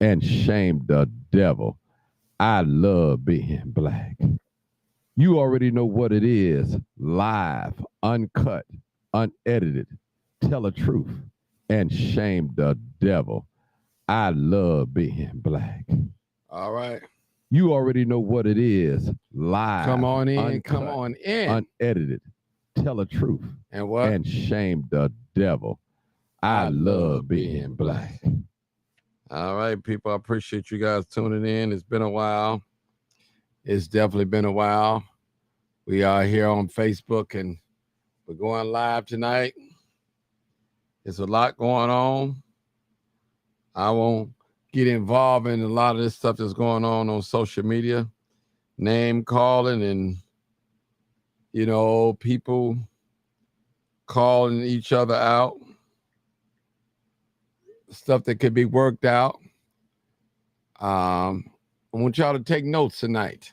and shame the devil. I love being black. You already know what it is: live, uncut, unedited. Tell the truth and shame the devil. I love being black. All right. You already know what it is: live, Come on in. uncut, Come on in. unedited. Tell the truth And what? and shame the devil. I love being black. All right, people. I appreciate you guys tuning in. It's been a while. It's definitely been a while. We are here on Facebook and we're going live tonight. There's a lot going on. I won't get involved in a lot of this stuff that's going on social media, name calling and, people calling each other out, stuff that could be worked out. I want y'all to take notes tonight.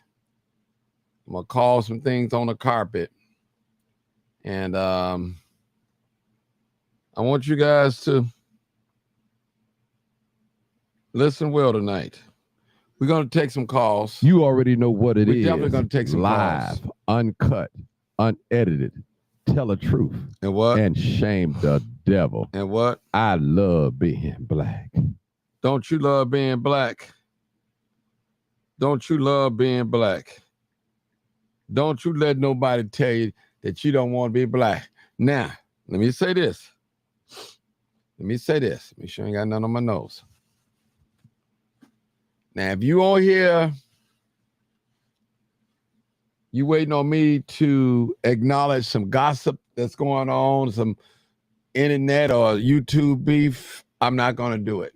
I'm going to call some things on the carpet. And I want you guys to listen well tonight. We're going to take some calls. You already know what it is. We're definitely going to take some live, calls. Uncut, unedited. Tell the truth. And what? And shame the devil. And what? I love being black. Don't you love being black? Don't you love being black? Don't you let nobody tell you that you don't want to be black. Now, let me say this. Make sure I ain't got nothing on my nose. Now, if you on here, you waiting on me to acknowledge some gossip that's going on, some internet or YouTube beef, I'm not going to do it.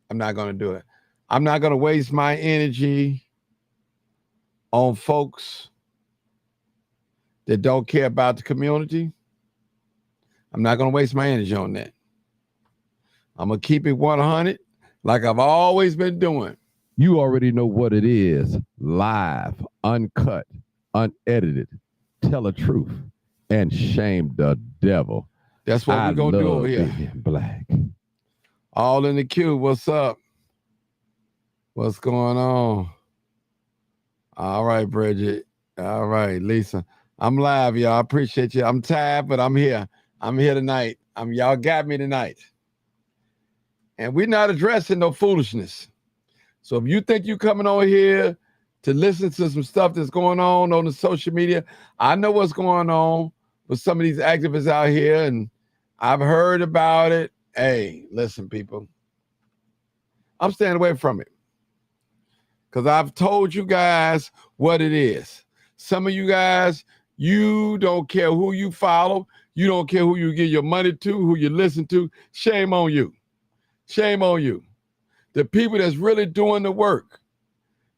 I'm not going to waste my energy on folks that don't care about the community. I'm not going to waste my energy on that. I'm going to keep it 100 like I've always been doing. You already know what it is: live, uncut, unedited. Tell the truth and shame the devil. That's what we're going to do over here. Being black. All in the queue. What's up? What's going on? All right, Bridget. All right, Lisa. I'm live, y'all. I appreciate you. I'm tired, but I'm here. I'm here tonight. Y'all got me tonight. And we're not addressing no foolishness. So if you think you coming over here to listen to some stuff that's going on the social media, I know what's going on with some of these activists out here, and I've heard about it. Hey, listen, people. I'm staying away from it because I've told you guys what it is. Some of you guys, you don't care who you follow. You don't care who you give your money to, who you listen to. Shame on you. Shame on you. The people that's really doing the work,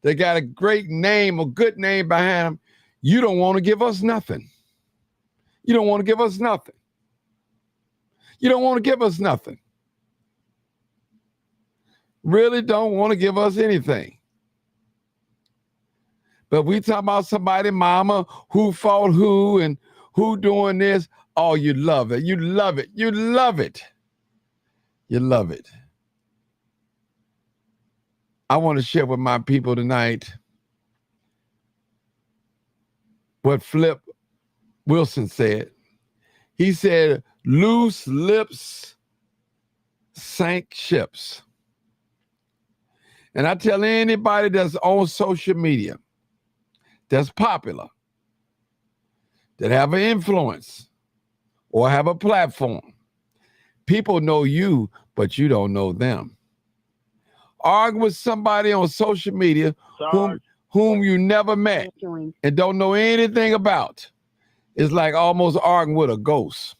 they got a great name, a good name behind them. You don't want to give us nothing. You don't want to give us nothing. You don't want to give us nothing. Really don't want to give us anything. But we talk about somebody, mama, who fought who and who doing this. Oh, you love it. You love it. You love it. You love it. I want to share with my people tonight what Flip Wilson said. He said, loose lips sank ships. And I tell anybody that's on social media, that's popular, that have an influence or have a platform, people know you, but you don't know them. Argue with somebody on social media whom you never met and don't know anything about. It's like almost arguing with a ghost.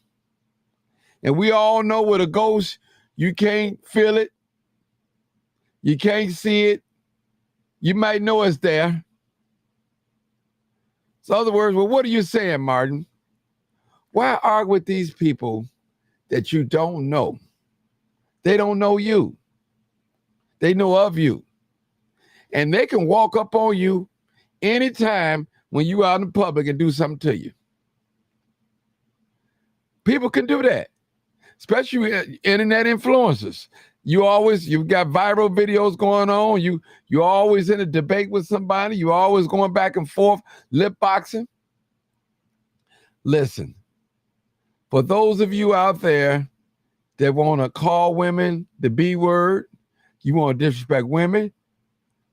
And we all know with a ghost, you can't feel it. You can't see it. You might know it's there. So in other words, well, what are you saying, Martin? Why argue with these people that you don't know? They don't know you. They know of you. And they can walk up on you anytime when you out in public and do something to you. People can do that, especially internet influencers. You've got viral videos going on. You're always in a debate with somebody. You're always going back and forth, lip boxing. Listen, for those of you out there that want to call women the B word, you want to disrespect women,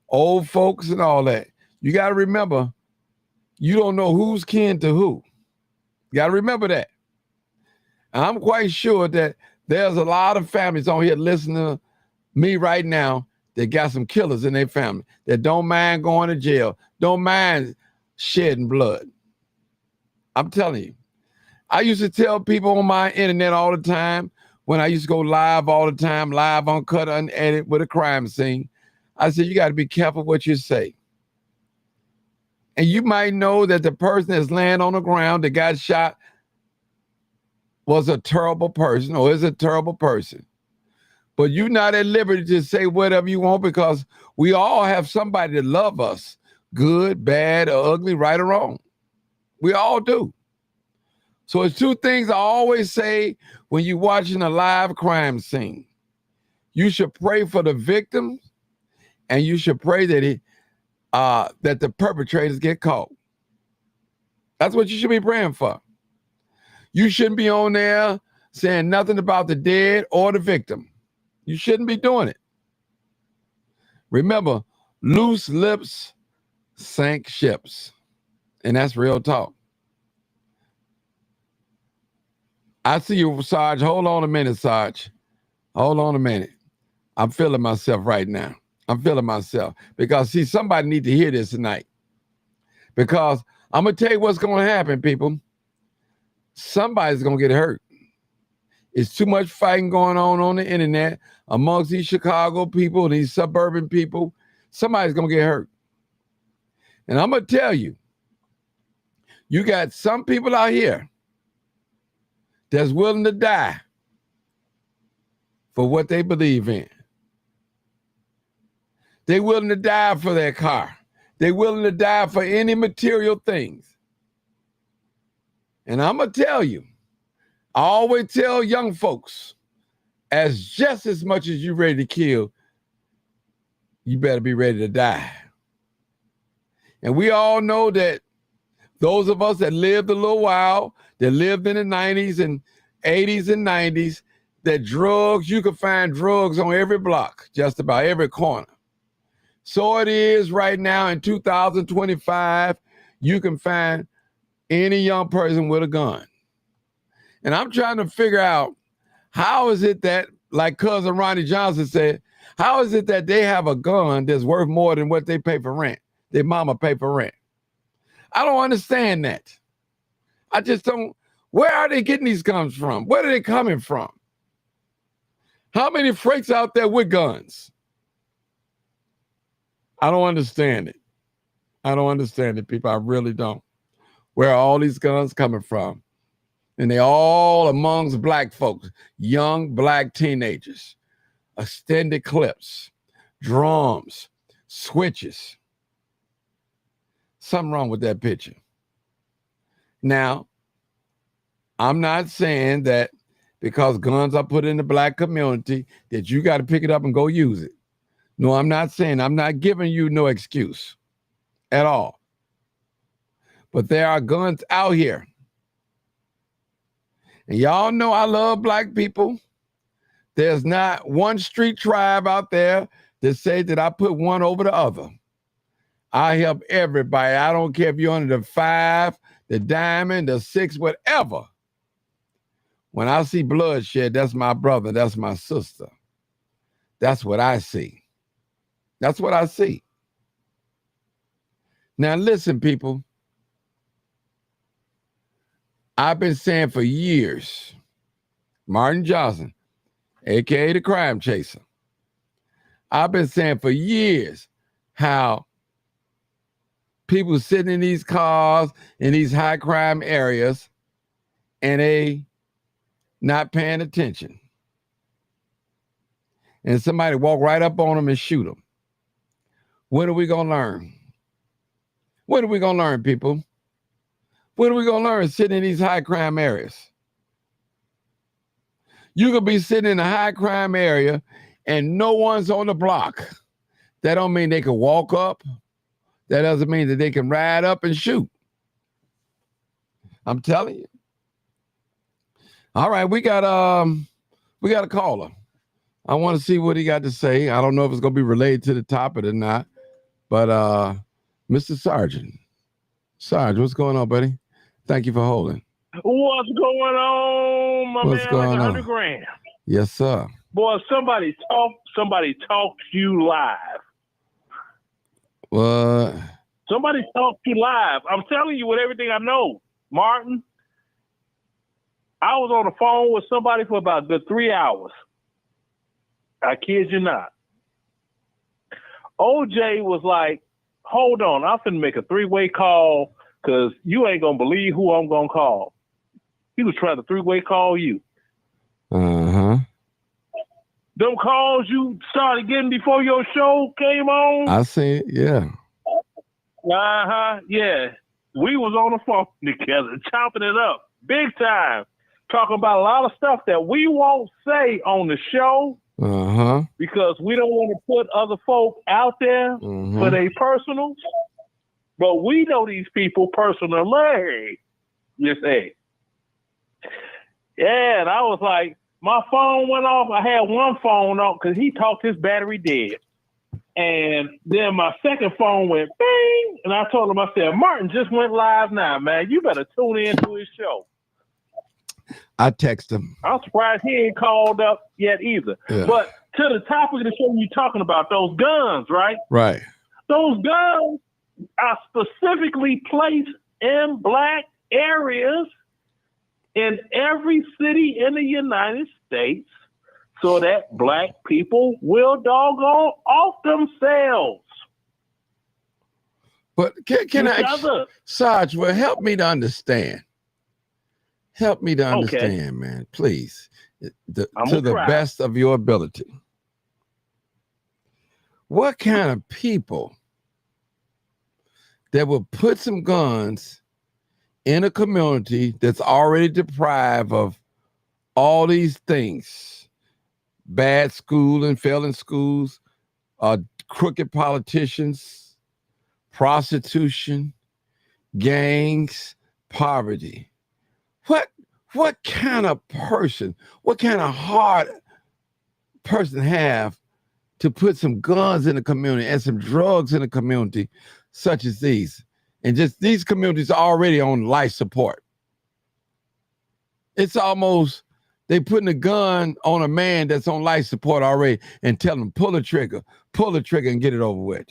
old folks and all that, you got to remember, you don't know who's kin to who. You got to remember that. And I'm quite sure that there's a lot of families on here listening to me right now that got some killers in their family that don't mind going to jail, don't mind shedding blood. I'm telling you. I used to tell people on my internet all the time, when I used to go live all the time, live, uncut, unedited with a crime scene, I said, you got to be careful what you say. And you might know that the person that's laying on the ground that got shot was a terrible person or is a terrible person. But you're not at liberty to say whatever you want, because we all have somebody that love us, good, bad, or ugly, right or wrong. We all do. So it's two things I always say when you're watching a live crime scene. You should pray for the victims, and you should pray that that the perpetrators get caught. That's what you should be praying for. You shouldn't be on there saying nothing about the dead or the victim. You shouldn't be doing it. Remember, loose lips sink ships. And that's real talk. I see you, Sarge. Hold on a minute, Sarge. Hold on a minute. I'm feeling myself right now. I'm feeling myself. Because, see, somebody need to hear this tonight. Because I'm going to tell you what's going to happen, people. Somebody's going to get hurt. It's too much fighting going on the internet amongst these Chicago people, these suburban people. Somebody's going to get hurt. And I'm going to tell you, you got some people out here that's willing to die for what they believe in. They're willing to die for their car. They're willing to die for any material things. And I'm going to tell you, I always tell young folks, as just as much as you're ready to kill, you better be ready to die. And we all know that those of us that lived a little while, that lived in the 90s and 80s and 90s, that drugs, you could find drugs on every block, just about every corner. So it is right now in 2025, you can find any young person with a gun. And I'm trying to figure out, how is it that, like cousin Ronnie Johnson said, how is it that they have a gun that's worth more than what they pay for rent? Their mama pay for rent. I don't understand that. I just don't. Where are they getting these guns from? Where are they coming from? How many freaks out there with guns? I don't understand it. I don't understand it, people. I really don't. Where are all these guns coming from? And they all amongst black folks, young black teenagers, extended clips, drums, switches. Something wrong with that picture. Now, I'm not saying that because guns are put in the black community that you got to pick it up and go use it. No, I'm not saying, I'm not giving you no excuse at all. But there are guns out here. And y'all know I love black people. There's not one street tribe out there that say that I put one over the other. I help everybody. I don't care if you're under the 5, the diamond, the 6, whatever. When I see bloodshed, that's my brother, that's my sister. That's what I see. That's what I see. Now listen, people. I've been saying for years, Martin Johnson, aka the crime chaser, I've been saying for years how people sitting in these cars in these high crime areas and they not paying attention. And somebody walk right up on them and shoot them. When are we going to learn? When are we going to learn, people? When are we going to learn sitting in these high crime areas? You could be sitting in a high crime area and no one's on the block, that don't mean they can walk up. That doesn't mean that they can ride up and shoot. I'm telling you. All right, we got a caller. I want to see what he got to say. I don't know if it's going to be related to the topic or not, but Mr. Sargent, Sarge, what's going on, buddy? Thank you for holding. What's going on, my What's man? going Like on? 100 grand. Yes, sir. Boy, somebody talked you live. What? Somebody talked you live. I'm telling you with everything I know, Martin. I was on the phone with somebody for about a good 3 hours. I kid you not. OJ was like, hold on, I'm finna make a 3-way call because you ain't gonna believe who I'm gonna call. He was trying to 3-way call you. Uh-huh. Them calls you started getting before your show came on? I see it, yeah. Uh-huh, yeah. We was on the phone together, chopping it up, big time, talking about a lot of stuff that we won't say on the show because we don't want to put other folk out there for their personals. But we know these people personally. You say. Yeah, and I was like, my phone went off. I had one phone off because he talked his battery dead. And then my second phone went bing. And I told him, I said, Martin just went live now, man. You better tune in to his show. I text him. I'm surprised he ain't called up yet either. Yeah. But to the topic of the show you're talking about, those guns, right? Right. Those guns are specifically placed in black areas in every city in the United States so that black people will doggone off themselves. But can I, Sarge, well, help me to understand. Help me to understand, man, please, to the best of your ability. What kind of people that will put some guns in a community that's already deprived of all these things, bad school and failing schools, crooked politicians, prostitution, gangs, poverty? What kind of person, what kind of heart person have to put some guns in the community and some drugs in the community such as these? And just these communities are already on life support. It's almost they putting a gun on a man that's on life support already and tell him, pull the trigger and get it over with.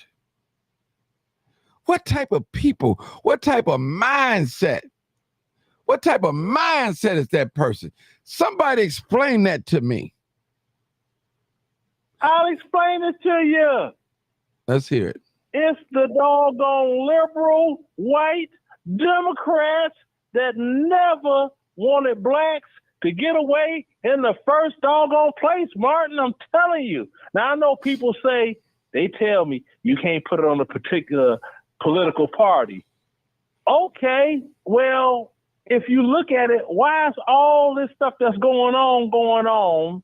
What type of people, what type of mindset? What type of mindset is that person? Somebody explain that to me. I'll explain it to you. Let's hear it. It's the doggone liberal white Democrats that never wanted blacks to get away in the first doggone place, Martin. I'm telling you. Now, I know people say, they tell me, you can't put it on a particular political party. Okay, well, if you look at it, why is all this stuff that's going on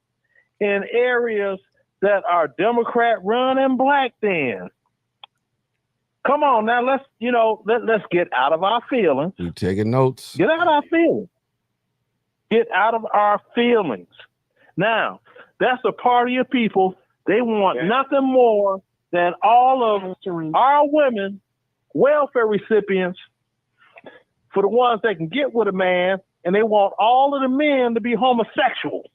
in areas that are Democrat run and black then? Come on now, let's get out of our feelings. You taking notes? Get out of our feelings. Get out of our feelings. Now, that's a party of people. They want nothing more than all of our women, welfare recipients, for the ones that can get with a man, and they want all of the men to be homosexual.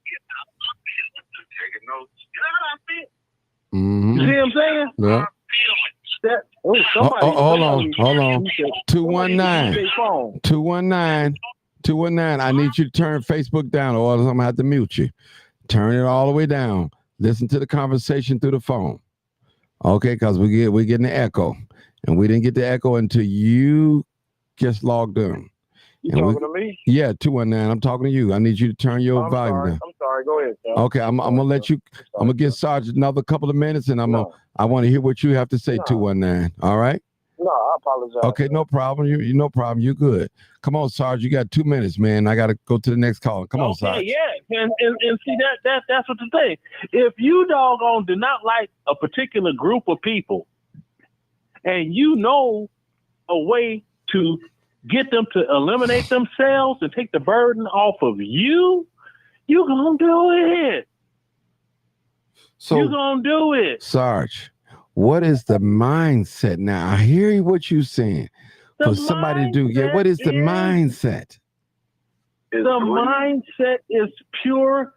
Mm-hmm. You see what I'm saying? Yeah. Hold on. 219. I need you to turn Facebook down, or else I'm gonna have to mute you. Turn it all the way down. Listen to the conversation through the phone. Okay, because we're getting the echo, and we didn't get the echo until you just logged in. You talking to me? Yeah, 219. I'm talking to you. I need you to turn your volume down. I'm sorry. Go ahead, sir. Okay, I'm gonna let you. I'm gonna give Sarge another couple of minutes, and I want to hear what you have to say. 219. All right. No, I apologize. Okay, no problem. You no problem. You good. Come on, Sarge. You got 2 minutes, man. I got to go to the next call. Come on, Sarge. Yeah, and see that's what the thing. If you doggone do not like a particular group of people, and you know a way to get them to eliminate themselves and take the burden off of you, you gonna do it. So you gonna do it. Sarge, what is the mindset now? I hear what you're saying. For somebody to do, what is the mindset? The mindset is pure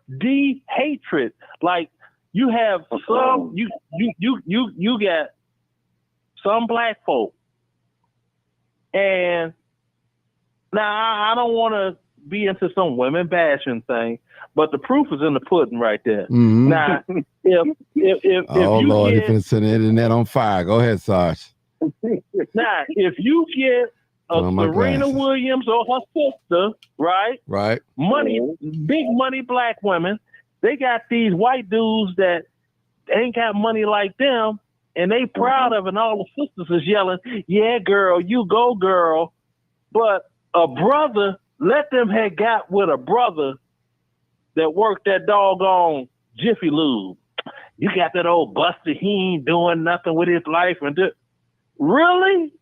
hatred. Like you have some, you got some black folk, and now I don't want to be into some women bashing thing, but the proof is in the pudding right there. Mm-hmm. Now, if oh you Lord, get, you're finna set the internet on fire. Go ahead, Sarge. now if you get Serena glasses. Williams or her sister, right? Right. Money, big money black women, they got these white dudes that ain't got money like them, and they proud of it, and all the sisters is yelling, yeah, girl, you go, girl. But a brother, let them have got with a brother that worked that doggone Jiffy Lube. You got that old Buster, he ain't doing nothing with his life. And really?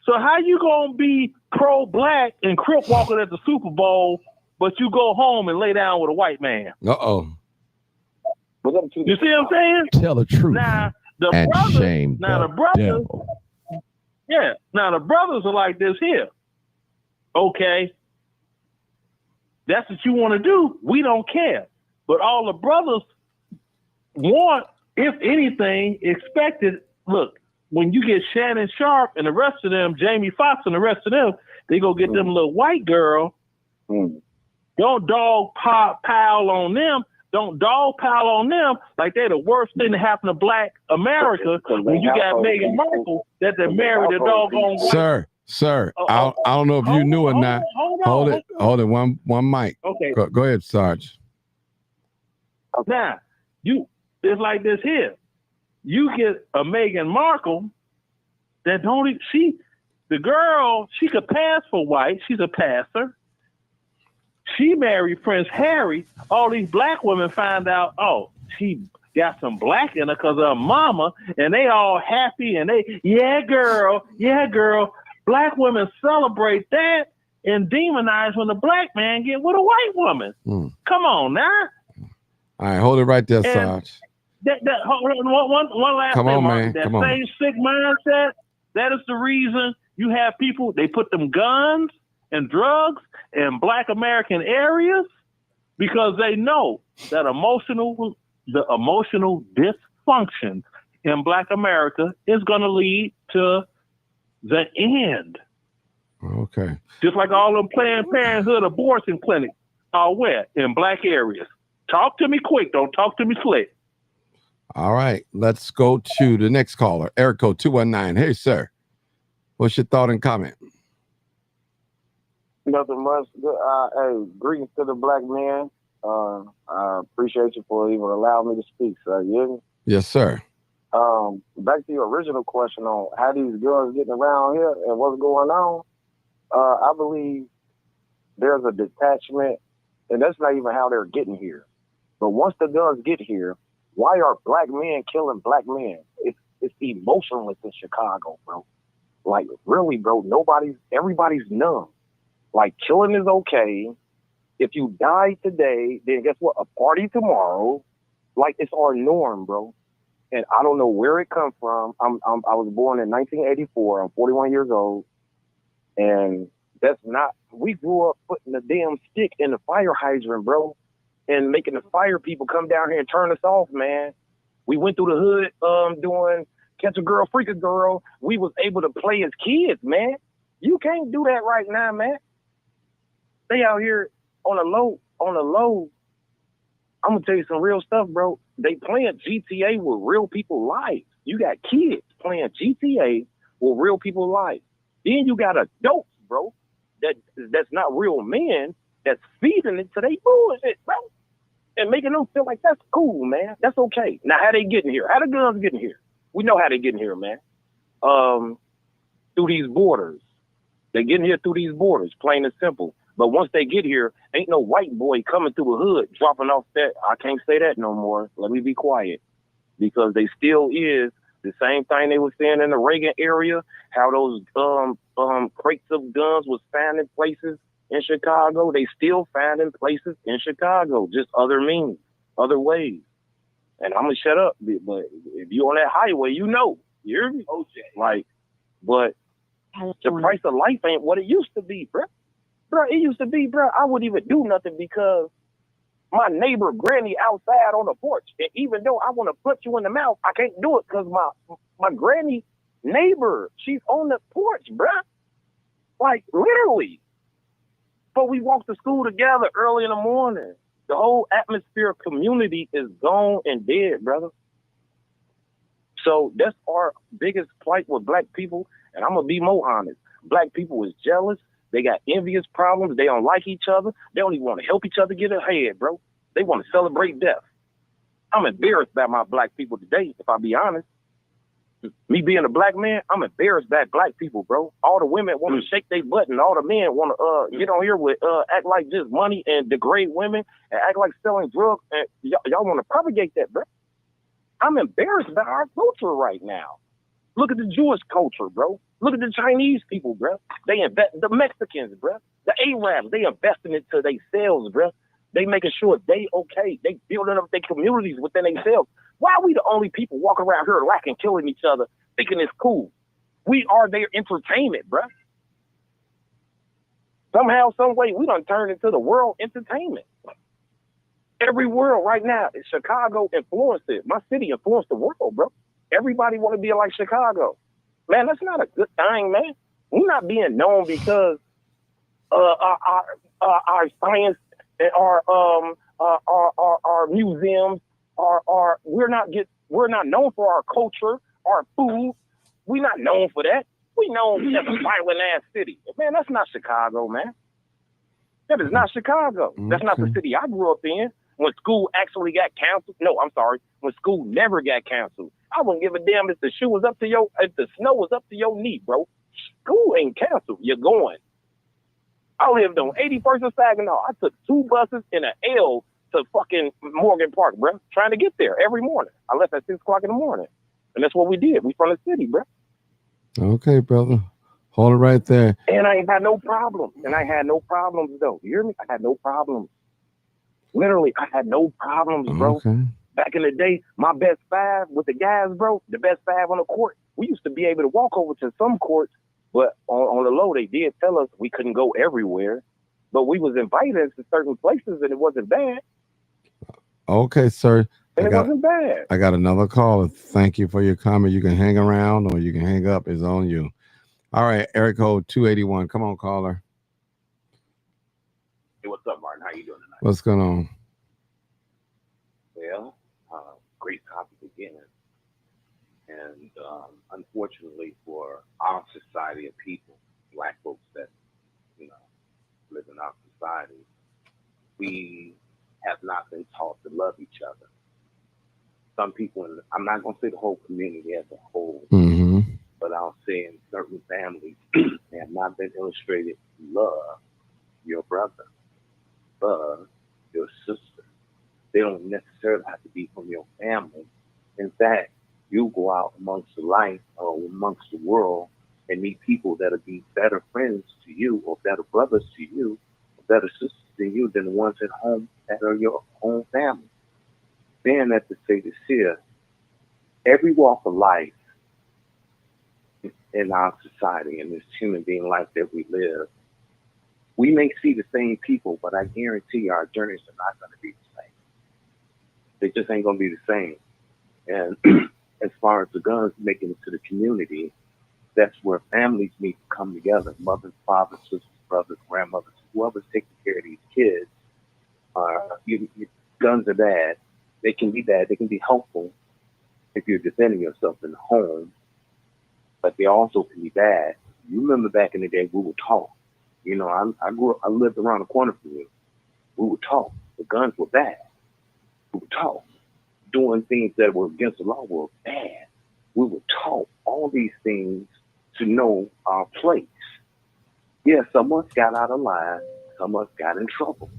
So how you gonna be pro-black and crip walking at the Super Bowl, but you go home and lay down with a white man? Uh-oh. You see what I'm saying? Tell the truth. Now the and brothers, shame now the brothers, devil. yeah. Now the brothers are like this here. Okay, that's what you want to do. We don't care. But all the brothers want, if anything, expected. Look, when you get Shannon Sharp and the rest of them, Jamie Foxx and the rest of them, they go get them little white girl. Don't dog pile on them. Don't dog pile on them like they're the worst thing to happen to black America when you got Meghan Markle that they married a doggone white. Sir, I don't know if you knew or not. Hold it. One mic. Okay. Go ahead, Sarge. Now, it's like this here. You get a Meghan Markle that the girl, she could pass for white. She's a pastor. She married Prince Harry. All these black women find out, she got some black in her because of her mama, and they all happy, and yeah, girl. Black women celebrate that and demonize when the black man get with a white woman. Come on now. All right, hold it right there, Sarge. One last Come thing, on, Martin. man. That Come on. same sick mindset, that is the reason you have people, they put them guns and drugs in black American areas because they know that the emotional dysfunction in black America is going to lead to the end. Okay. Just like all them Planned Parenthood abortion clinics are where? In black areas. Talk to me quick. Don't talk to me slick. All right. Let's go to the next caller. Eric code 219. Hey, sir. What's your thought and comment? Nothing much. Hey, greetings to the black man. I appreciate you for even allowing me to speak, sir. You hear me? Yes, sir. Back to your original question on how these girls getting around here and what's going on. I believe there's a detachment, and that's not even how they're getting here. But once the guns get here, why are black men killing black men? It's emotionless in Chicago, bro. Like, really, bro, everybody's numb. Like, killing is okay. If you die today, then guess what? A party tomorrow. Like, it's our norm, bro. And I don't know where it come from. I was born in 1984. I'm 41 years old. And we grew up putting the damn stick in the fire hydrant, bro. And making the fire people come down here and turn us off, man. We went through the hood doing Catch a Girl, Freak a Girl. We was able to play as kids, man. You can't do that right now, man. They out here on a low. I'm going to tell you some real stuff, bro. They playing GTA with real people's lives. You got kids playing GTA with real people's lives. Then you got adults, bro, that's not real men, that's feeding it to they bullshit, bro. And making them feel like that's cool, man. That's okay. Now, how they getting here? How the guns getting here? We know how they getting here, man. through these borders. They getting here through these borders, plain and simple. But once they get here, ain't no white boy coming through a hood, dropping off that. I can't say that no more. Let me be quiet. Because they still is the same thing they were saying in the Reagan area, how those crates of guns was found in places in Chicago. They still found in places in Chicago, just other means, other ways. And I'm gonna shut up, but if you on that highway, you know. You hear me? Like, but the price of life ain't what it used to be, bro. Bro, it used to be, bro, I wouldn't even do nothing because my neighbor granny outside on the porch. And even though I want to punch you in the mouth, I can't do it because my granny neighbor, she's on the porch, bro. Like, literally. But we walk to school together early in the morning. The whole atmosphere of community is gone and dead, brother. So that's our biggest plight with black people. And I'm going to be more honest. Black people is jealous. They got envious problems. They don't like each other. They don't even want to help each other get ahead, bro. They want to celebrate death. I'm embarrassed by my black people today, if I be honest. Me being a black man, I'm embarrassed by black people, bro. All the women want to shake their butt and all the men want to get on here with act like just money and degrade women and act like selling drugs. And y'all want to propagate that, bro. I'm embarrassed by our culture right now. Look at the Jewish culture, bro. Look at the Chinese people, bro. They invest, the Mexicans, bro. The Arabs, they investing into themselves, bro. They making sure they okay. They building up their communities within themselves. Why are we the only people walking around here lacking, killing each other, thinking it's cool? We are their entertainment, bro. Somehow, some way, we done turned into the world entertainment. Every world right now, Chicago influenced it. My city influenced the world, bro. Everybody want to be like Chicago. Man, that's not a good thing, man. We're not being known because our science and our museums we're not known for our culture, our food. We're not known for that. We known as a violent ass city. Man, that's not Chicago, man. That is not Chicago. Okay. That's not the city I grew up in. When school actually got canceled. No, I'm sorry. When school never got canceled. I wouldn't give a damn if the snow was up to your knee, bro. School ain't canceled. You're going. I lived on 81st and Saginaw. I took 2 buses and an L to fucking Morgan Park, bro. Trying to get there every morning. I left at 6 o'clock in the morning. And that's what we did. We from the city, bro. Okay, brother. Hold it right there. And I ain't had no problems. And I had no problems, though. You hear me? I had no problems. Literally, I had no problems, bro. Okay. Back in the day, my best 5 with the guys, bro, the best 5 on the court, we used to be able to walk over to some courts, but on the low, they did tell us we couldn't go everywhere. But we was invited to certain places, and it wasn't bad. Okay, sir. And it wasn't bad. I got another call. Thank you for your comment. You can hang around or you can hang up. It's on you. All right, Eric code 281. Come on, caller. Hey, what's up, Martin? How you doing tonight? What's going on? Well, great topic again. And unfortunately for our society of people, black folks that, live in our society, we have not been taught to love each other. Some people, I'm not going to say the whole community as a whole, but I'll say in certain families, they have not been illustrated to love your brother, love your sister. They don't necessarily have to be from your family. In fact, you go out amongst the life or amongst the world and meet people that'll be better friends to you or better brothers to you, or better sisters to you than the ones at home that are your own family. Saying that to say this here, every walk of life in our society, in this human being life that we live, we may see the same people, but I guarantee you our journeys are not going to be the same. They just ain't going to be the same. And as far as the guns making it to the community, that's where families need to come together. Mothers, fathers, sisters, brothers, grandmothers, whoever's taking care of these kids. Guns are bad. They can be bad. They can be helpful if you're defending yourself in the home, but they also can be bad. You remember back in the day, we would talk. I lived around the corner from you. We would talk. The guns were bad. We would talk. Doing things that were against the law were bad. We would talk. All these things to know our place. Yeah, some of us got out of line. Some of us got in trouble.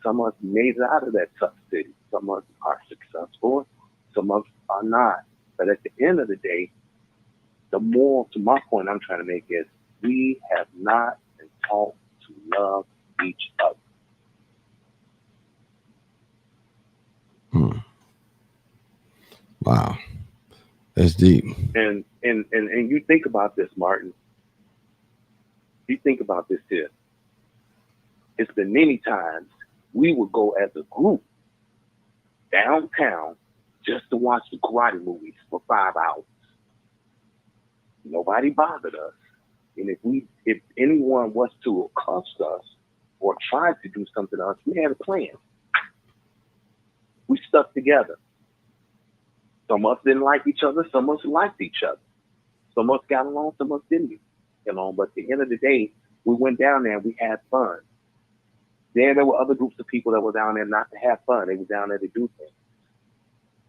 Some of us made it out of that tough city. Some of us are successful. Some of us are not. But at the end of the day, the moral to my point I'm trying to make is we have not been taught to love each other. Wow. That's deep. And you think about this, Martin. You think about this here. It's been many times we would go as a group downtown just to watch the karate movies for 5 hours. Nobody bothered us. And if anyone was to accost us or tried to do something to us, we had a plan. We stuck together. Some of us didn't like each other. Some of us liked each other. Some of us got along. Some of us didn't get along. But at the end of the day, we went down there and we had fun. Then there were other groups of people that were down there not to have fun. They were down there to do things.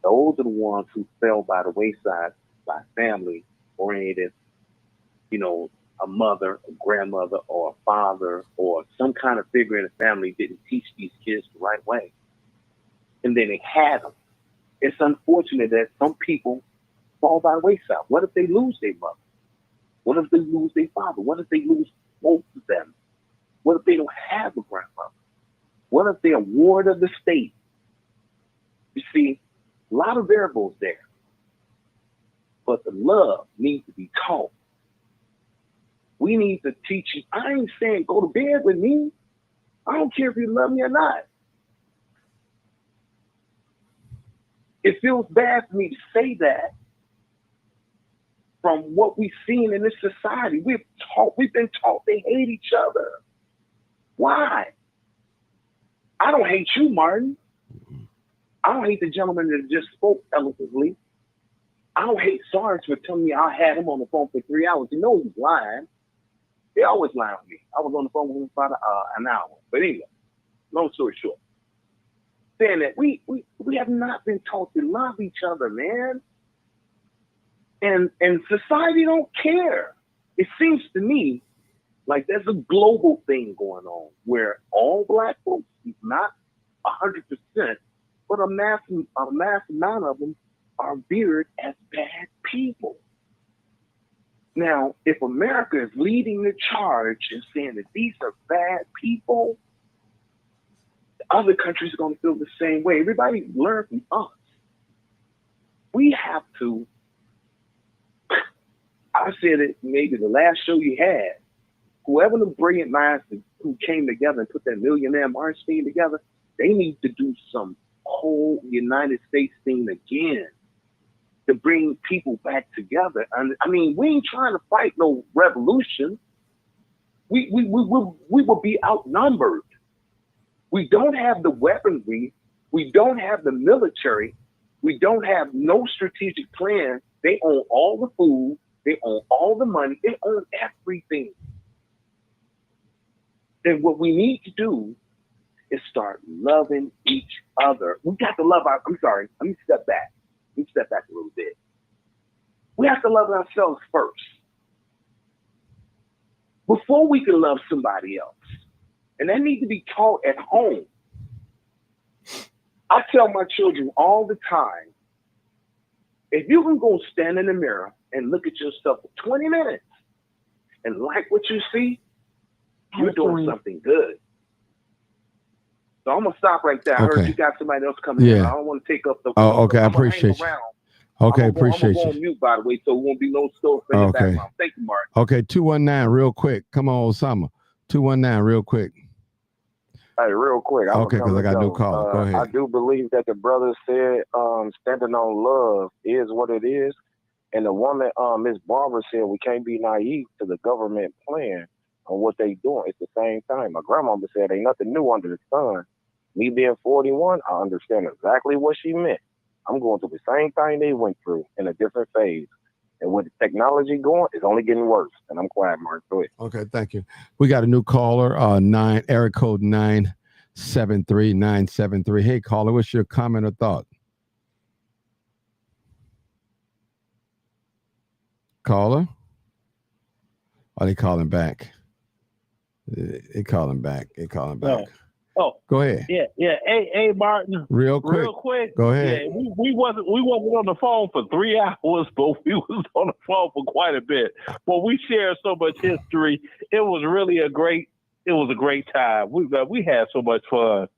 Those are the ones who fell by the wayside by family-oriented, a mother, a grandmother, or a father, or some kind of figure in the family didn't teach these kids the right way. And then they had them. It's unfortunate that some people fall by the wayside. What if they lose their mother? What if they lose their father? What if they lose both of them? What if they don't have a grandmother? What if they're a ward of the state? You see, a lot of variables there. But the love needs to be taught. We need to teach you. I ain't saying go to bed with me. I don't care if you love me or not. It feels bad for me to say that from what we've seen in this society. We've been taught they hate each other. Why? I don't hate you, Martin. I don't hate the gentleman that just spoke eloquently. I don't hate Sarge for telling me I had him on the phone for 3 hours. You know he's lying. They always lie on me. I was on the phone with him for about an hour. But anyway, long story short, saying that we have not been taught to love each other, man. And society don't care. It seems to me like there's a global thing going on where all black folks, not 100%, but a mass amount of them are viewed as bad people. Now, if America is leading the charge and saying that these are bad people, other countries are going to feel the same way. Everybody learn from us. We have to, I said it maybe the last show you had, whoever the brilliant minds who came together and put that Millionaire March thing together, they need to do some whole United States thing again to bring people back together. And I mean, we ain't trying to fight no revolution. We will be outnumbered. We don't have the weaponry. We don't have the military. We don't have no strategic plan. They own all the food. They own all the money. They own everything. And what we need to do is start loving each other. We got to love I'm sorry, let me step back. Let me step back a little bit. We have to love ourselves first before we can love somebody else. And that needs to be taught at home. I tell my children all the time, if you can go stand in the mirror and look at yourself for 20 minutes and like what you see, you're doing something good. So I'm going to stop right there. I heard you got somebody else coming in. I don't want to take up the... okay, I appreciate you. Okay, appreciate you. I'm going to go on mute, by the way, so it won't be no stuff in the background. Thank you, Mark. Okay, 219, real quick. Come on, Osama. 219, real quick. Hey, real quick. Okay, because I got a new call. Go ahead. I do believe that the brother said standing on love is what it is. And the woman, Ms. Barber, said we can't be naive to the government plan on what they doing. It's the same time. My grandmama said ain't nothing new under the sun. Me being 41, I understand exactly what she meant. I'm going through the same thing they went through in a different phase. And with the technology going, it's only getting worse. And I'm quiet, Mark. Go ahead. Okay, thank you. We got a new caller, area code 973. Hey, caller, what's your comment or thought? Caller? Oh, they calling back. They calling back. Oh, Go ahead. yeah. Hey, Martin. Real quick. Go ahead. Yeah, we wasn't on the phone for 3 hours, but we was on the phone for quite a bit. But we shared so much history. It was really a great time. We had so much fun.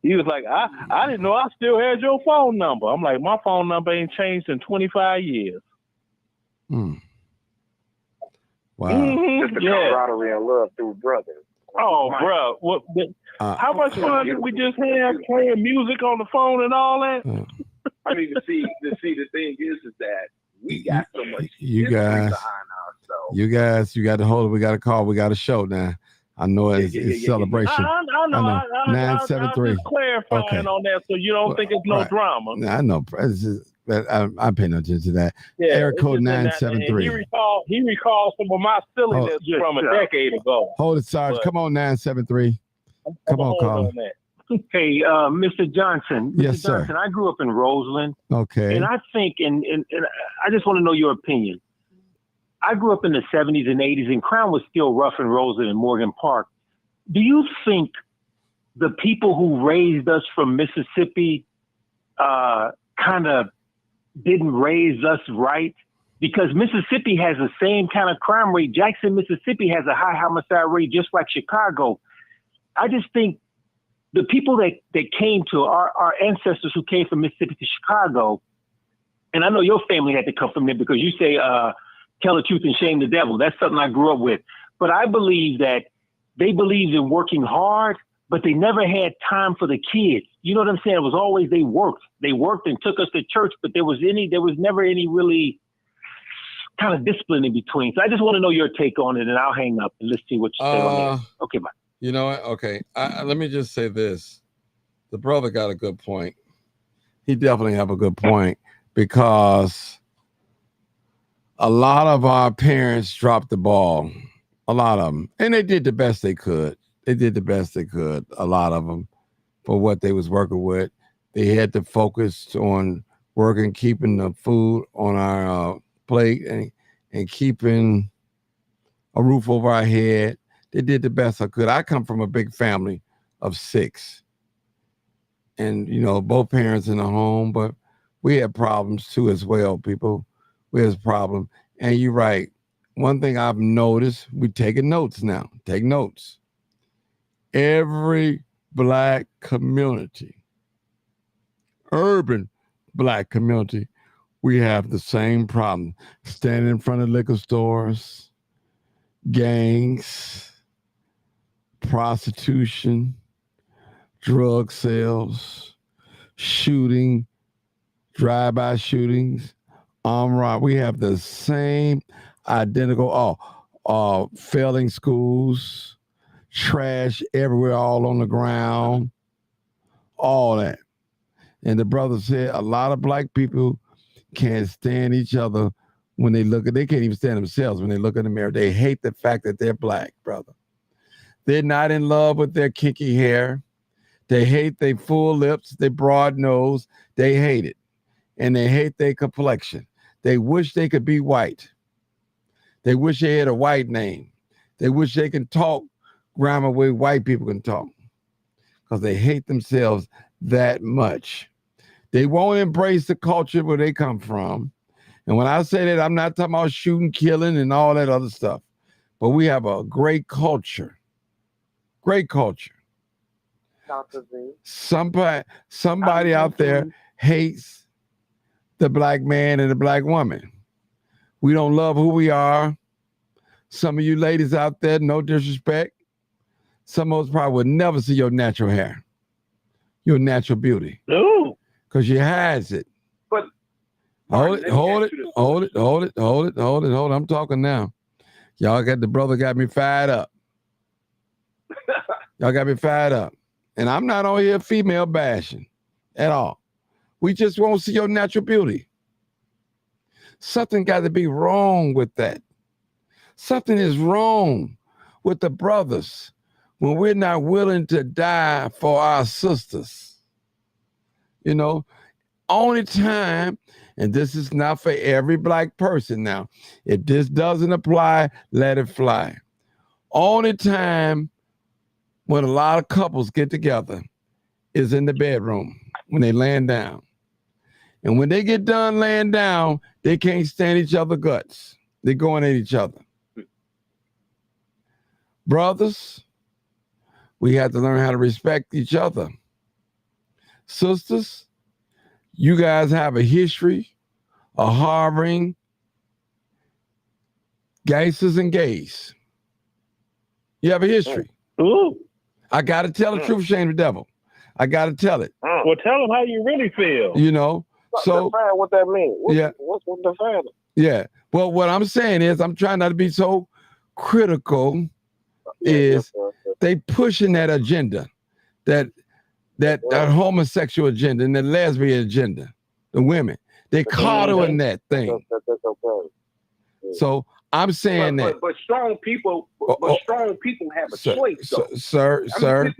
He was like, I didn't know I still had your phone number. I'm like, my phone number ain't changed in 25 years. Wow. Just the camaraderie and love through brothers. Oh, bro. How much fun did we just have playing music on the phone and all that? I mean, to see the thing is that we got so much you guys behind ourselves. You guys, you got to hold it. We got a call. We got a show now. I know it's celebration. I know. 973. I'm just clarifying on that so you don't think it's no drama. I know. I pay no attention to that. Yeah, Air code 973. He recalls some of my silliness from a decade ago. Hold it, Sarge. Come on, 973. Come on, call. Hey, Mr. Johnson. Mr. Yes, Johnson, sir. I grew up in Roseland. Okay. And I think, and I just want to know your opinion. I grew up in the 70s and 80s, and crime was still rough in Roseland and Morgan Park. Do you think the people who raised us from Mississippi kind of didn't raise us right? Because Mississippi has the same kind of crime rate. Jackson, Mississippi has a high homicide rate just like Chicago. I just think the people that came to our ancestors who came from Mississippi to Chicago, and I know your family had to come from there because you say tell the truth and shame the devil. That's something I grew up with. But I believe that they believed in working hard, but they never had time for the kids. You know what I'm saying? It was always they worked. They worked and took us to church, but there was never any really kind of discipline in between. So I just want to know your take on it, and I'll hang up and let's see what you say on it. Okay, bye. You know what? Okay. Let me just say this. The brother got a good point. He definitely have a good point because a lot of our parents dropped the ball. A lot of them. And they did the best they could. A lot of them, for what they was working with. They had to focus on working, keeping the food on our plate and keeping a roof over our head. They did the best I could. I come from a big family of 6. And, both parents in the home, but we had problems too as well, people. We had a problem. And you're right. One thing I've noticed, we taking notes now. Take notes. Every Black community, urban Black community, we have the same problem. Standing in front of liquor stores, gangs, prostitution, drug sales, shooting, drive-by shootings, armed robbery. We have the same identical, failing schools, trash everywhere, all on the ground, all that. And the brother said a lot of Black people can't stand each other when they can't even stand themselves when they look in the mirror. They hate the fact that they're Black, brother. They're not in love with their kinky hair. They hate their full lips, their broad nose. They hate it. And they hate their complexion. They wish they could be white. They wish they had a white name. They wish they can talk grammar way white people can talk because they hate themselves that much. They won't embrace the culture where they come from. And when I say that, I'm not talking about shooting, killing, and all that other stuff. But we have a great culture. Great culture. Somebody out there hates the Black man and the Black woman. We don't love who we are. Some of you ladies out there, no disrespect, some of us probably would never see your natural hair, your natural beauty. No. Because you has it. But hold it. I'm talking now. The brother got me fired up. Y'all got me fired up. And I'm not on here female bashing at all. We just won't see your natural beauty. Something got to be wrong with that. Something is wrong with the brothers when we're not willing to die for our sisters. Only time and this is not for every black person now. If this doesn't apply, let it fly. Only time when a lot of couples get together is in the bedroom when they laying down. And when they get done laying down, they can't stand each other's guts. They're going at each other. Brothers, we have to learn how to respect each other. Sisters, you guys have a history of harboring gangsters and gays. You have a history. Ooh. I got to tell the truth, shame the devil. I got to tell it. Well, tell them how you really feel. You know, so define what that means. What's define it? Yeah. Well, what I'm saying is, I'm trying not to be so critical. Is they pushing that agenda, that homosexual agenda and the lesbian agenda, the women. They coddling that thing. That's okay. So I'm saying but strong people, strong people have a choice, though. Sir,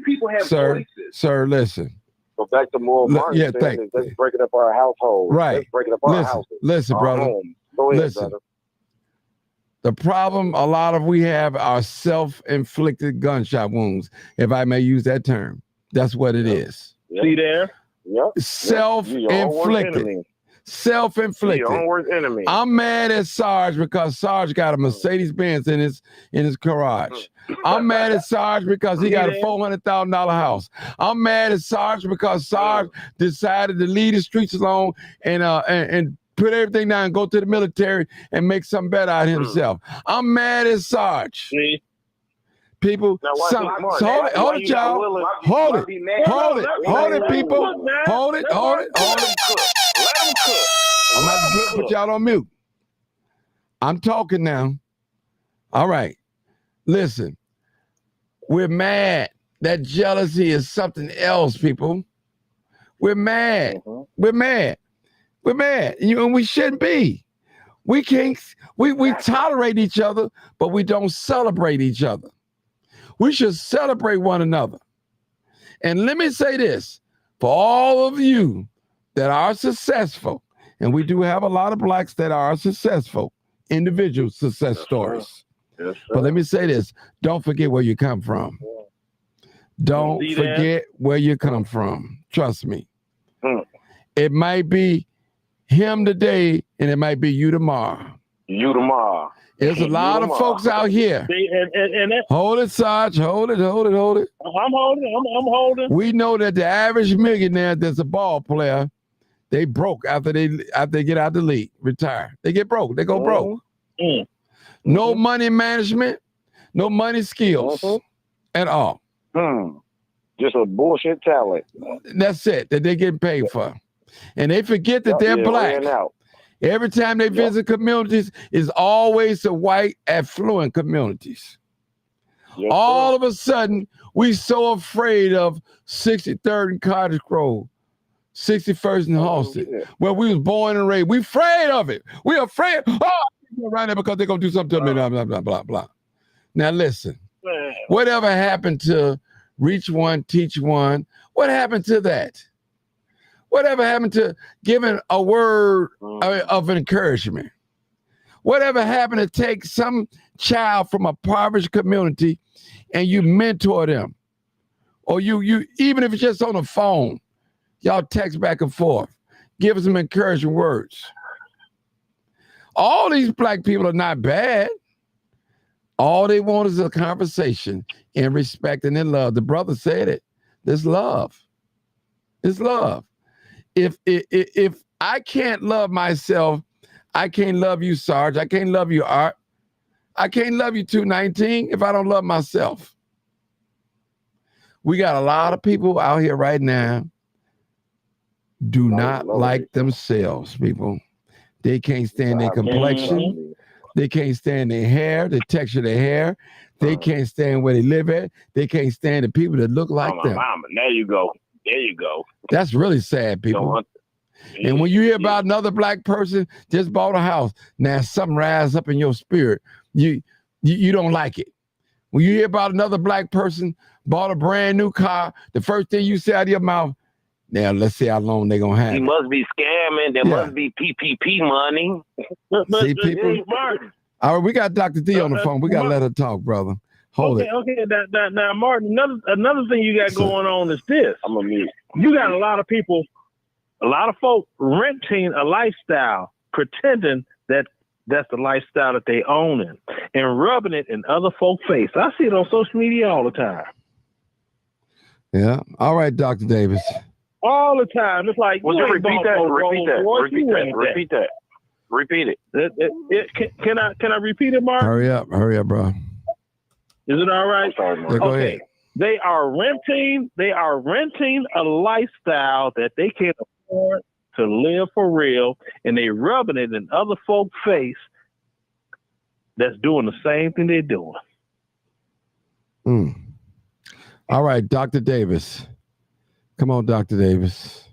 people have choices. Sir, listen. So back to moral Martin, let's break it up our household. Right. Let's break it up our houses. Listen, brother. Homes. Go ahead, Listen. brother. The problem we have are self-inflicted gunshot wounds, if I may use that term. That's what it is. Yep. See there? Yep. Self-inflicted. Self-inflicted. Your own worst enemy. I'm mad at Sarge because Sarge got a Mercedes-Benz in his garage. I'm mad at Sarge because he got a $400,000 house. I'm mad at Sarge because Sarge decided to leave the streets alone and put everything down and go to the military and make something better out of himself. I'm mad at Sarge. See? People, hold it, y'all. Hold it, people. Hold it. Let them cook. I'm not going to put y'all on mute. I'm talking now. All right. Listen, we're mad. That jealousy is something else, people. We're mad. We're mad. We're mad. And we shouldn't be. We can't. We tolerate each other, but we don't celebrate each other. We should celebrate one another. And let me say this, for all of you that are successful, and we do have a lot of blacks that are successful, individual success stories. Yes, but let me say this, don't forget where you come from. Don't forget where you come from. Trust me. It might be him today, and it might be you tomorrow. There's a lot of folks out here. See, and hold it, Sarge. Hold it. I'm holding. We know that the average millionaire that's a ball player, they broke after they get out the league, retire. They get broke. They go broke. No money management, no money skills at all. Just a bullshit talent. That's it, that they get paid for. And they forget that they're black. Every time they visit communities, it's always the white affluent communities. All of a sudden, we so afraid of 63rd and Cottage Grove, 61st and Halsted, where we was born and raised. We afraid of it. We afraid. Oh, I'm around there because they're going to do something to me, blah, blah, blah, blah, blah. Now listen, whatever happened to reach one, teach one? What happened to that? Whatever happened to giving a word of encouragement? Whatever happened to take some child from a impoverished community and you mentor them? Or you even if it's just on the phone, y'all text back and forth, give us some encouraging words. All these black people are not bad. All they want is a conversation and respect and in love. The brother said it. There's love. It's love. If I can't love myself, I can't love you, Sarge. I can't love you, Art. I can't love you, 219, if I don't love myself. We got a lot of people out here right now do not like themselves, people. They can't stand their complexion. They can't stand their hair, the texture of their hair. They can't stand where they live at. They can't stand the people that look like them. There you go. That's really sad, people. And when you hear about another black person just bought a house, now something rises up in your spirit. You don't like it. When you hear about another black person bought a brand new car, the first thing you say out of your mouth, Now let's see how long they're gonna have He it. must be scamming. There Yeah. must be PPP money. But See, people? hey, Martin. All right, we got Dr. D on the phone. We gotta let her talk, brother. Hold it. Okay. Now, Martin. Another thing you got going on is this. I'm a mute. You got a lot of people, a lot of folk renting a lifestyle, pretending that that's the lifestyle that they own in, and rubbing it in other folks' face. I see it on social media all the time. Yeah. All right, Dr. Davis. All the time. It's like, Would you repeat that? Repeat it. Can I repeat it, Mark? Hurry up, bro. Is it all right? Yeah, go ahead. They are renting a lifestyle that they can't afford to live for real, and they rubbing it in other folks' face that's doing the same thing they're doing. All right, Dr. Davis. Come on, Dr. Davis.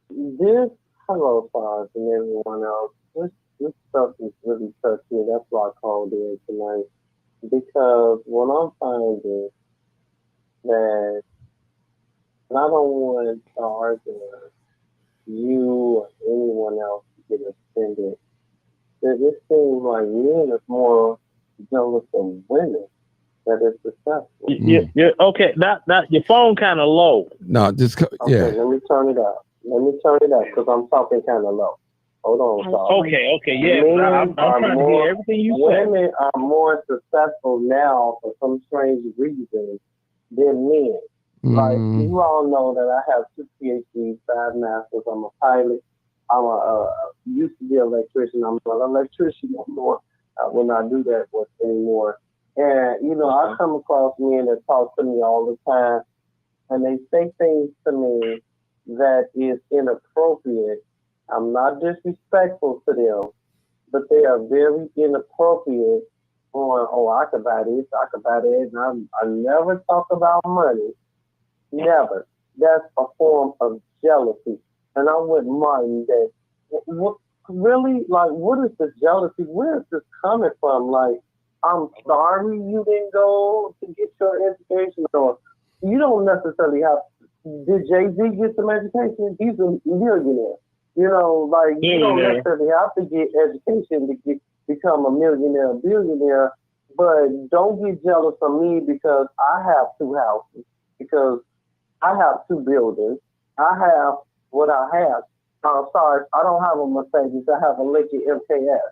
Hello, Foz, and everyone else. This stuff is really touched me. That's why I called in tonight. Because what I'm finding that, and I don't want to argue you or anyone else to get offended, that it seems like men is more jealous of women that is successful. Yeah. Okay. Not your phone kind of low. No, just Okay, let me turn it up. Because I'm talking kind of low. Hold on, Saul. Okay. Yeah. I'm trying to hear everything you say. Women are more successful now for some strange reason than men. Like, you all know that I have 2 PhDs, 5 masters. I'm a pilot. I'm used to be an electrician. I'm not an electrician anymore. I will not do that much anymore. And, I come across men that talk to me all the time, and they say things to me that is inappropriate. I'm not disrespectful to them, but they are very inappropriate on, I could buy this, I could buy that, and I never talk about money. Never. That's a form of jealousy. And I'm with Martin that, what is this jealousy? Where is this coming from? Like, I'm sorry you didn't go to get your education, or you don't necessarily have. Did Jay-Z get some education? He's a millionaire. You don't necessarily have to get education to become a millionaire, billionaire, but don't get jealous of me because I have 2 houses, because I have 2 buildings. I have what I have. I'm sorry, I don't have a Mercedes. I have a Lincoln MKS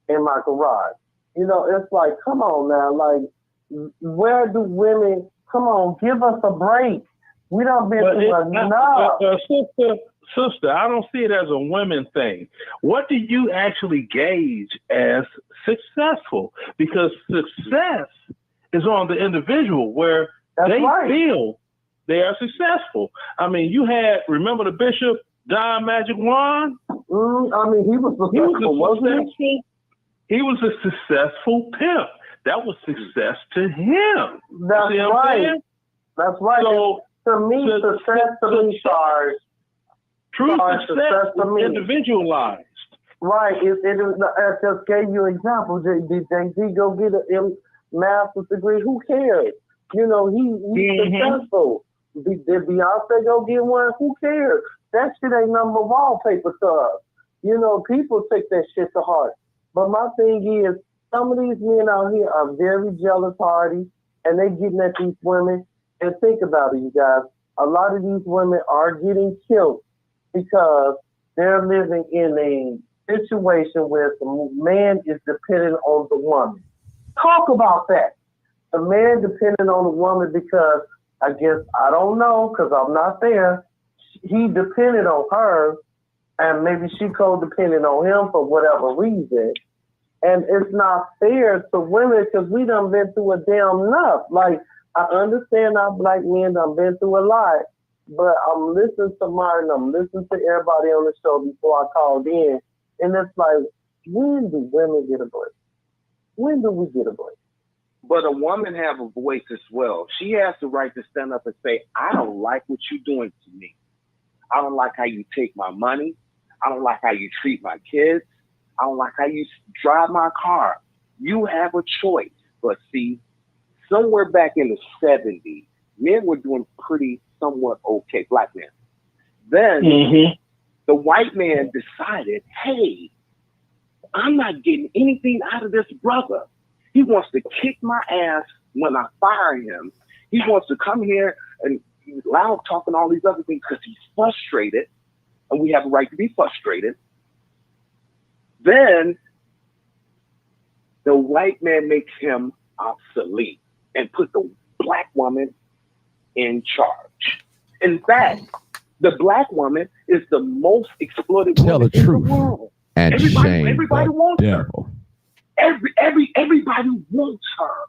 in my garage. It's like, come on now, like, where do women, come on, give us a break. We don't been through enough. Sister, I don't see it as a women thing. What do you actually gauge as successful? Because success is on the individual, where they feel they are successful. I mean, remember the Bishop Don Magic Wand? He was successful, wasn't he? He was a successful pimp. That was success to him. That's right. That's right. So, to me, success to me starts. True success is individualized. Right. I just gave you an example. Did Jay-Z go get a master's degree? Who cares? He's successful. Did Beyonce go get one? Who cares? That shit ain't number wallpaper to us. People take that shit to heart. But my thing is, some of these men out here are very jealous hardy, and they getting at these women. And think about it, you guys. A lot of these women are getting killed because they're living in a situation where the man is dependent on the woman. Talk about that. The man dependent on the woman because, I guess, I don't know, because I'm not there. He depended on her, and maybe she codependent on him for whatever reason. And it's not fair to women because we done been through a damn enough. Like, I understand our black men done been through a lot, but I'm listening to Martin, I'm listening to everybody on the show before I called in, and it's like, when do women get a break? When do we get a break? But a woman have a voice as well. She has the right to stand up and say, I don't like what you're doing to me. I don't like how you take my money. I don't like how you treat my kids. I don't like how you drive my car. You have a choice. But see, somewhere back in the 70s, men were doing pretty somewhat okay, black men. Then the white man decided, hey, I'm not getting anything out of this brother. He wants to kick my ass when I fire him. He wants to come here and loud talking all these other things because he's frustrated, and we have a right to be frustrated. Then the white man makes him obsolete and put the black woman in charge. In fact, the black woman is the most exploited woman in the world. And everybody wants her. Everybody wants her.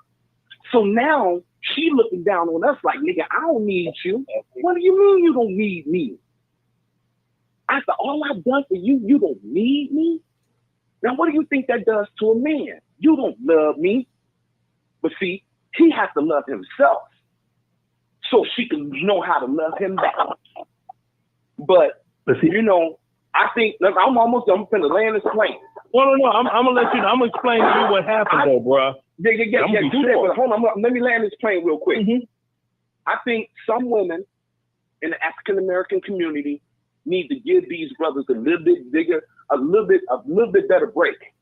So now she looking down on us like, nigga, I don't need you. What do you mean you don't need me? After all I've done for you, you don't need me? Now, what do you think that does to a man? You don't love me. But see, he has to love himself so she can know how to love him back. But see, you know, I think, look, I'm finna land this plane. No, I'm gonna let you know. I'm gonna explain to you what happened though, bro. Yeah, do that, but hold on, let me land this plane real quick. I think some women in the African American community need to give these brothers a little bit bigger, a little bit better break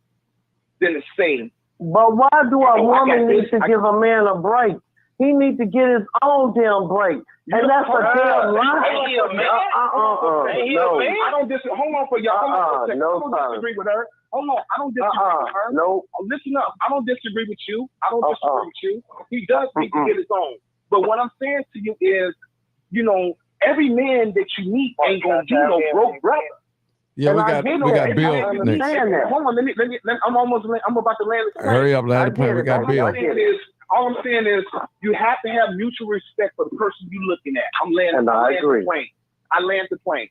than the same. But why do a woman need to give a man a break? He needs to get his own damn break. And that's a damn lie. No. I don't disagree. Hold on for y'all. I don't disagree with her. Hold on. I don't disagree with her. No. Listen up. I don't disagree with you. I don't disagree with you. He does need to get his own. But what I'm saying to you is, you know, every man that you meet ain't gonna be no broke brother. Yeah, we got Bill. Hold on, I'm about to land this plane. Hurry up, land the plane. We got Bill. All I'm saying is you have to have mutual respect for the person you're looking at. I land the plane.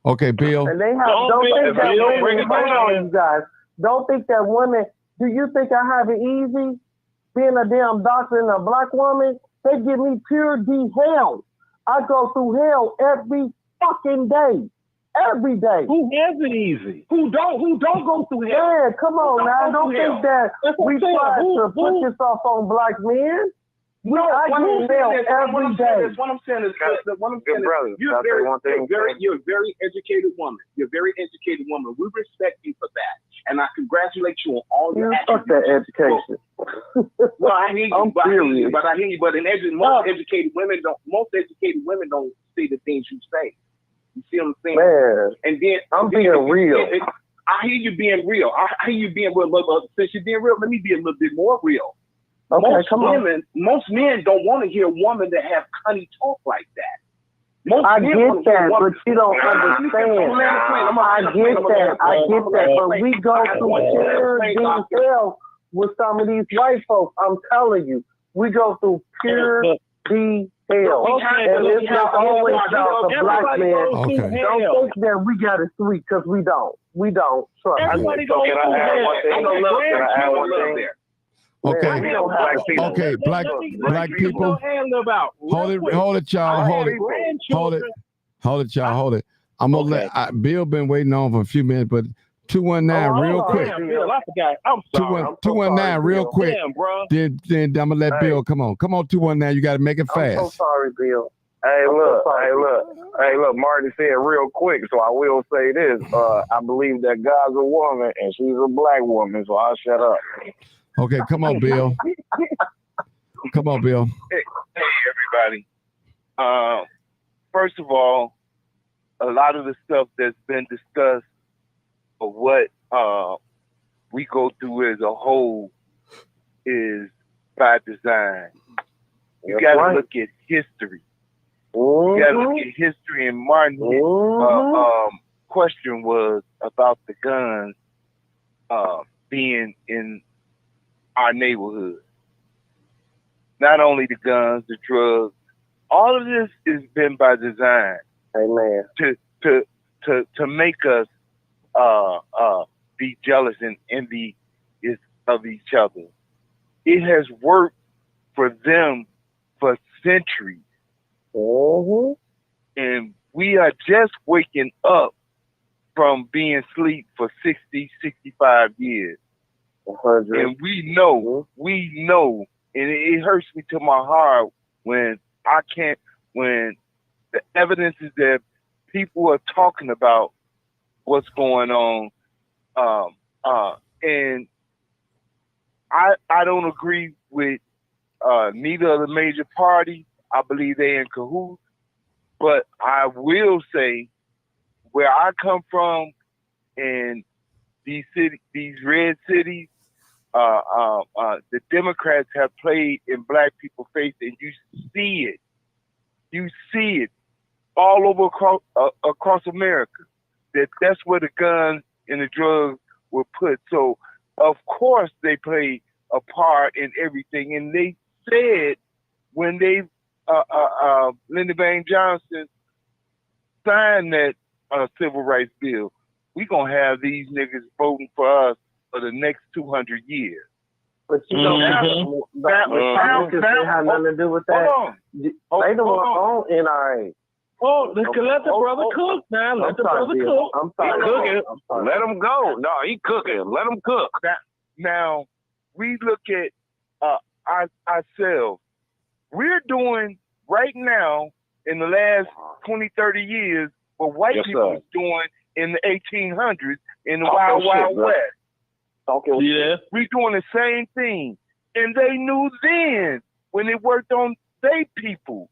Okay, Bill. And they have don't think that women, you guys. Don't think that women. Do you think I have it easy being a damn doctor and a black woman? They give me pure D hell. I go through hell every fucking day. Every day. Who has it easy? Who don't go through hell? Yeah, come on now. Don't think that we try to put this off on black men. I get hell every day. What I'm saying is, you're a very educated woman. You're a very educated woman. We respect you for that. And I congratulate you on all your fuck that education. Well, I hear you, but I hear you. But most educated women don't see the things you say. You see what I'm saying? Man, and then I'm being real. I hear you being real. I hear you being real. But since you're being real, let me be a little bit more real. Okay, most men don't want to hear a woman that have cunny talk like that. I get that, but you don't understand. I get that, but we go through pure hell with some of these white folks. I'm telling you, we go through pure hell. And it's not always about the black man. Don't think that we got it sweet, because we don't. We don't. Trust Everybody goes through hell. Okay, black people. Hold it, y'all. Hold it. I'm gonna let Bill been waiting on for a few minutes, but 219 real quick. Bill, I forgot. I'm sorry. 219 real quick. Damn, bro. Then I'm gonna let Bill come on. Come on, 219. You got to make it fast. I'm so sorry, Bill. Hey, look, Martin said real quick, so I will say this. I believe that God's a woman and she's a black woman, so I'll shut up. Okay, come on, Bill. Come on, Bill. Hey, everybody. First of all, a lot of the stuff that's been discussed of what we go through as a whole is by design. You got to look at history. You got to look at history, and Martin's question was about the guns being in our neighborhood. Not only the guns, the drugs, all of this has been by design. Amen. To make us be jealous and envy of each other. It has worked for them for centuries. And we are just waking up from being asleep for 60, 65 years. 100. And we know, and it hurts me to my heart when the evidence is that people are talking about what's going on, and I don't agree with neither of the major parties. I believe they in cahoots, but I will say where I come from in these red cities, the Democrats have played in black people's face, and you see it. You see it all over across America. That's where the guns and the drugs were put. So of course they played a part in everything. And they said when they Lyndon Baines Johnson signed that civil rights bill, we gonna have these niggas voting for us for the next 200 years. But you know, that had nothing to do with that. They don't own NRA. Oh, let the brother cook now. Let the brother cook. I'm sorry. Let him go. No, he cooking. Let him cook. Now, we look at ourselves. We're doing right now in the last 20, 30 years what white people was doing in the 1800s in the Wild West. Yeah. We're doing the same thing. And they knew then when they worked on their people.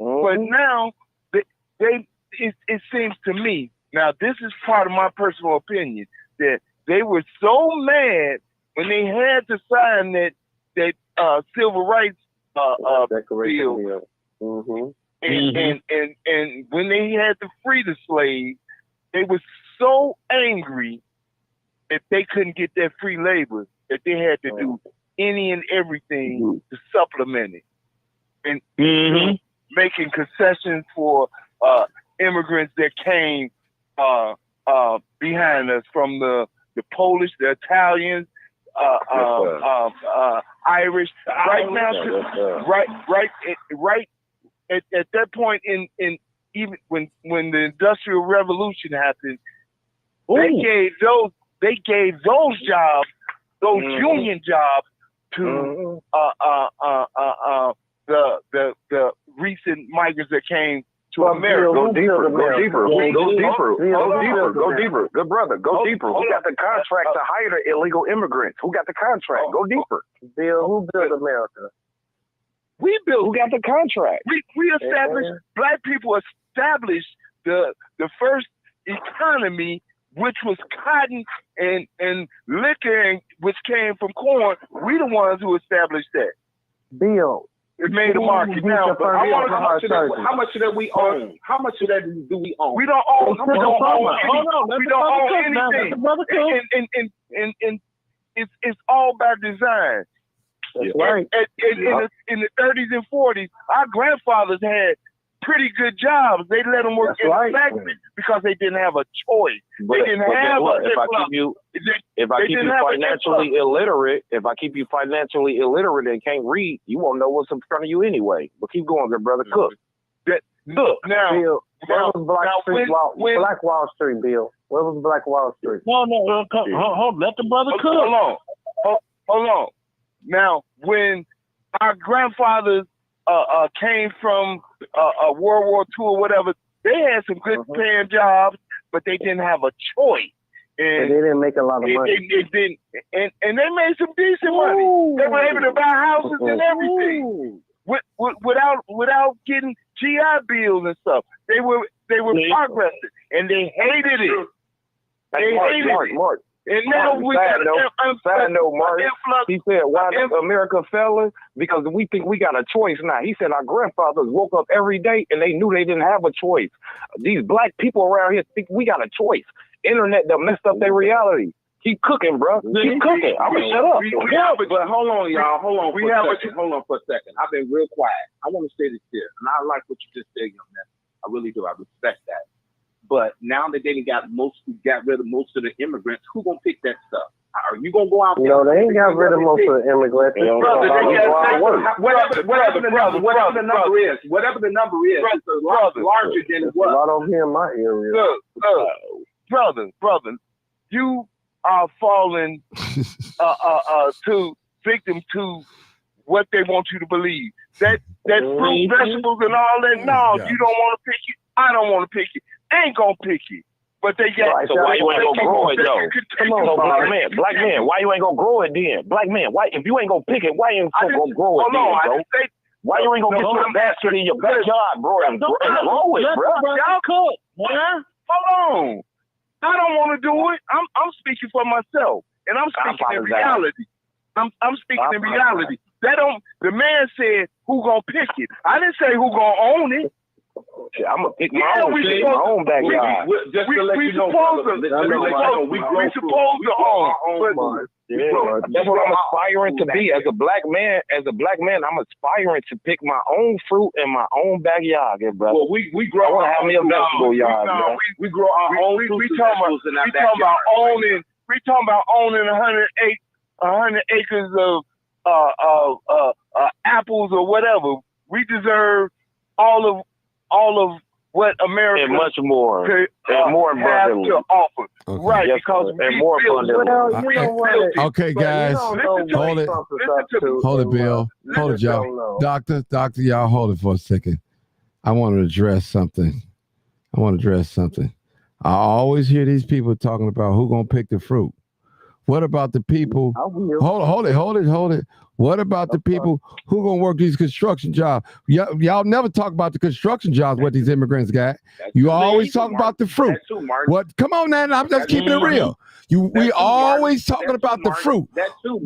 But now, it seems to me, now this is part of my personal opinion, that they were so mad when they had to sign that civil rights bill. And when they had to free the slaves, they were so angry that they couldn't get that free labor, that they had to do any and everything to supplement it. And making concessions for immigrants that came behind us, from the Polish, the Italians, Irish. Right now, right at that point in even when the Industrial Revolution happened, they gave those jobs, those union jobs, to the recent migrants that came to America. Go deeper. Good brother, go deeper. Who got the contract to hire the illegal immigrants? Who got the contract? Go deeper. Bill, who built America? We built. Who got the contract? We established. Black people established the first economy, which was cotton and liquor, which came from corn. We the ones who established that. Bill. It made the market. Now, how much of that we own? How much of that do we own? We don't own. We don't own anything. And it's all by design. That's right. In the 30s and 40s, our grandfathers had pretty good jobs. They let them work in the factory because they didn't have a choice. They didn't have if I keep you financially illiterate, and can't read, you won't know what's in front of you anyway. But keep going, good brother. Cook. Look now. Bill, where was Black Wall Street, Bill? Where was Black Wall Street? No, hold, let the brother cook. Hold on. Now, when our grandfathers came from World War II or whatever, they had some good paying jobs, but they didn't have a choice. And they didn't make a lot of money. And they made some decent money. They were able to buy houses and everything without getting GI bills and stuff. They were progressive, and they hated it. Mark. And now side note, Mark. He said, why America failing? Because we think we got a choice now. He said our grandfathers woke up every day and they knew they didn't have a choice. These black people around here think we got a choice. Internet that messed up their reality. Keep cooking, bro. Keep cooking. I'm gonna shut up. But hold on, y'all. Hold on for a second. I've been real quiet. I want to say this here, and I like what you just said, young man. I really do. I respect that. But now that they got rid of most of the immigrants, who gonna pick that stuff? Are you gonna go out there? No, they ain't got rid of most of the immigrants. Whatever the number is, it's a lot larger than it was. A lot over here in my area. Look, brother, you are falling victim to what they want you to believe. That fruit, vegetables, and all that. No, you don't want to pick it. I don't want to pick it. ain't gonna pick it. But they got right, so why you ain't gonna grow it though? Come on, so black man, why you ain't gonna grow it then? Black man, why if you ain't gonna pick it, why you ain't gonna grow it then, bro? Why you ain't gonna get your basket in your backyard, bro, and grow it, bro? Y'all cook, man. Hold on. I don't want to do it. I'm speaking for myself, and I'm speaking in reality. I'm speaking in reality. The man said who gonna pick it. I didn't say who gonna own it. I'm gonna pick my own backyard. Just to let you know, we supposed to own. Yeah, that's what I'm aspiring to be as a black man. As a black man, I'm aspiring to pick my own fruit in my own backyard, brother. Well, we grow. I want to have me a vegetable yard. We grow our own fruits and vegetables in our backyard. We talking about owning 100 acres of apples or whatever. We deserve all of what America and much more, and more have abundantly to offer. Okay. Right, yes, because and more abundantly. Okay, guys, hold it. Hold it, Bill. Hold it, y'all. Doctor, y'all hold it for a second. I want to address something. I always hear these people talking about who gonna pick the fruit. What about the people? Hold it. What about the people who gonna work these construction jobs? Y'all never talk about the construction jobs. What these immigrants got? You always talk about the fruit. What? Come on, man. I'm just keeping it real. We always talking about the fruit.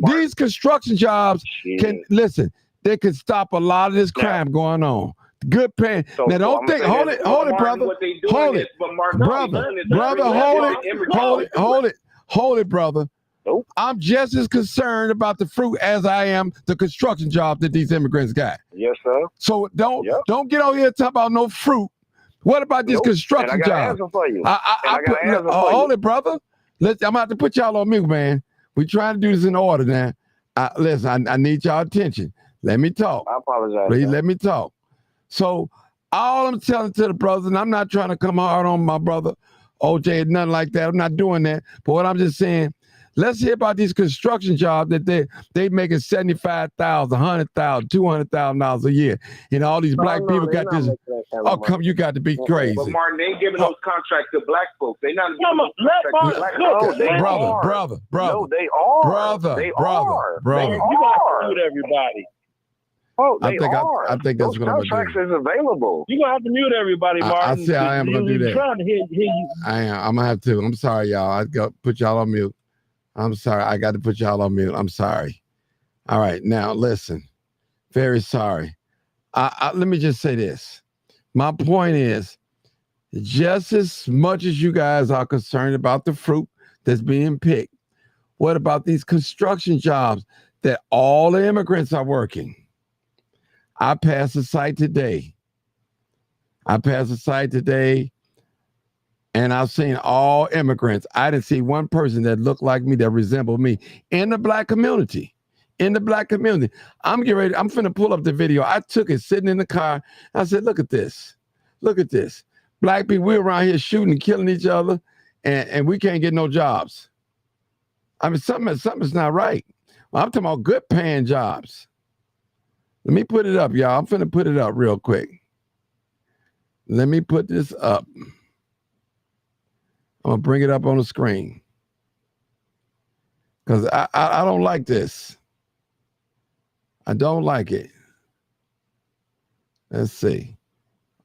These construction jobs can listen. They can stop a lot of this crime going on. Good paying. Now don't think. Hold it, brother. Hold it, brother. Nope. I'm just as concerned about the fruit as I am the construction job that these immigrants got. Yes, sir. So don't get on here talking about no fruit. What about these construction and I got jobs? An answer for you. Hold it, brother. I'm about to put y'all on mute, man. We're trying to do this in order now. Listen, I need y'all attention. Let me talk. I apologize. Please let me talk. So all I'm telling to the brothers, and I'm not trying to come hard on my brother OJ, nothing like that. I'm not doing that. But what I'm just saying, let's hear about these construction jobs that they making $75,000, $100,000, $200,000 a year. And all these black people got this. Oh, come, you got to be crazy. But Martin, they ain't giving those contracts to black folks. They not giving brother. No, they are. You gotta mute everybody. Oh, they are. I think that's those what I'm gonna contracts is available. You gonna have to mute everybody, Martin. I say I am gonna do that. Trying to hear you. I am. I'm gonna have to. I'm sorry, y'all. I got put y'all on mute. I'm sorry. I got to put y'all on mute. I'm sorry. All right. Now, listen. Very sorry. Let me just say this. My point is, just as much as you guys are concerned about the fruit that's being picked, what about these construction jobs that all the immigrants are working? I passed a site today. And I've seen all immigrants. I didn't see one person that looked like me, that resembled me in the black community. I'm getting ready. I'm finna pull up the video. I took it sitting in the car. I said, look at this. Black people, we're around here shooting and killing each other, and we can't get no jobs. I mean, something's not right. Well, I'm talking about good paying jobs. Let me put it up, y'all. I'm finna put it up real quick. Let me put this up. I'm gonna bring it up on the screen because I don't like this. I don't like it. Let's see.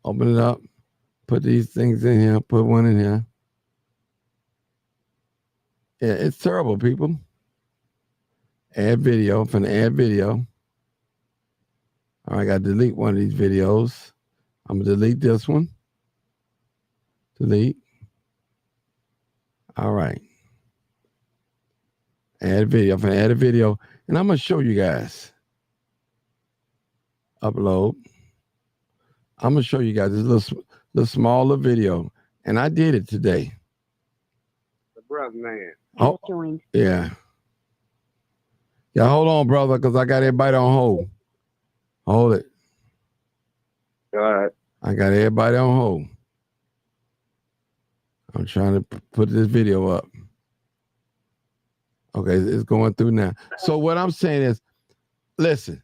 Open it up. Put these things in here. Put one in here. Yeah, it's terrible, people. Add video. I'm finna add video. All right, I gotta delete one of these videos. I'm gonna delete this one. Delete. All right. Add video. I'm going to add a video, and I'm going to show you guys. Upload. I'm going to show you guys this little smaller video, and I did it today. The brother, man. Oh, yeah. Yeah, hold on, brother, because I got everybody on hold. Hold it. All right. I got everybody on hold. I'm trying to put this video up. Okay, it's going through now. So what I'm saying is, listen,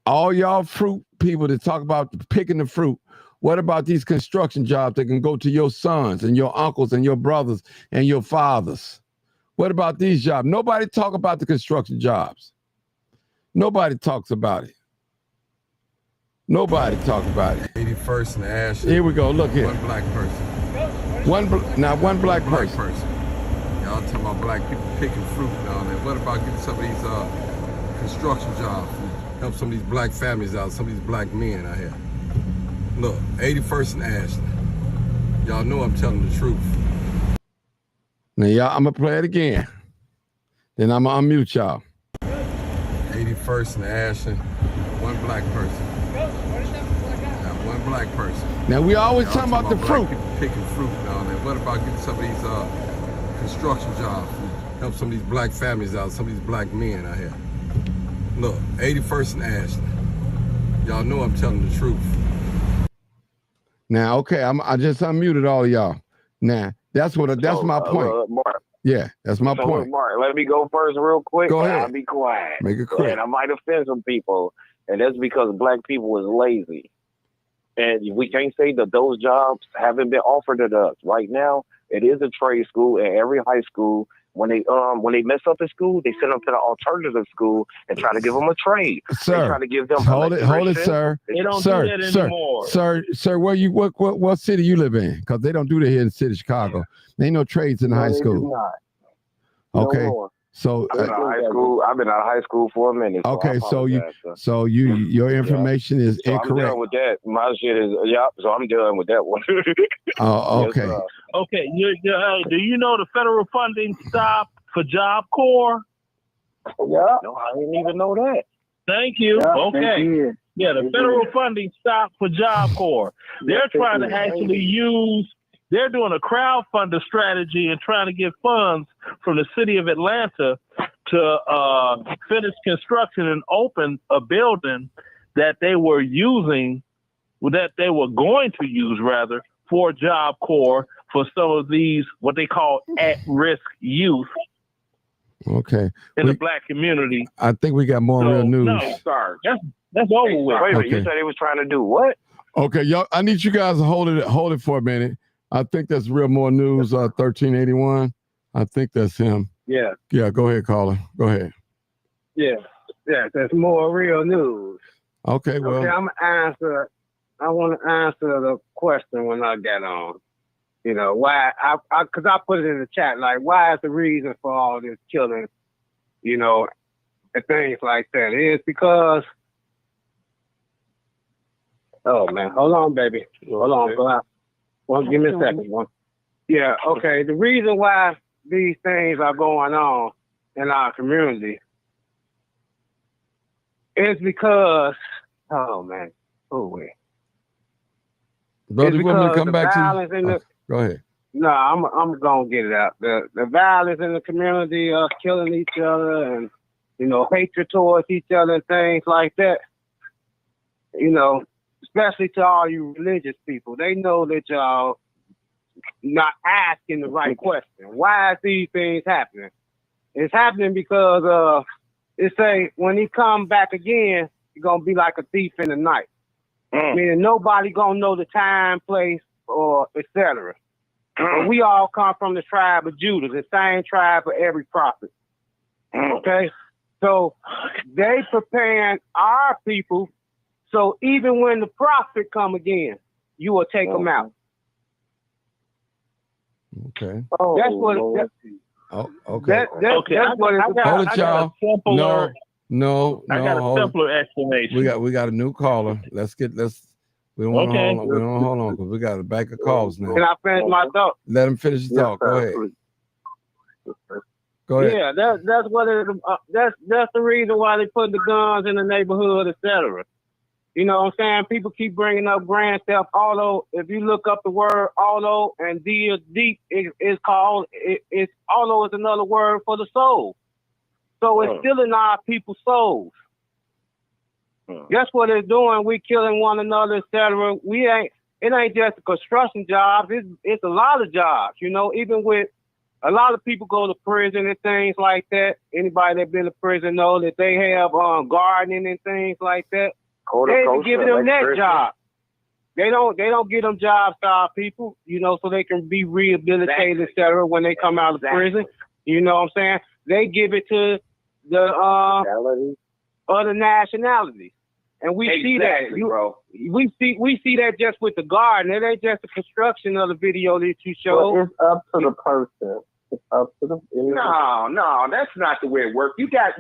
all y'all fruit people that talk about picking the fruit, What about these construction jobs that can go to your sons and your uncles and your brothers and your fathers? What about these jobs? Nobody talk about the construction jobs. Nobody talks about it. Nobody talk about it. 81st and Ash. Here we go. Look here. One black person. One black person. Y'all talking about black people picking fruit and all that. What about getting some of these construction jobs? Help some of these black families out, some of these black men out here. Look, 81st and Ashland. Y'all know I'm telling the truth. Now, y'all, I'm going to play it again. Then I'm going to unmute y'all. 81st and Ashland. One black person. One black person. Now, we always talking about the fruit. People picking fruit and all that. What about getting some of these construction jobs? Help some of these black families out, some of these black men out here. Look, 81st and Ashland. Y'all know I'm telling the truth. Now, okay, I just unmuted all of y'all. Now, that's my point. Mark, yeah, that's my point. Mark, let me go first real quick. Go ahead. I'll be quiet. Make it quick. And I might offend some people, and that's because black people is lazy. And we can't say that those jobs haven't been offered to us. Right now, it is a trade school, and every high school, when they mess up in school, they send them to the alternative school and try to give them a trade. Sir, they try to give them hold it, sir. They don't sir, do that sir, anymore. Sir, what city you live in? Because they don't do that here in the city of Chicago. There ain't no trades in the high school. Okay. No, so I've been out of high school for a minute. Okay, so your information is so incorrect. I'm done with that. My shit is so I'm done with that one. Oh, okay. Yes, okay, do you know the federal funding stopped for Job Corps? Yeah. No, I didn't even know that. Thank you. Yeah, okay. Yeah, the federal funding stopped for Job Corps. They're trying to actually they're doing a crowdfunder strategy and trying to get funds from the city of Atlanta to finish construction and open a building that they were going to use rather for Job Corps for some of these, what they call at-risk youth. Okay. In the black community. I think we got more real news. No, sorry. That's over with. Wait a minute, you said they was trying to do what? Okay, y'all, I need you guys to hold it for a minute. I think that's real more news, 1381. I think that's him. Yeah. Yeah, go ahead, caller. Go ahead. Yeah, that's more real news. Okay, well. Okay, I want to answer the question when I get on. You know, why, because I put it in the chat, like, why is the reason for all this killing, you know, and things like that? It's because, oh, man, hold on, baby. Hold on, go out. Well, give me a second. One. Yeah, okay. The reason why these things are going on in our community is because, oh man, wait. Brother, you want me to come back to you? Go ahead. No, I'm gonna get it out. The violence in the community, killing each other, and you know, hatred towards each other, and things like that. You know, especially to all you religious people, they know that y'all not asking the right question. Why is these things happening? It's happening because it say when he come back again, he's gonna be like a thief in the night. Meaning nobody gonna know the time, place, or etc. But we all come from the tribe of Judah, the same tribe for every prophet. Okay? So they preparing our people, so even when the prophet come again, you will take them out. Okay. That's what okay. That's what it's Hold it, y'all. No. I got a simpler explanation. We got a new caller. We don't want to hold on. We don't hold on because we got a bank of calls now. Can I finish my thought? Let him finish his thought. Go ahead. Go ahead. Yeah, that's what it is. That's the reason why they put the guns in the neighborhood, etc. You know what I'm saying? People keep bringing up grand theft. Although if you look up the word although and deep, it's called it's although is another word for the soul. So it's still in our people's souls. That's what it's doing. We killing one another, etc. It ain't just a construction job. It's a lot of jobs. You know, even with a lot of people go to prison and things like that. Anybody that been to prison know that they have gardening and things like that. They giving them that job. They don't get them jobs to our people, you know, so they can be rehabilitated, etc. when they come out of prison. You know what I'm saying? They give it to the other nationalities. And we see that, bro. We see that just with the garden. It ain't just the construction of the video that you showed. Well, it's up to the person. It's up to the individual. No, that's not the way it works. There's it's up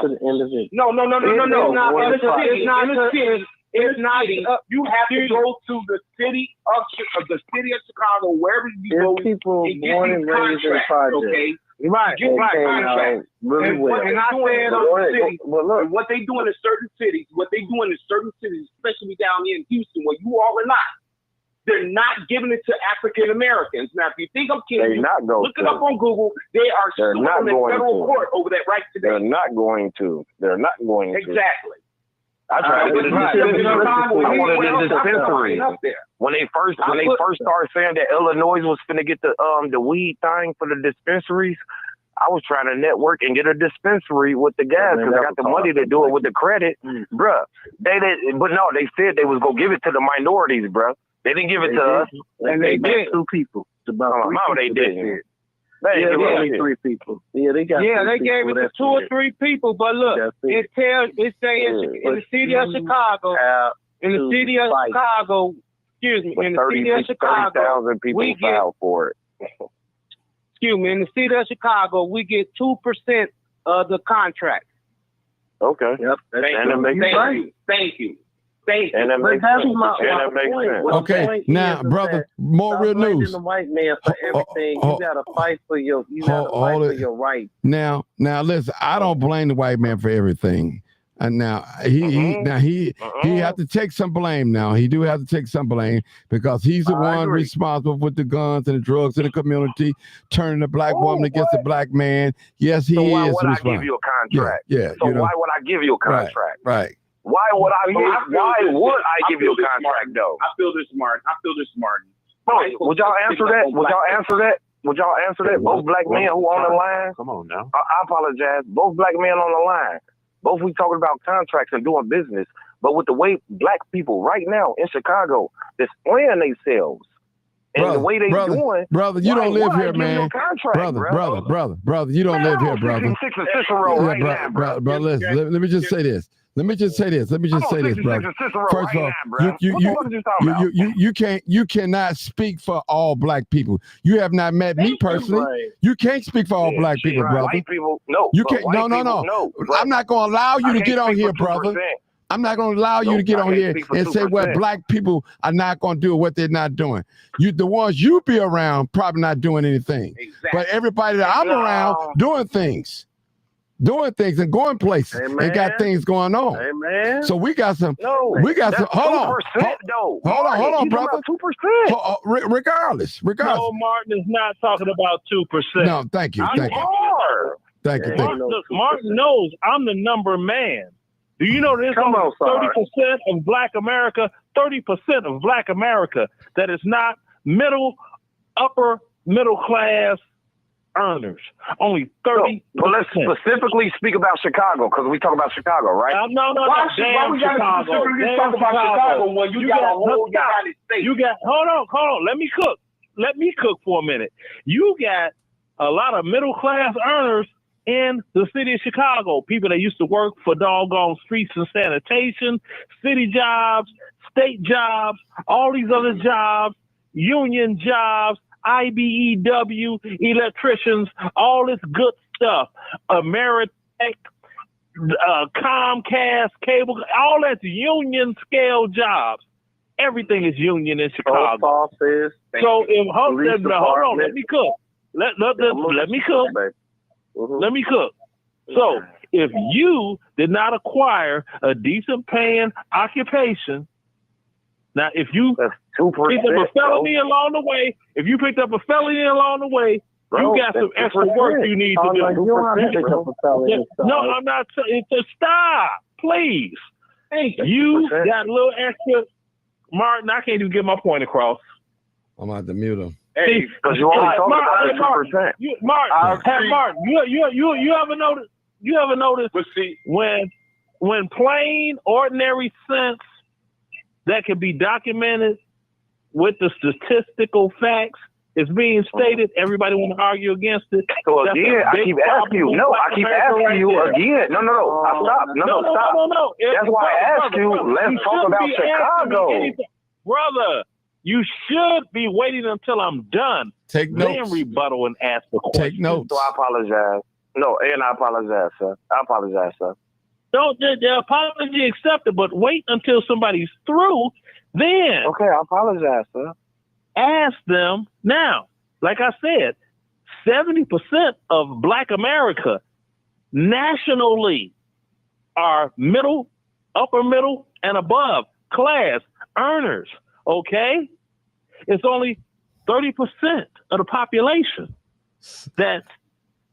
to the individual. No. It's not. You have to go to the city of Chicago, wherever you go. People born and raised in projects. Okay. Right. Really well. And what they doing in certain cities, especially down here in Houston, where you all are not, they're not giving it to African Americans. Now, if you think I'm kidding, look it up on Google. They are suing in federal court over that right today. They're not going to. Exactly. I tried to the dispensary. When they first started saying that Illinois was finna get the weed thing for the dispensaries, I was trying to network and get a dispensary with the guys because I got the money to do it with the credit, bruh. They said they was gonna give it to the minorities, bruh. They didn't give it to us, and they did 2 people. They didn't. Only 3 people. They gave it to 2 or 3 people. But look, it says in the city of Chicago, in the city of Chicago, we filed for it. Excuse me, in the city of Chicago, we get 2% of the contract. Okay. Yep. Thank you. And that makes sense. Okay, now, brother, more real news. The white man for everything. You gotta fight for your. Your rights. Now, listen. I don't blame the white man for everything. And now he have to take some blame. Now he do have to take some blame because he's the one responsible with the guns and the drugs in the community, turning the black woman against the black man. Yes, he is. Why would I give you a contract? Yeah. So why would I give you a contract? Right. Why would I give you a contract though? I feel this, Martin. Bro, would y'all answer that? Both black men who on the line. Come on now. I apologize. Both black men on the line. Both we talking about contracts and doing business. But with the way black people right now in Chicago displaying themselves and the way they doing, brother, you don't live here, man. Brother, you don't live here, brother. Brother, listen, let me just say this. Brother. First of all, you cannot speak for all black people. You have not met me personally. You can't speak for all black people, brother. White people, no. You can't. No. I'm not going to allow you to get on here, brother. I'm not going to allow you to get on here and say what black people are not going to do or what they're not doing. The ones you be around probably not doing anything. Exactly. But everybody that I'm around doing things and going places and got things going on. Amen. So we got some. Hold on, brother. 2%. Regardless. No, Martin is not talking about 2%. No, thank you. Thank you. Look, Martin knows I'm the number man. Do you know there's only 30% of Black America, 30% of Black America that is not upper middle class earners? Only 30%. But let's specifically speak about Chicago because we talk about Chicago, right? No. Why we got to specifically talk about Chicago when you got a whole United States? Hold on. Let me cook for a minute. You got a lot of middle class earners in the city of Chicago, people that used to work for doggone streets and sanitation, city jobs, state jobs, all these other jobs, union jobs, IBEW, electricians, all this good stuff, Ameritech, Comcast, cable, all that's union scale jobs. Everything is union in Chicago. Office, so hold on, let me cook. Let me cook. Let me cook. So if you did not acquire a decent paying occupation, now if you picked up a felony along the way, you got some extra work you need to do. No, I'm not saying to stop, please. You got a little extra. Martin, I can't even get my point across. I'm about to mute him. Hey, because you always talk about 2%. Martin, you ever notice? But see, when plain ordinary sense that can be documented with the statistical facts is being stated. Everybody want to argue against it. So again, I keep asking you. No, I keep asking you again. No. Stop. No. That's why I asked you. Let's talk about Chicago, brother. You should be waiting until I'm done. Take notes. Then rebuttal and ask the question. Take notes. So I apologize. No, and I apologize, sir. Don't the apology accepted, but wait until somebody's through. Then okay, I apologize, sir. Ask them now. Like I said, 70% of Black America nationally are middle, upper middle, and above class earners. Okay, it's only 30% of the population that's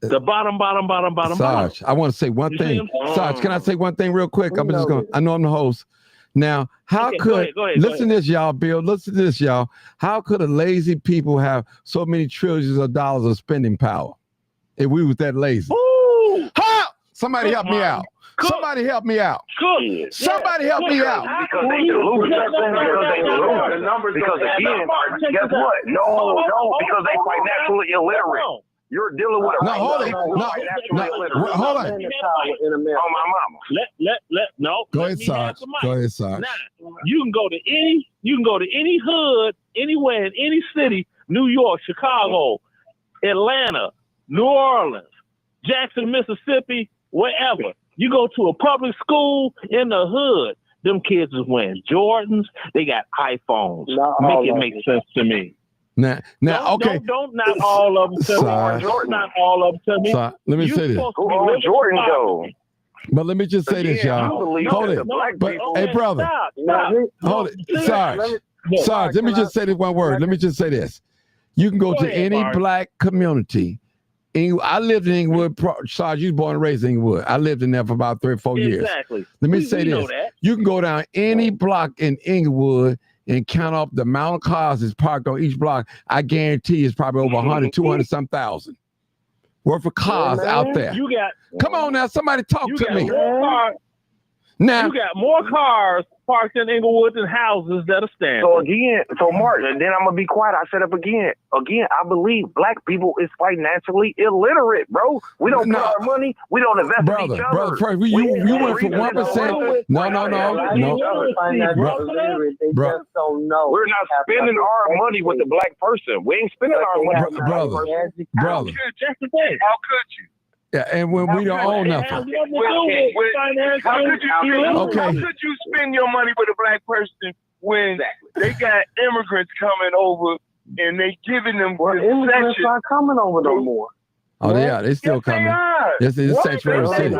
the bottom. Sarge, I want to say one thing. Sarge, can I say one thing real quick? I know I'm the host. Now, how could listen to this, y'all, Bill? Listen to this, y'all. How could a lazy people have so many trillions of dollars of spending power if we was that lazy? How? Somebody help me out. Somebody help me out. Somebody help me out. Because they delusional. Because again, guess what? No, because they financially illiterate. You're dealing with a hold on. Oh, my mama. Go ahead, Sarge. Now, you can go to any hood, anywhere in any city, New York, Chicago, Atlanta, New Orleans, Jackson, Mississippi, wherever. You go to a public school in the hood, them kids is wearing Jordans, they got iPhones. Make it make sense to me. Now, okay. Don't not all of them tell me. Not all of them tell me. Let me say this. Jordan go. But let me just say this, y'all. Hold it. Hey, brother. Hold it. Sarge, let me just say this one word. Let me just say this. You can go to any Black community. I lived in Inglewood. Sarge, you was born and raised in Inglewood. I lived in there for about 3 or 4 years. Exactly. Let me say this. You can go down any block in Inglewood and count up the amount of cars that's parked on each block. I guarantee it's probably over 100, 200 some thousand worth of cars out there. Come on now, somebody talk to me. Now you got more cars parked in Inglewood than houses that are standing. So Martin, and then I'm gonna be quiet. I said up again. I believe Black people is financially illiterate, bro. We don't put our money. We don't invest in each other. Brother, you went from 1%. No. Bro, we're not spending our money with the Black person. We ain't spending our money with the Black person. Brother. How could you? Yeah, and when we don't own nothing. How could you spend your money with a Black person when they got immigrants coming over and they giving them immigrants aren't coming over no more. Oh, yeah, they still coming. It's sanctuary city.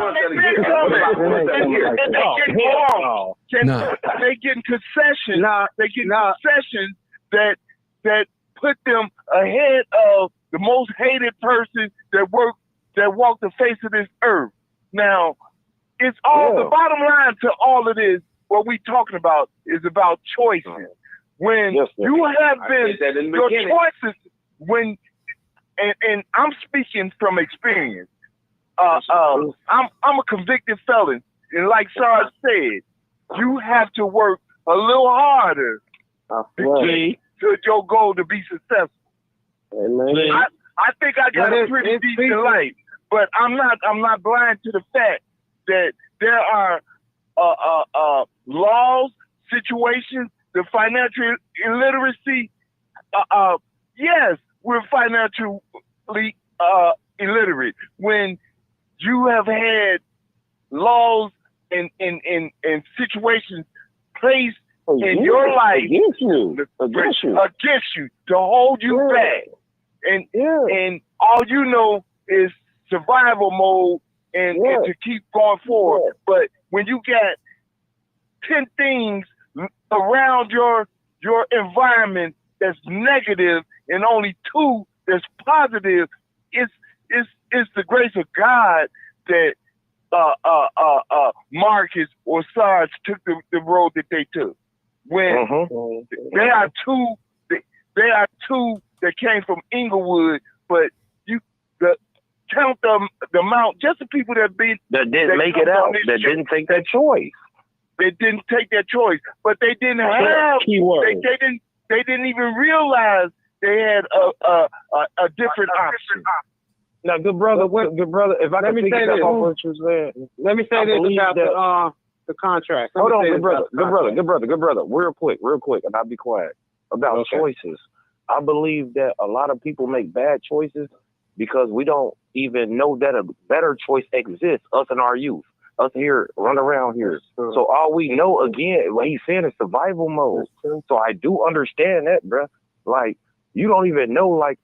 They getting concessions. They getting concessions that put them ahead of the most hated person that walk the face of this earth. Now, it's all the bottom line to all of this. What we talking about is about choices. When you have been your choices, and I'm speaking from experience. I'm a convicted felon, and like Sarge said, you have to work a little harder to your goal to be successful. I think I got a pretty decent life, but I'm not blind to the fact that there are laws, situations, the financial illiteracy. Yes, we're financially illiterate. When you have had laws and situations placed in your life against you to hold you back. And all you know is survival mode and to keep going forward. But when you got 10 things around your environment that's negative and only 2 that's positive, it's the grace of God that Marcus or Sarge took the road that they took. When there are two that came from Inglewood, but count the amount, just the people that didn't make it out, that didn't take that choice. They didn't take their choice, but they didn't have. They didn't even realize they had a different option. Now, good brother, if I can pick it up off what you said. Let me say this about the contract. Hold on, good brother. Real quick, and I'll be quiet. About choices. I believe that a lot of people make bad choices because we don't even know that a better choice exists, us in our youth. Us here, run around here. So all we know, again, what he's saying is survival mode. So I do understand that, bruh. Like, you don't even know, like,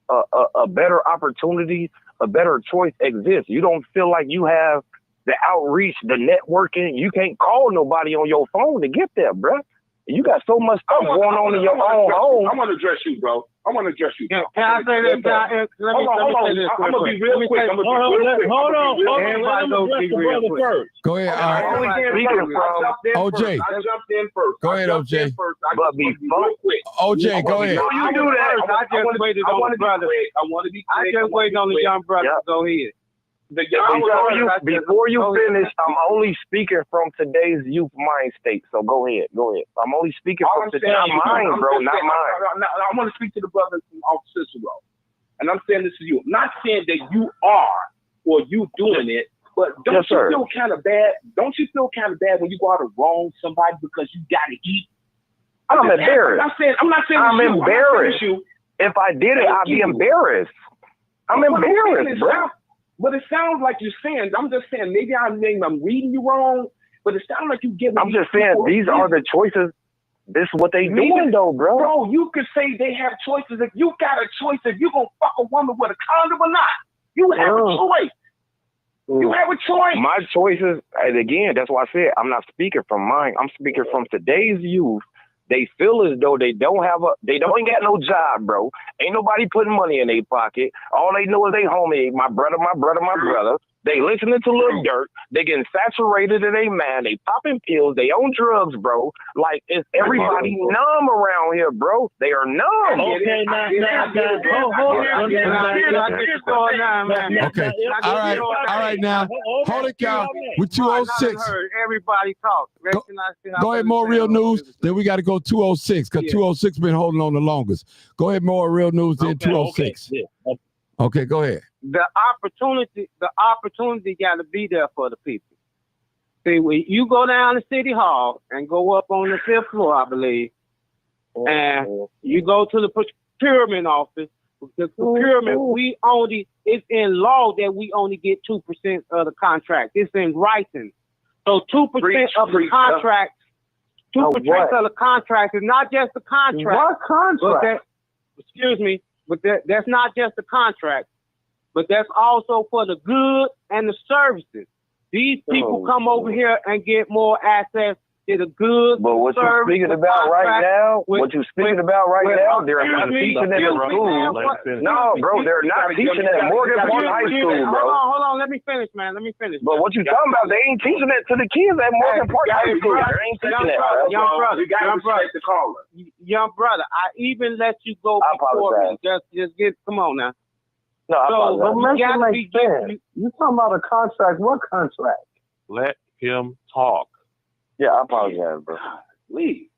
a better opportunity, a better choice exists. You don't feel like you have the outreach, the networking. You can't call nobody on your phone to get there, bruh. You got so much stuff going on in your own home. I'm gonna address you, bro. I'm gonna address you. Can I say this, guy? Hold on. I'm gonna be real quick. Hold on. Everybody go be real quick. Go ahead. OJ. I jumped in first. Go ahead, OJ. But before OJ, go ahead. You do that. I just waited on the brother. I want to be quick. I just waited on the young brother. Go ahead. Before you finish, I'm only speaking from today's youth mind state. So go ahead. I'm only speaking from today's mind, bro, not mine. I want to speak to the brothers from off Cicero, and I'm saying this to you. I'm not saying that you are or you doing it, but don't you feel kind of bad? Don't you feel kind of bad when you go out and wrong somebody because you got to eat? I'm embarrassed. I'm not saying I'm embarrassed. If I did it, I'd be embarrassed. I'm embarrassed, bro. But it sounds like you're saying, I'm just saying, maybe I'm reading you wrong, but it sounds like you're giving. I'm just saying, these are the choices. This is what they doing, though, bro. Bro, you could say they have choices. If you got a choice, if you're going to fuck a woman with a condom or not, you have a choice. You have a choice. My choices, and again, that's why I said I'm not speaking from mine. I'm speaking from today's youth. They feel as though they don't ain't got no job, bro. Ain't nobody putting money in their pocket. All they know is they homie, my brother. They listening to Lil Durk. They getting saturated in they man. They popping pills. They on drugs, bro. Like, it's everybody numb around here, bro. They are numb. Okay. All right. Now, hold it, Cal. We're 206. Everybody talk. Go ahead, more real news. Then we got to go 206 because 206 been holding on the longest. Go ahead, more real news. Then 206. Okay, go ahead. The opportunity got to be there for the people. See, when you go down to City Hall and go up on the 5th floor, I believe, and you go to the procurement office. The procurement, it's in law that we only get 2% of the contract. It's in writing. So 2% of the contract, 2% of the contract is not just the contract. What contract? But that's not just the contract, but that's also for the goods and the services. These people come over here and get more access to the goods. But what you're speaking about right now, they're not teaching it in school. No, bro, they're not teaching it at Morgan Park High School, bro. Hold on, let me finish, man. But what you talking about? They ain't teaching that to the kids at Morgan Park High School. They ain't teaching that. Young brother, I even let you go before me. Just get, come on now. No, I apologize. You talking about a contract? What contract? Let him talk. Yeah, I apologize, bro. Please.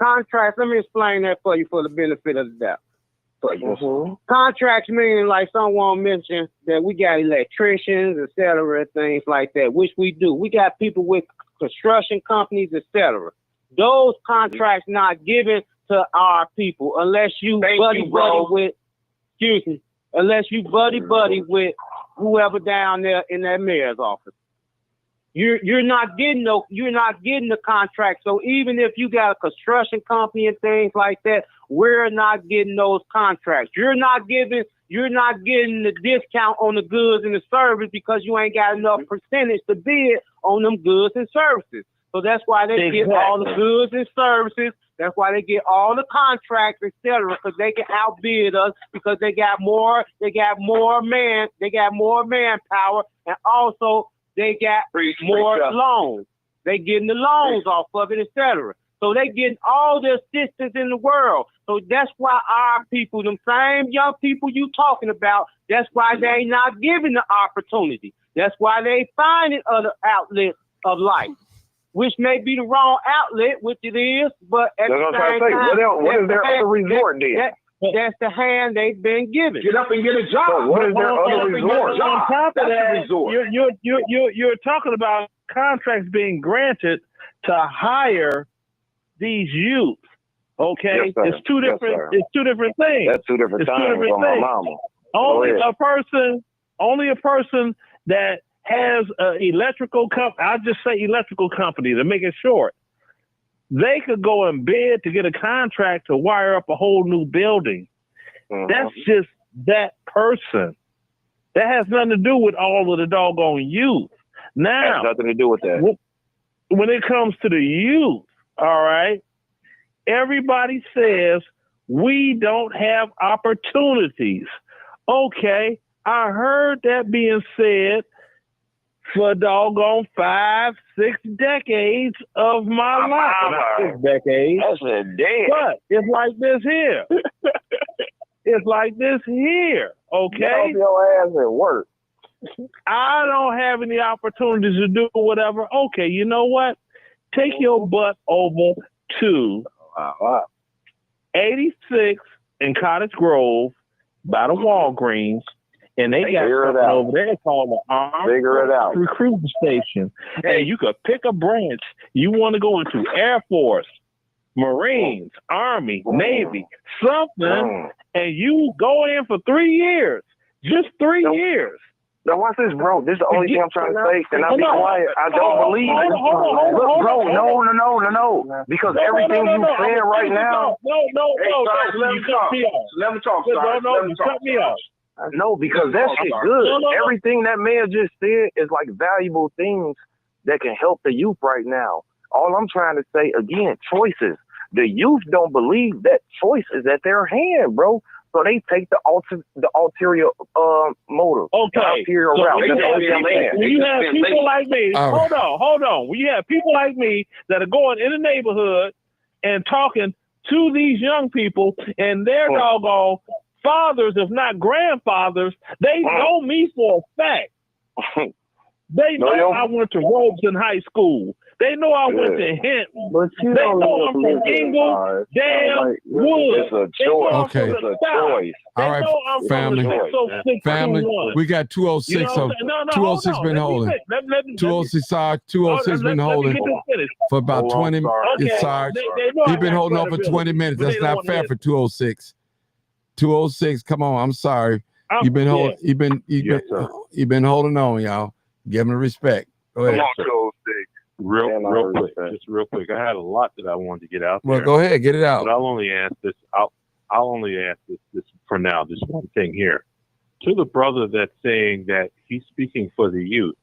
Contracts, let me explain that for you for the benefit of the doubt. Contracts meaning, like someone mentioned, that we got electricians, etc., things like that, which we do. We got people with construction companies, etc. Those contracts not given to our people unless you buddy with whoever down there in that mayor's office. You're not getting the contract. So even if you got a construction company and things like that, we're not getting those contracts. You're not getting the discount on the goods and the service because you ain't got enough percentage to bid on them goods and services. So that's why they get all the goods and services. That's why they get all the contracts, etc., because they can outbid us because they got more manpower, and also they got more loans. They getting the loans off of it, etc. So they getting all the assistance in the world. So that's why our people, them same young people you talking about, that's why they not giving the opportunity. That's why they finding other outlets of life. which may be the wrong outlet, which it is, but at the same time, what is their other resort then? That's the hand they've been given. Get up and get a job. So what is their other resort? On top of That's that, a resort. you're talking about contracts being granted to hire these youth. Okay, Yes, sir. it's two Yes, different. sir. It's two different things. That's two different It's two times different on my things. mama. Only a person that has an electrical company. I'll just say electrical company to make it short. They could go and bid to get a contract to wire up a whole new building. That's just that person. That has nothing to do with all of the doggone youth. Now, has nothing to do with that. When it comes to the youth, all right, everybody says we don't have opportunities. Okay, I heard that being said for doggone 5-6 decades of my life. Not 6 decades. That's a damn. But it's like this here. It's like this here. Okay. Get off your ass at work. I don't have any opportunities to do whatever. Okay, you know what? Take your butt over to 86 in Cottage Grove by the Walgreens. And they got something over there called the Armed Recruiting Station. And you could pick a branch you want to go into: Air Force, Marines, Army, Navy, something, and you go in for 3 years. Just 3 years. Now watch this, bro. This is the only thing I'm trying to say, and I'll be quiet. I don't believe it. Look, bro, no. Because everything you saying right now. Let me talk. You cut me off. No, because that shit good. Everything that man just said is like valuable things that can help the youth right now. All I'm trying to say, again, choices. The youth don't believe that choice is at their hand, bro. So they take the ulterior motive. Okay. The ulterior route. When you have people like me, hold on. When you have people like me that are going in the neighborhood and talking to these young people and their doggone fathers, if not grandfathers, they know me for a fact. They know I went to Robeson High School. They know I went to Hinton. They know I'm from Ingle, Wood. It's a choice. Okay. It's a choice. All right, family. We got 206. So 206 been holding. 206 been holding for about 20 minutes. Sarge. He's been holding on for 20 minutes. That's not fair for 206. 206. Come on. I'm sorry. You've been holding. You've been holding on, y'all. Give him the respect. Go ahead. Come on, real quick. I had a lot that I wanted to get out there. Well, go ahead, get it out. But I'll only ask this. I'll only ask this for now. Just one thing here. To the brother that's saying that he's speaking for the youth.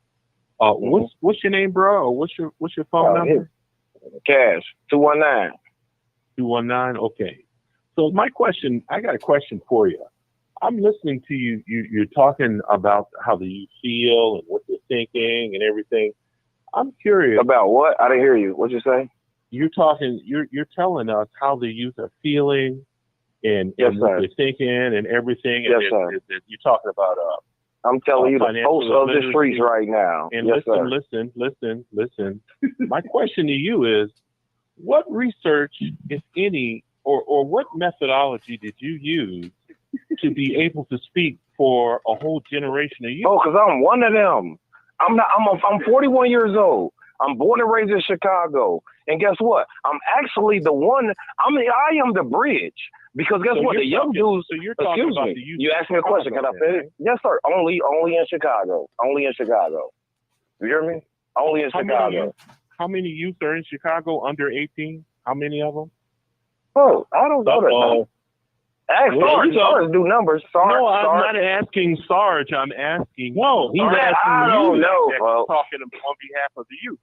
What's your name, bro? Or what's your phone number? Cash 219. 219. Okay. So I got a question for you. I'm listening to you. You're talking about how the youth feel and what they're thinking and everything. I'm curious about what? I didn't hear you. What'd you say? You're talking. You're telling us how the youth are feeling and what they're thinking and everything. Yes, and sir. You're talking about. I'm telling you the pulse of the streets right now. And yes, listen. My question to you is, what research, if any, or what methodology did you use to be able to speak for a whole generation of youth? Oh, because I'm one of them. I'm 41 years old. I'm born and raised in Chicago. And guess what? I'm actually the one. I am the bridge. Because guess what? The young dudes. So you're talking about the youth. You asked me a question. Can I finish? Yes, sir. Only in Chicago. Only in Chicago. You hear me? Only in Chicago. How many youth are in Chicago under 18? How many of them? Oh, I don't know that. Ask Sarge. Sarge do numbers. No, I'm not asking Sarge. I'm asking. No, he's asking I don't know, bro. Talking on behalf of the youth.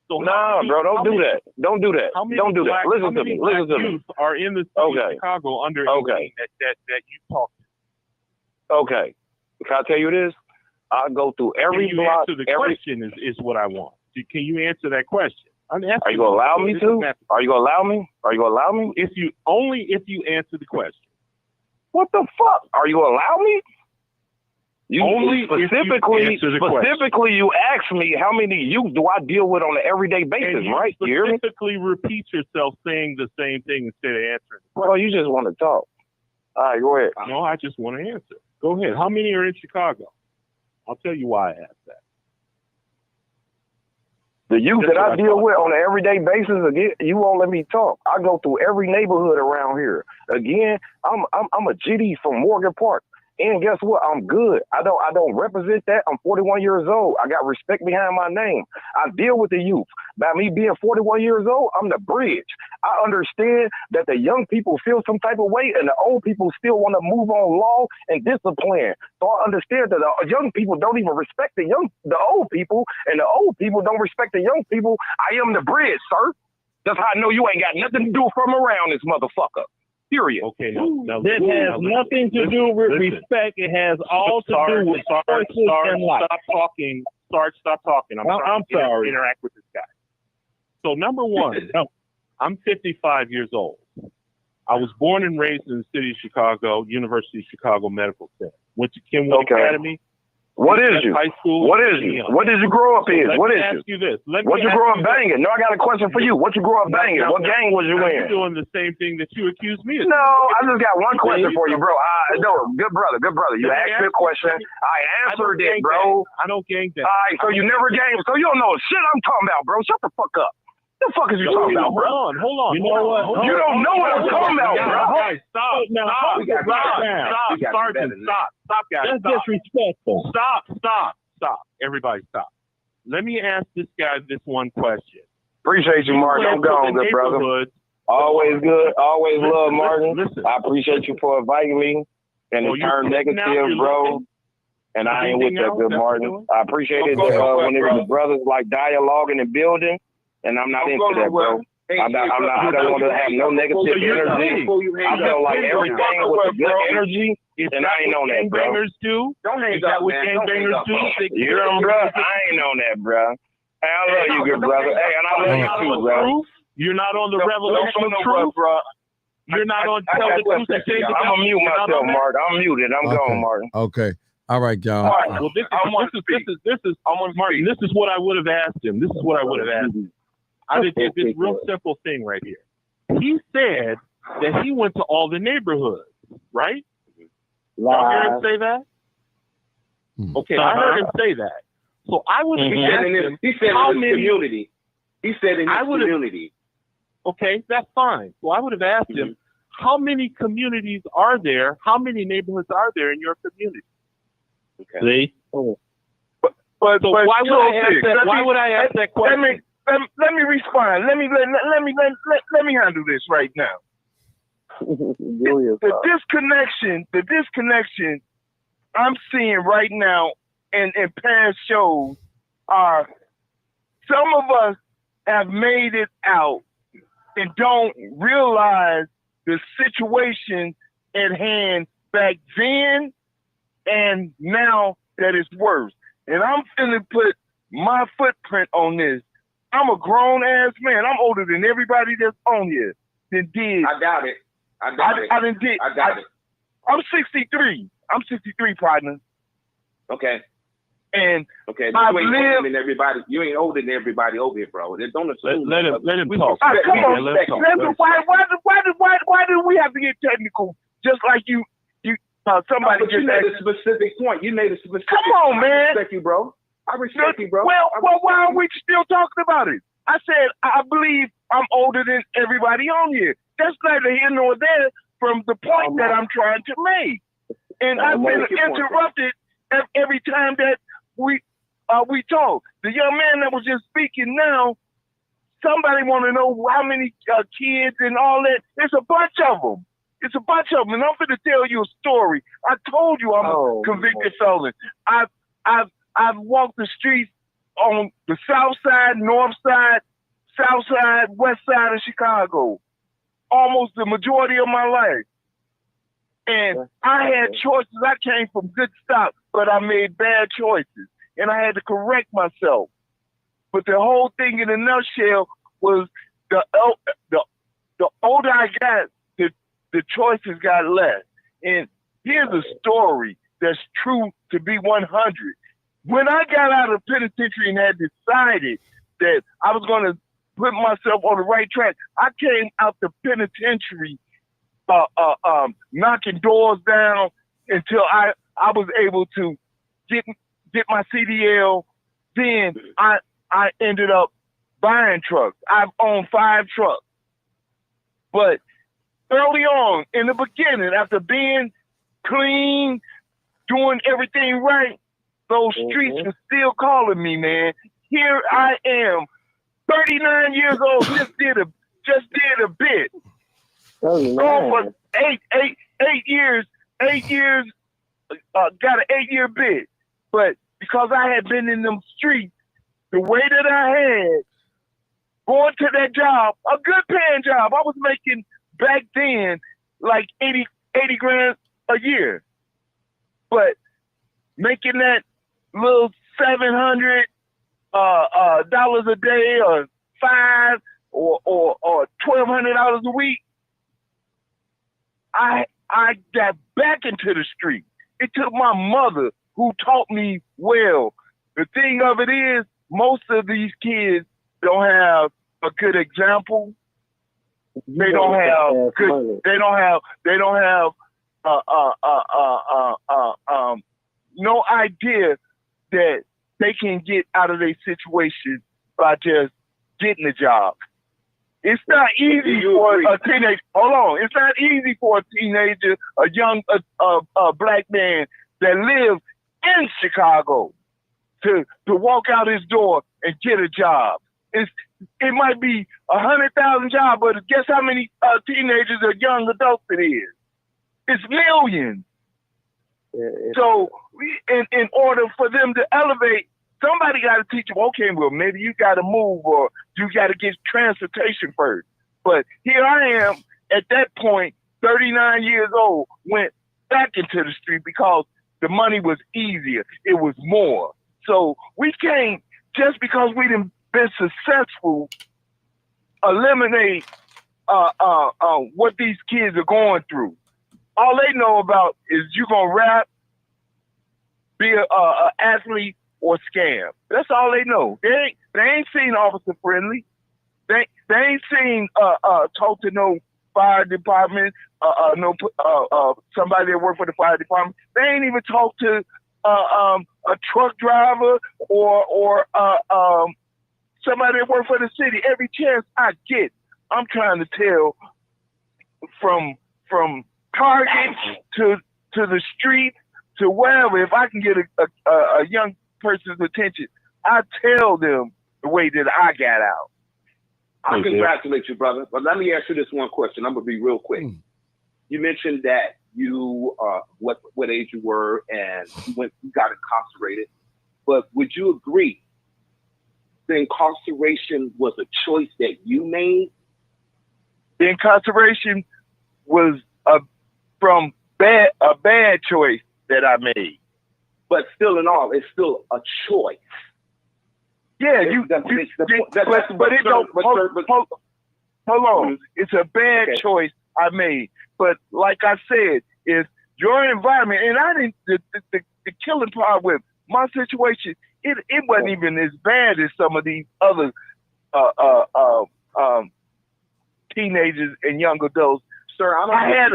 So bro, don't do that. Don't do that. Don't do that. Listen to me. Listen to me. Youth are in the city of Chicago under 18 that you talk to. Okay. Can I tell you this? I go through every block. Answer the question is what I want. Can you answer that question? I'm asking. Are you gonna allow me to? Are you gonna allow me? Are you gonna allow me? If you answer the question. What the fuck? Are you gonna allow me? You Only if you specifically, answer the question. you asked me how many youth do I deal with on an everyday basis, And you right? You hear me? specifically repeat yourself saying the same thing instead of answering. Well, you just want to talk. All right, go ahead. No, I just want to answer. Go ahead. How many are in Chicago? I'll tell you why I asked that. The youth That's that what I I deal thought. with on an everyday basis, again, you won't let me talk. I go through every neighborhood around here. Again, I'm a GD from Morgan Park. And guess what? I'm good. I don't represent that. I'm 41 years old. I got respect behind my name. I deal with the youth. By me being 41 years old, I'm the bridge. I understand that the young people feel some type of way and the old people still want to move on law and discipline. So I understand that the young people don't even respect the old people, and the old people don't respect the young people. I am the bridge, sir. That's how I know you ain't got nothing to do from around this motherfucker. Period. Okay, now That has nothing to do with respect. It has all to do with choices in life. Stop talking. Stop talking. I'm sorry. Interact with this guy. So number one, I'm 55 years old. I was born and raised in the city of Chicago, University of Chicago Medical Center. Went to Kenwood Academy. What is you? High school. What is you? What did you grow up in? What is Let me ask you this. What you grow up banging? No, I got a question for you. What you grow up banging? What gang was you in? You're doing the same thing that you accused me of. No, I just got one question for you, bro. No, good brother. You asked me a question. I answered it, bro. I don't gang that. All right, so you never gang. So you don't know shit I'm talking about, bro. Shut the fuck up. What the fuck is you talking about, bro? Hold on. You know what? You don't know what I'm talking about, bro. Guys, stop, Sergeant, stop, guys. That's disrespectful. Stop. Everybody stop. Let me ask this guy this one question. Appreciate you, Martin. I'm gone, good brother. Always good. Always love Martin. Listen. I appreciate you for inviting me. And it turned negative, bro. And I ain't with that, good Martin. I appreciate it when it was brothers like dialoguing and building. And I'm not into that, bro. I don't want to have no negative energy. I feel like everything was a good energy, and I ain't on that, bro. Gangbangers do? Don't hang Is that what gangbangers do? You know, bro? I ain't on that, bro. Hey, I love you, good brother. Hey, and I love you too, bro. You're not on the revolution of truth, bro. You're not on tell the truth. I'm gonna mute myself, Martin. I'm muted. I'm gone, Martin. Okay. All right, y'all. All right. Well, this is what I would have asked him. This is what I would have asked him. I did this real simple thing right here. He said that he went to all the neighborhoods, right? Y'all hear him say that? Okay, I heard him say that. So I would have asked him, he said how in his many community. He said in his community. Okay, that's fine. So I would have asked him, how many communities are there? How many neighborhoods are there in your community? Okay. See? But why would I ask that question? Let me respond. Let me handle this right now. The disconnection I'm seeing right now in past shows are some of us have made it out and don't realize the situation at hand back then and now that it's worse. And I'm finna put my footprint on this. I'm a grown ass man. I'm older than everybody that's on here. That did. I doubt it. I doubt it. I'm 63. I'm 63, partner. Okay. And okay, I you ain't live. older than everybody. You ain't older than everybody over here, bro. Don't assume. Let him talk. Come on, Why do we have to get technical? Just like you somebody just made a specific point. You made a specific. Come on, man. I respect you, bro. I respect you, bro. Well, why are we still talking about it? I said I believe I'm older than everybody on here. That's neither here nor there from the point that I'm trying to make. And I've been interrupted every time that we talk. The young man that was just speaking now, somebody want to know how many kids and all that. There's a bunch of them. It's a bunch of them. And I'm going to tell you a story. I told you I'm a convicted felon. I've walked the streets on the south side, north side, south side, west side of Chicago almost the majority of my life. And I had choices. I came from good stock, but I made bad choices. And I had to correct myself. But the whole thing in a nutshell was the older I got, the choices got less. And here's a story. that's true to be 100. When I got out of the penitentiary and had decided that I was going to put myself on the right track, I came out the penitentiary knocking doors down until I was able to get my CDL. Then I ended up buying trucks. I've owned 5 trucks. But early on, in the beginning, after being clean, doing everything right, those streets were still calling me, man. Here I am, 39 years old, just did a bit. Going for 8 years, got an 8-year bid. But because I had been in them streets, the way that I had, going to that job, a good paying job, I was making back then like 80 grand a year. But making that little $700 dollars a day, or $500 or $1,200 a week, I got back into the street. It took my mother, who taught me well. The thing of it is, most of these kids don't have a good example. They don't have good. They don't have no idea that they can get out of their situation by just getting a job. It's not easy for a teenager. Hold on. It's not easy for a teenager, a young black man that lives in Chicago to walk out his door and get a job. It might be 100,000 jobs, but guess how many teenagers or young adults it is? It's millions. So in order for them to elevate, somebody got to teach them, okay, well, maybe you got to move, or you got to get transportation first. But here I am at that point, 39 years old, went back into the street because the money was easier. It was more. So we can't, just because we done been successful, eliminate what these kids are going through. All they know about is you gonna rap, be a athlete, or scam. That's all they know. They ain't seen Officer Friendly. They ain't seen talk to no fire department, somebody that work for the fire department. They ain't even talked to a truck driver or somebody that work for the city. Every chance I get, I'm trying to tell from Target to the street to wherever. If I can get a young person's attention, I tell them the way that I got out. I congratulate you, brother. But let me ask you this one question. I'm gonna be real quick. You mentioned that you what age you were and you got incarcerated. But would you agree the incarceration was a choice that you made? The incarceration was a bad choice that I made. But still in all, it's still a choice. Yeah, hold on. It's a bad choice I made. But like I said, it's your environment, and I didn't. The killing part with my situation, it wasn't even as bad as some of these other teenagers and young adults. Sir, I had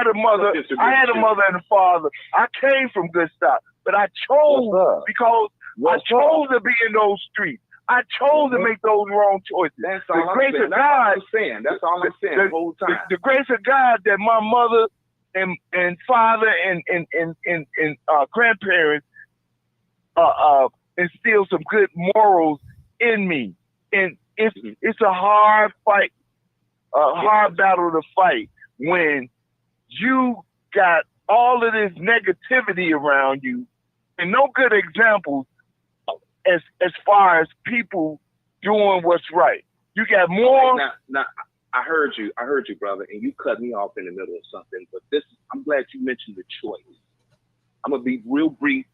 a mother and a father. I came from good stock, but I chose because I chose to be in those streets. I chose to make those wrong choices. That's all I'm saying. That's all I'm saying the whole time. The grace of God that my mother and father and grandparents instilled some good morals in me. And it's a hard fight, a hard battle to fight when you got all of this negativity around you and no good examples as far as people doing what's right. You got more. Now, I heard you, brother, and you cut me off in the middle of something. But I'm glad you mentioned the choice. I'm gonna be real brief.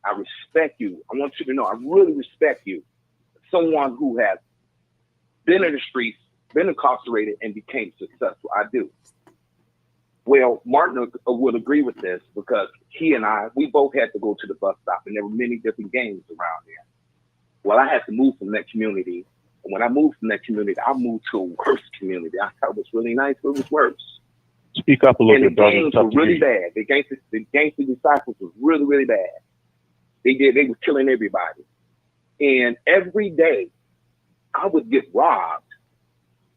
I respect you. I want you to know I really respect you. Someone who has been in the streets, been incarcerated, and became successful. I do. Well, Martin would agree with this because he and we both had to go to the bus stop, and there were many different gangs around there. Well, I had to move from that community. And when I moved from that community, I moved to a worse community. I thought it was really nice, but it was worse. Speak up a little bit, brother. And the gangs were really bad. The gangster disciples was really, really bad. They were killing everybody. And every day, I would get robbed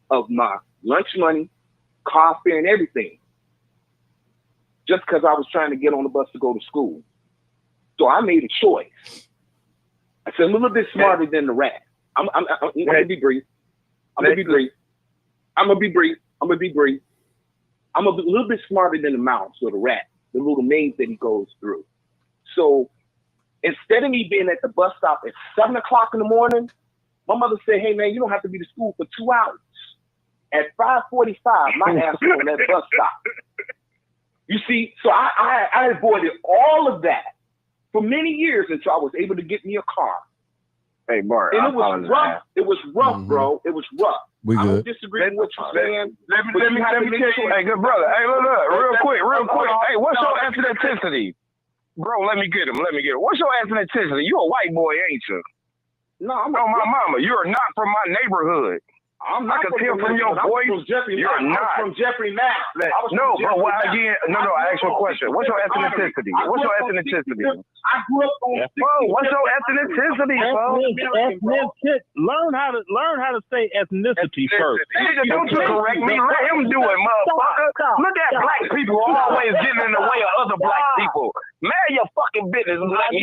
of my lunch money, car fare, and everything, just because I was trying to get on the bus to go to school. So I made a choice. I said, I'm a little bit smarter than the rat. I'm gonna be brief. I'm a little bit smarter than the mouse or the rat, the little maze that he goes through. So instead of me being at the bus stop at 7 o'clock in the morning, my mother said, hey man, you don't have to be to school for 2 hours. At 5:45, my ass was on that bus stop. You see, so I avoided all of that for many years until I was able to get me a car. Hey, Mark. And it was rough. It was rough, bro. It was rough. We I good. don't disagree with what you're saying. Let me tell you. Hey, good brother. Hey, look, real quick. Hey, what's your ethnicity? Bro, let me get him. What's your ethnicity? You a white boy, ain't you? No, I'm my mama. You're not from my neighborhood. I'm not. I can tell from your voice. You're not. I'm from Jeffrey Max. No, but I asked you a question. What's your ethnicity? I grew up on. What's your ethnicity, bro? Learn how to say ethnicity first. Nigga, don't you correct me. Let him do it, motherfucker. Look at black people always getting in the way of other black people. Man, your fucking business. I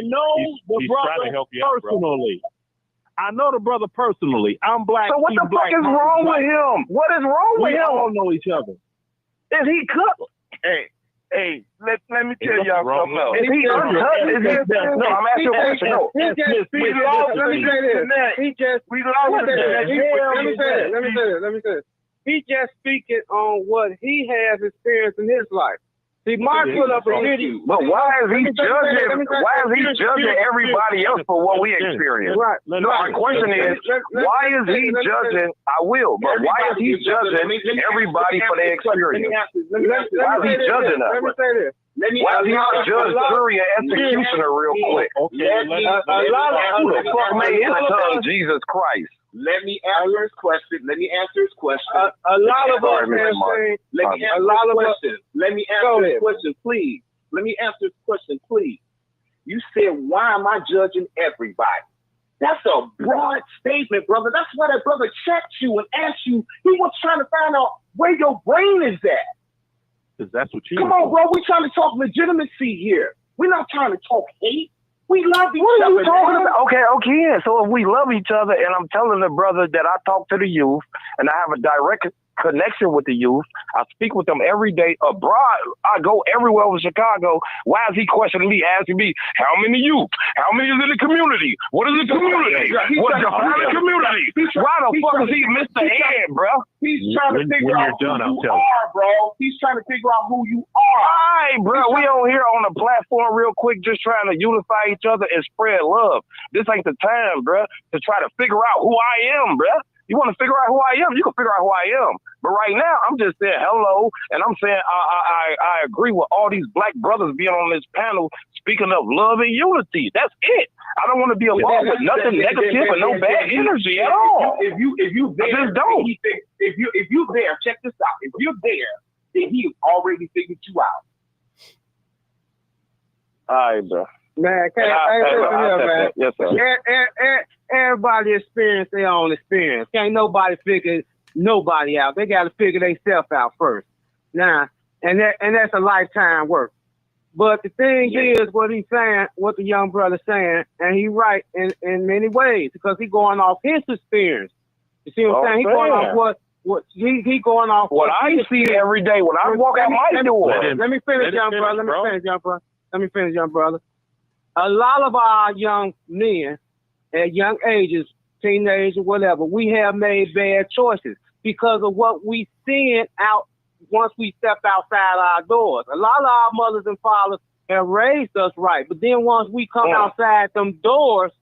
know the brother personally. I know the brother personally. I'm black. So what the fuck is wrong with him? What is wrong with him? We all know each other. Is he cut? Hey, let me tell y'all something else. Is he uncut? No, I'm asking you a question. No. Let me say this. He just speaking on what he has experienced in his life. See, Mark put up a video. But why is he judging everybody else for what we experience? Right. No, my question is, why is he judging? I will, but why is he judging everybody for their experience? Why is he judging us? Let me say this. Why is he not judge, jury, and executioner real quick? Who the fuck made his son Jesus Christ? Let me answer his question. A lot of us have saying. Let me answer his question, please. Let me answer his question, please. You said, why am I judging everybody? That's a broad statement, brother. That's why that brother checked you and asked you. He was trying to find out where your brain is at. Because that's what you. Come on, bro. We're trying to talk legitimacy here. We're not trying to talk hate. We love each other. What are you talking about? Okay. So if we love each other, and I'm telling the brother that I talk to the youth, and I have a direct connection with the youth, I speak with them every day abroad. I go everywhere over Chicago. Why is he questioning me, asking me, how many youth? How many is in the community? What is the community? What's the community? Why the fuck is he Mr. Ed, bro? He's trying to figure out who you are, bro. He's trying to figure out who you are. All right, bro. We on here on the platform real quick, just trying to unify each other and spread love. This ain't the time, bro, to try to figure out who I am, bro. You want to figure out who I am? You can figure out who I am. But right now, I'm just saying hello, and I'm saying I agree with all these black brothers being on this panel speaking of love and unity. That's it. I don't want to be involved with nothing negative and no bad energy at all. If you there, I just don't. If you there, check this out. If you're there, then he already figured you out. All right, bro. Man, man. Yes, sir. Everybody experience their own experience. Can't nobody figure nobody out. They got to figure themselves out first. Now, and that's a lifetime work. But the thing is, what he's saying, what the young brother's saying, and he right in many ways because he going off his experience. You see what I'm saying? He going off what he going off what I see every day when I walk out my door. Let me finish, young brother. A lot of our young men at young ages, teenagers, whatever, we have made bad choices because of what we seeing out once we step outside our doors. A lot of our mothers and fathers have raised us right, but then once we come outside them doors,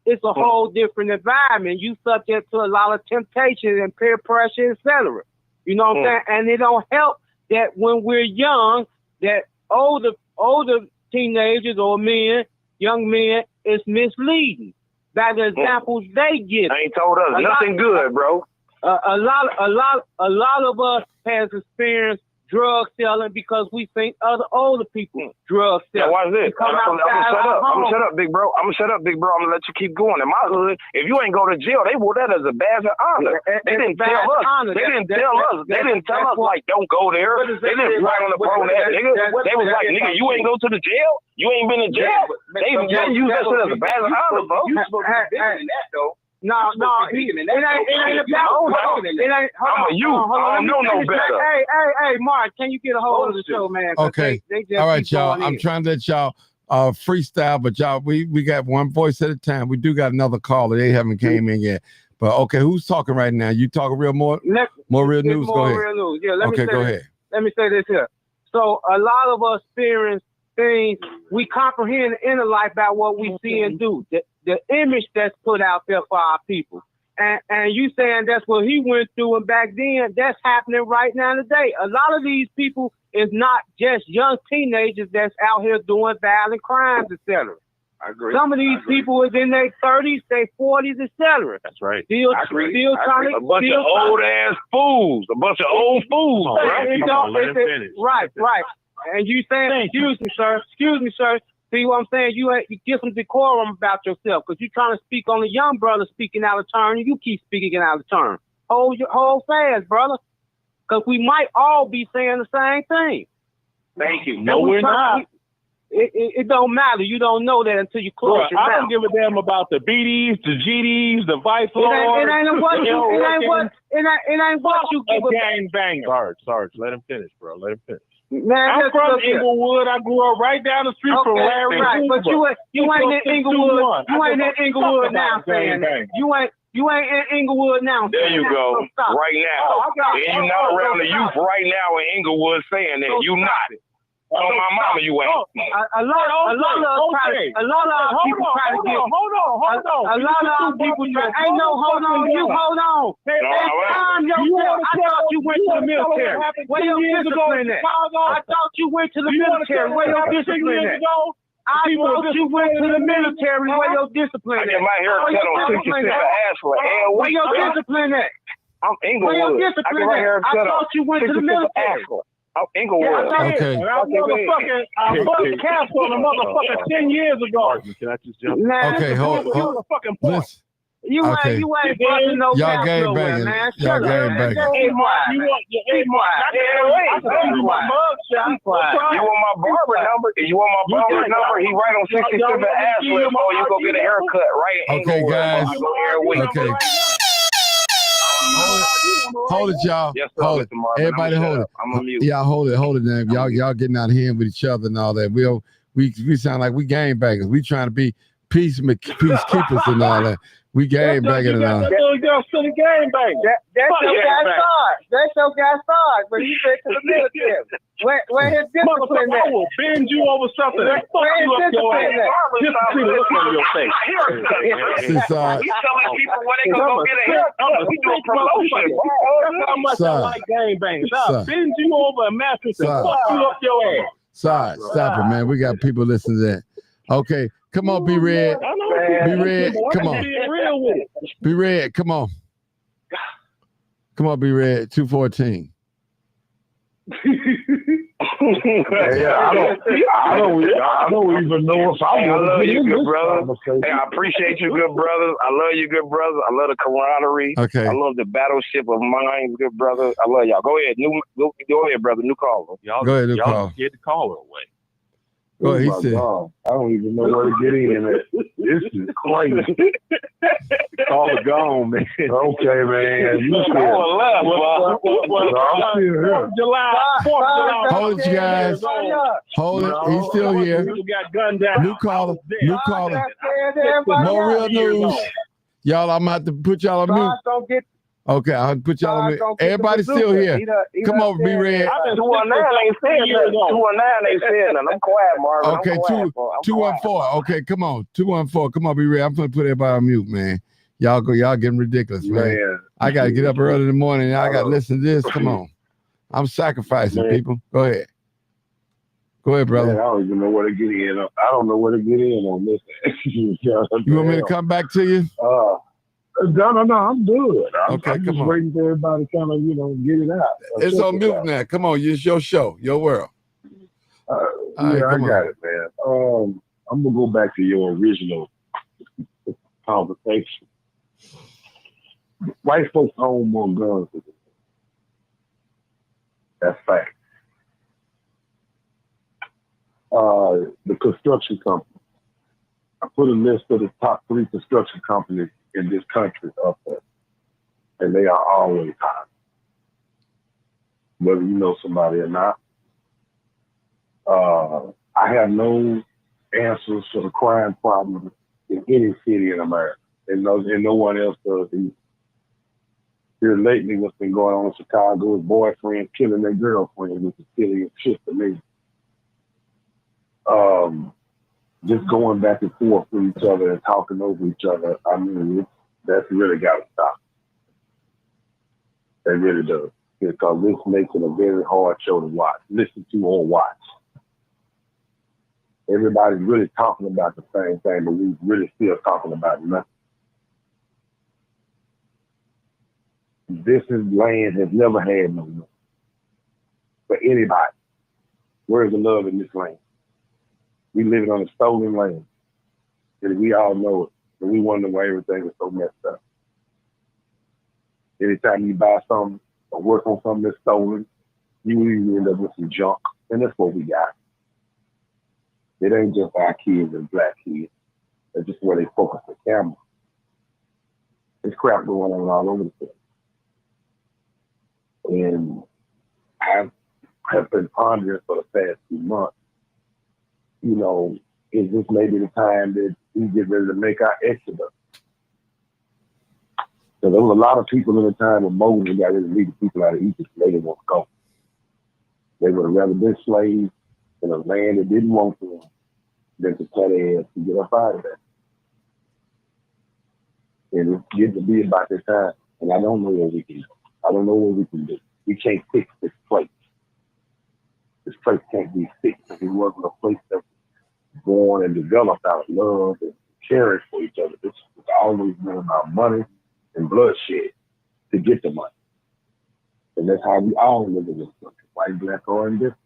it's a whole different environment. You subject to a lot of temptation and peer pressure, etc. You know what I'm saying? And it don't help that when we're young, that older teenagers or men, young men, is misleading by the examples they give. They ain't told us nothing good, bro. A lot of us has experienced drug selling because we think other older people drug selling. Now watch this. I'm gonna shut up, big bro. I'm gonna let you keep going. In my hood, if you ain't go to jail, they wore that as a badge of honor. They didn't tell us. They didn't tell us like don't go there. They didn't write on the phone that nigga. They was like, nigga, you ain't go to the jail. You ain't been in jail. They use that shit as a badge of honor, bro. You supposed to be bigger than that though. No, it ain't about. I'm a youth. I don't know no better. Hey, Mark, can you get a hold of the show, man? Okay. All right, y'all. I'm trying to let y'all freestyle, but y'all, we got one voice at a time. We do got another caller. They haven't came in yet. But okay, who's talking right now? You talking more real news? Go ahead. Real news. Yeah, go ahead. Let me say this here. So a lot of us experience things we comprehend in the life about what we see and do. The image that's put out there for our people. And you saying that's what he went through, and back then, that's happening right now today. A lot of these people is not just young teenagers that's out here doing violent crimes, etc. I agree. Some of these people is in their 30s, their 40s, etc. That's right. Still trying to... A bunch of old-ass fools. A bunch of old fools. Right. And you saying, excuse me, sir. See what I'm saying? You get some decorum about yourself because you're trying to speak on the young brother speaking out of turn, and you keep speaking out of turn. Hold fast, brother, because we might all be saying the same thing. Thank you. No, we're not. It don't matter. You don't know that until you close your mouth. I don't give a damn about the BDs, the GDs, the Vice Lords. It ain't what you give a gang banger. Sarge, let him finish, bro. Let him finish. Man, I'm from Inglewood. I grew up right down the street from Larry. Right, but you ain't in Inglewood. You ain't in Inglewood now saying that. You ain't in Inglewood now. There you go. Right now. And you not around the youth right now in Inglewood saying that. You not. Oh, my mama, you ain't. A lot of people try to get. Hold on. People try. Ain't no hold on. You hold on. I thought you went to the military. Where your discipline at? I thought you went to the military. Where your discipline at? I thought you went to the military. Where your discipline at? I get my hair cut on 67 Ashland. Where your discipline at? I'm Inglewood. Where your discipline at? I thought you went to the military. I'm Inglewood. Okay. I fucking cast on a motherfucker 10 years ago. Can I just jump? Okay, hold. Listen. You ain't busting no y'all game nowhere, banging. man. Y'all game banging. You want my barber number? You want my barber number? He right on 67 Ashland, so you go get a haircut right in Inglewood. Okay, guys. Okay. Hold it, y'all. Yes, sir, hold it. Everybody hold it. I'm on mute. Y'all hold it now. Y'all getting out of hand with each other and all that. We sound like we game bangers. We trying to be peacekeepers and all that. We game banging and all that. That's your guy Sarge, but he went to the military. Where his discipline at? I will bend you over something and fuck you up your ass. Just to see the look on your face. We telling people where they gonna go get a haircut. We doing promotion. That's how much I like game bangers. I'll bend you over a mattress and fuck you up your ass. Sorry, stop it, man. We got people listening to that. Okay, come on, Be Red. Be Red, come on. Be Red, come on. Come on, Be Red, 214. I don't even know if I love you, good brother. Hey, I appreciate you, good brother. I love you, good brother. I love the camaraderie. Okay. I love the battleship of minds, good brother. I love y'all. Go ahead, go ahead, brother. New caller. Y'all, go ahead, new y'all caller. get the caller away. Well, he said, I don't even know where to get in it. This is crazy. All gone, man. Okay, man. You still left, I'm still here. July 4th. Hold it, you guys. Hold it. He's still here. Got gunned down. New caller. New caller. More real news. Y'all, I'm about to put y'all on mute. Okay, I'll put y'all on mute. Everybody's still here. Come on, Be Red. 219 ain't saying nothing. 219 ain't saying nothing. I'm quiet, Marvin. Okay, 214. Okay, come on. 214. Come on, Be Red. I'm gonna put everybody on mute, man. Y'all getting ridiculous, man. I gotta get up early in the morning. I gotta listen to this. Come on. I'm sacrificing, Man. people. Go ahead. Go ahead, brother. Man, I don't even know where to get in. I don't know where to get in on this. You want me to come back to you? No, I'm good. I'm come just on. waiting for everybody to kind of, get it out. It's on mute now. Come on, it's your show, your world. Yeah, I got it, man. I'm gonna go back to your original conversation. White folks own more guns than this. That's fact. The construction company. I put a list of the top 3 construction companies in this country up there, and they are always high. Whether you know somebody or not. I have no answers for the crime problem in any city in America, and no one else does either. Here lately, what's been going on in Chicago is boyfriends killing their girlfriend, which is silly as shit to me. Just going back and forth with each other and talking over each other, I mean, that's really got to stop. That really does. Because this makes it a very hard show to watch, listen to or watch. Everybody's really talking about the same thing, but we really still talking about nothing. This land has never had no love for anybody. Where's the love in this land? We living on a stolen land, and we all know it. And we wonder why everything is so messed up. Anytime you buy something or work on something that's stolen, you usually end up with some junk, and that's what we got. It ain't just our kids and black kids. That's just where they focus the camera. There's crap going on all over the place. And I have been pondering for the past few months, is this maybe the time that we get ready to make our exodus? So there was a lot of people in the time of Moses who got ready to lead the people out of Egypt. They didn't want to go. They would have rather been slaves in a land that didn't want them than to cut their ass to get up out of there. And it's getting to be about this time. And I don't know what we can do. I don't know what we can do. We can't fix this place. This place can't be fixed. If it wasn't a place that was born and developed out of love and caring for each other. It's always been about money and bloodshed to get the money. And that's how we all live in this country, white, black, or indifferent.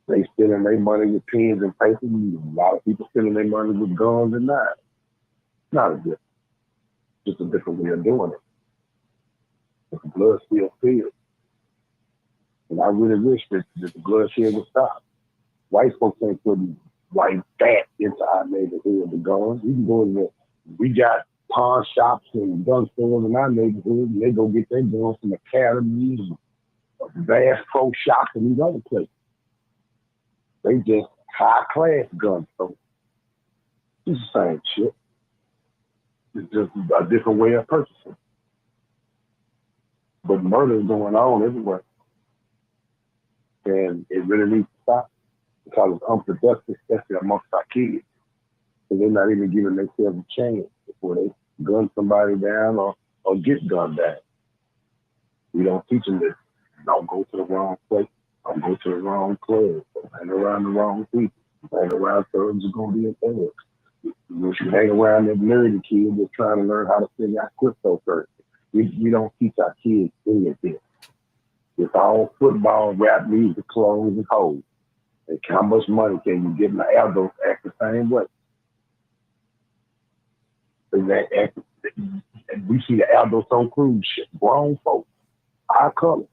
They spending their money with pens and paper. A lot of people spending their money with guns and knives. It's not a difference. Just a different way of doing it. But the blood still feels. And I really wish that the bloodshed would stop. White folks ain't putting white fat into our neighborhood with guns. We can go in there. We got pawn shops and gun stores in our neighborhood, and they go get their guns from academies and Bass Pro Shops and these other places. They just high-class gun stores. It's the same shit. It's just a different way of purchasing. But murder is going on everywhere. And it really needs to stop because it's unproductive, especially amongst our kids. So they're not even giving themselves a chance before they gun somebody down or get gunned down. We don't teach them this. Don't go to the wrong place. Don't go to the wrong club. Don't hang around the wrong people. Hang around thugs are going to be in thugs. If you hang around that nerdy kid that's trying to learn how to figure out cryptocurrency, we don't teach our kids any of this. It's all football, rap music, clothes, and hoes. And how much money can you get? And the adults act the same way. And we see the adults on cruise ship, grown folks, our color,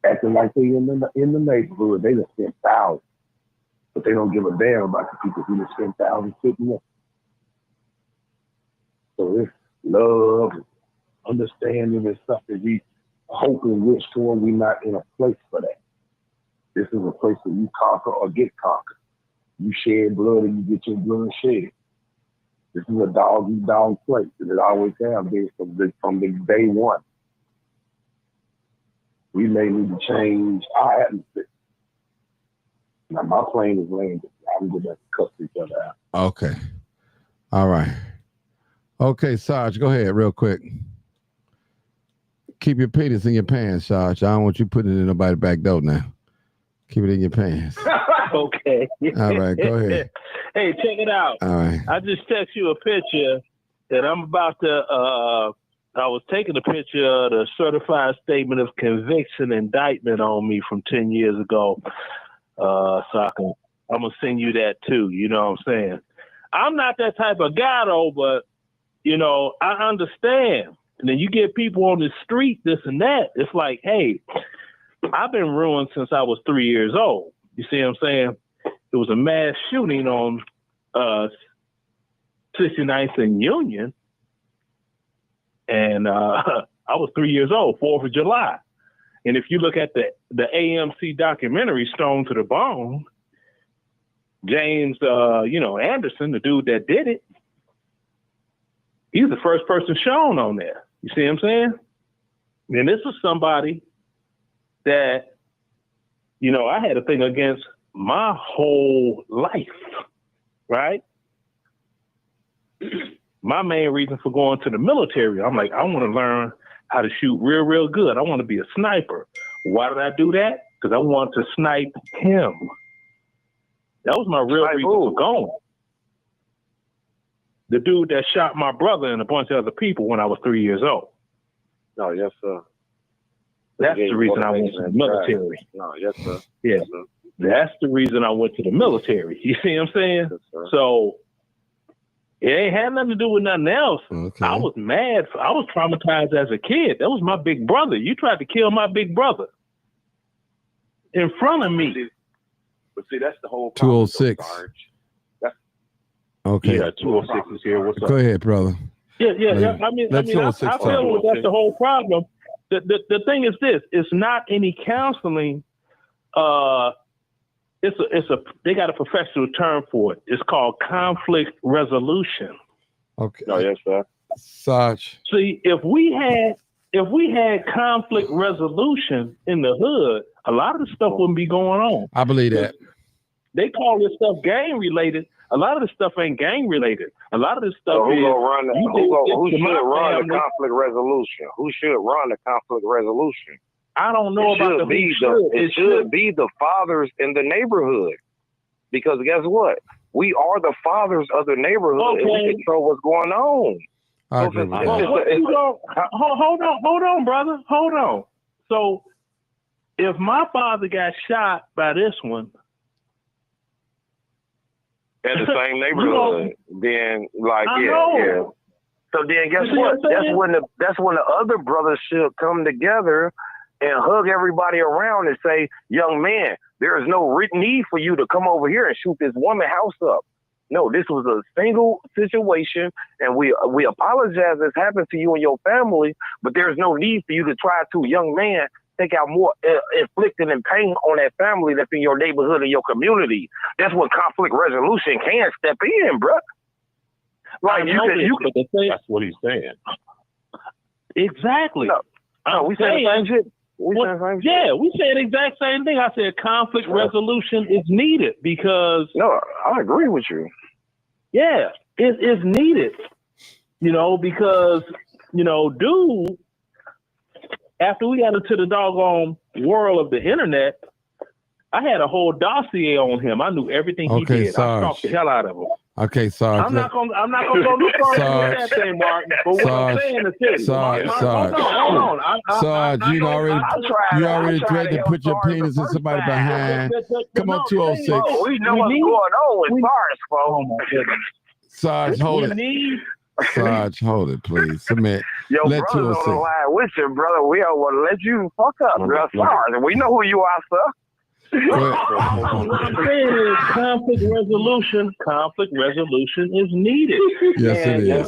acting like they in the neighborhood. They just spend thousands, but they don't give a damn about the people who just spend thousands sitting there. So this love, understanding, and stuff that we hope and wish for, we're not in a place for that. This is a place where you conquer or get conquered. You shed blood and you get your blood shed. This is a dog-eat-dog place, and it always has been from the day one. We may need to change our atmosphere. Now, my plane is landed. I'm going to cut each other out. Okay. All right. Okay, Sarge, go ahead real quick. Keep your penis in your pants, Sarge. I don't want you putting it in nobody's back door now. Keep it in your pants. Okay. All right, go ahead. Hey, check it out. All right. I just text you a picture that I'm about to. I was taking a picture of the certified statement of conviction indictment on me from 10 years ago. So I'm gonna send you that too. You know what I'm saying? I'm not that type of guy though, but you know, I understand. And then you get people on the street, this and that. It's like, hey, I've been ruined since I was 3 years old. You see what I'm saying? It was a mass shooting on 69th and Union. And I was 3 years old, 4th of July. And if you look at the AMC documentary, Stone to the Bone, James, Anderson, the dude that did it, he's the first person shown on there. You see what I'm saying? And this was somebody that, I had a thing against my whole life, right? My main reason for going to the military, I'm like, I want to learn how to shoot real good. I want to be a sniper. Why did I do that? Because I wanted to snipe him. That was my real reason for going. The dude that shot my brother and a bunch of other people when I was 3 years old. No, yes, sir. That's the reason I went to the military. No, yes, sir. Yeah. Yes, sir. That's the reason I went to the military. You see what I'm saying? Yes, so it ain't had nothing to do with nothing else. Okay. I was mad. I was traumatized as a kid. That was my big brother. You tried to kill my big brother in front of me. But see, that's the whole 206. Okay. Yeah, 206 is here. What's up? Go ahead, brother. Yeah. I mean, I feel that's the whole problem. The thing is this: it's not any counseling. They got a professional term for it. It's called conflict resolution. Okay. No, yes, sir. Sarge. See, if we had conflict resolution in the hood, a lot of the stuff wouldn't be going on. I believe that. They call this stuff gang related. A lot of this stuff ain't gang related. A lot of this stuff So who is should run the conflict resolution? Who should run the conflict resolution? I don't know about the it should be the fathers in the neighborhood. Because guess what? We are the fathers of the neighborhood and we control what's going on. I agree with that. Hold on, brother. Hold on. So if my father got shot by this one in the same neighborhood, then yeah. So then guess what? That's when the other brothers should come together and hug everybody around and say, young man, there is no need for you to come over here and shoot this woman house up. No, this was a single situation, and we apologize this happened to you and your family, but there's no need for you to try to, young man, take out more inflicting and pain on that family that's in your neighborhood and your community. That's what conflict resolution can step in, bro. Like that's what he's saying. Exactly. No, we said the same shit. We said the exact same thing. I said conflict resolution is needed because... No, I agree with you. Yeah, it's needed. Because, dude, after we got into the doggone world of the internet, I had a whole dossier on him. I knew everything he did. I stalked the hell out of him. Okay, Sarge. I'm not gonna go no further with that thing, Martin. But what I'm saying is this. Sarge. Hold on. Sarge, you already threatened to put your penis in somebody behind. Come on, 206. We know what's going on with Sarge, folks. Sarge, hold it. Sarge, hold it, please. Submit. Yo, let brother's on the line with you, brother. We don't want to let you fuck up, bro. Sarge, we know who you are, sir. What I'm saying is conflict resolution is needed. Yes, and it is.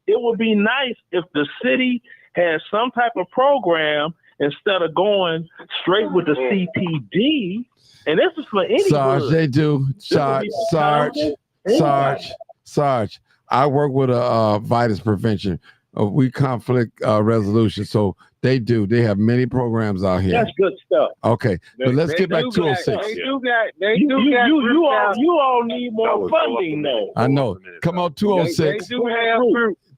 It would be nice if the city had some type of program instead of going straight with the CPD. And this is for any Sarge, they do. Sarge. I work with a virus prevention. We conflict resolution. So they do. They have many programs out here. That's good stuff. Okay, but let's get back to 206. You all need more funding, though. I know. Come on, 206. They do have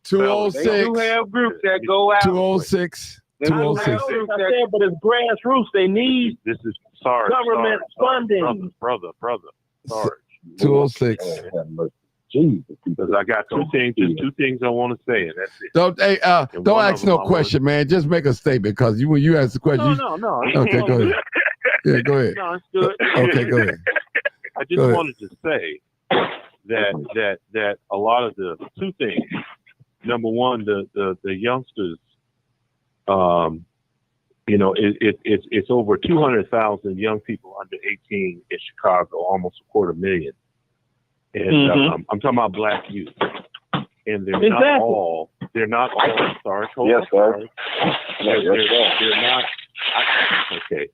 206. They do have groups that go out. 206. 206. I said, but it's grassroots. They need This is Sarge. government funding. Brother. Sarge. 206. Jesus. Because I got two things I want to say, and that's it. Don't ask no question, man. Just make a statement, because when you ask the question. No. Okay, go ahead. Yeah, go ahead. No, it's good. Okay, go ahead. I just wanted to say that a lot of the two things. Number one, the youngsters, it's over 200,000 young people under 18 in Chicago, almost 250,000. And I'm talking about Black youth. And they're not all sorry. Yes, sir. They're not. Okay.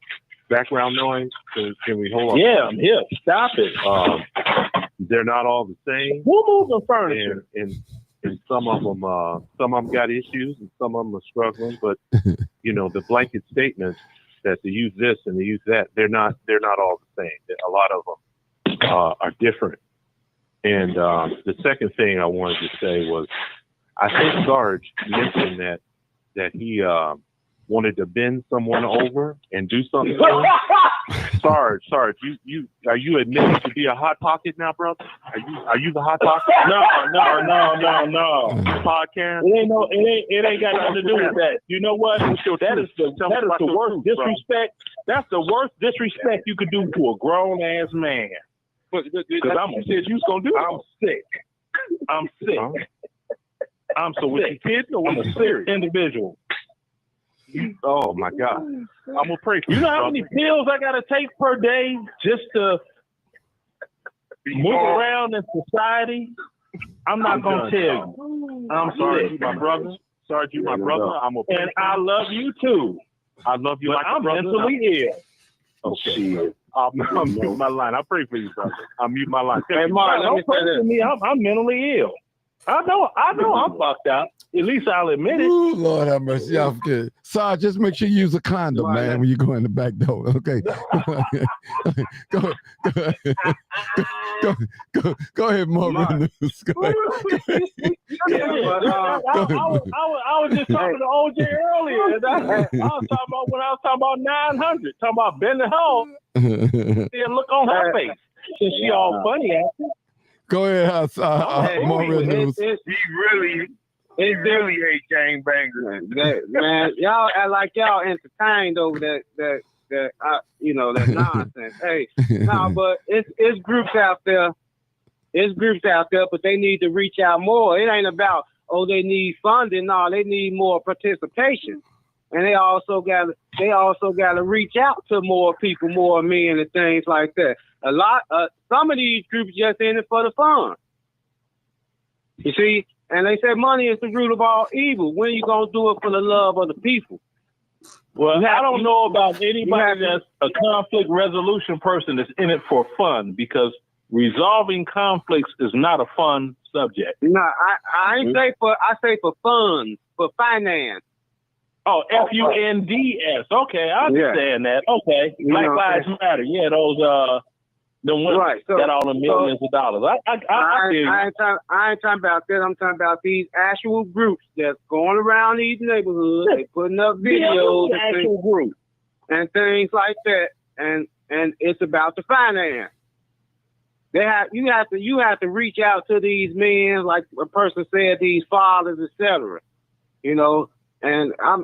Background noise. Can we hold on? Yeah, I'm here. Stop it. They're not all the same. Who moved the furniture? And some of them got issues, and some of them are struggling. But the blanket statements that they use this and they use that, they're not all the same. A lot of them are different. And the second thing I wanted to say was, I think Sarge mentioned that he wanted to bend someone over and do something. Sarge, you are you admitting to be a hot pocket now, brother? Are you the hot pocket? No. Podcast. It ain't got nothing to do with that. You know what? That is the worst disrespect. That's the worst disrespect you could do to a grown ass man. Because I'm sick. I'm sick. So with your kids, I'm a serious individual. Oh my God! I'm gonna pray for you. You know how many pills I gotta take per day just to move around in society? I'm not gonna tell you. I'm sorry, my brother. Sorry, you my brother. I'm a and I love you too. I love you, but like I'm brother. mentally ill. Okay. I'll mute my line. I pray for you, brother. I'll mute my line. Hey, Mark, don't pray for me. I'm mentally ill. I know I'm fucked up. At least I'll admit it. Ooh, Lord have mercy. Y'all forget. Sarge, just make sure you use a condom, man, when you go in the back door. Okay. Go ahead, Marvin. Go ahead. I was just talking to OJ earlier. I was talking about when I was talking about 900, talking about bending home. See a look on her face. Since she all funny after. Go ahead, Marvin News. He really ain't gangbangers. Man, y'all act like y'all entertained over that nonsense. Hey, but it's groups out there. It's groups out there, but they need to reach out more. It ain't about they need funding. No, they need more participation, and they also got to reach out to more people, more men, and things like that. Some of these groups just in it for the fun. You see. And they say money is the root of all evil. When are you going to do it for the love of the people? Well, I don't know about anybody that's a conflict resolution person that's in it for fun, because resolving conflicts is not a fun subject. No, I ain't say I say for funds, for finance. Oh, FUNDS. Okay, I understand that. Okay. Black Lives Matter. Yeah, those the ones got all the millions of dollars. I ain't talking about that. I'm talking about these actual groups that's going around these neighborhoods. They putting up videos and things like that, and it's about the finance. You have to reach out to these men, like a person said, these fathers, etc. And I'm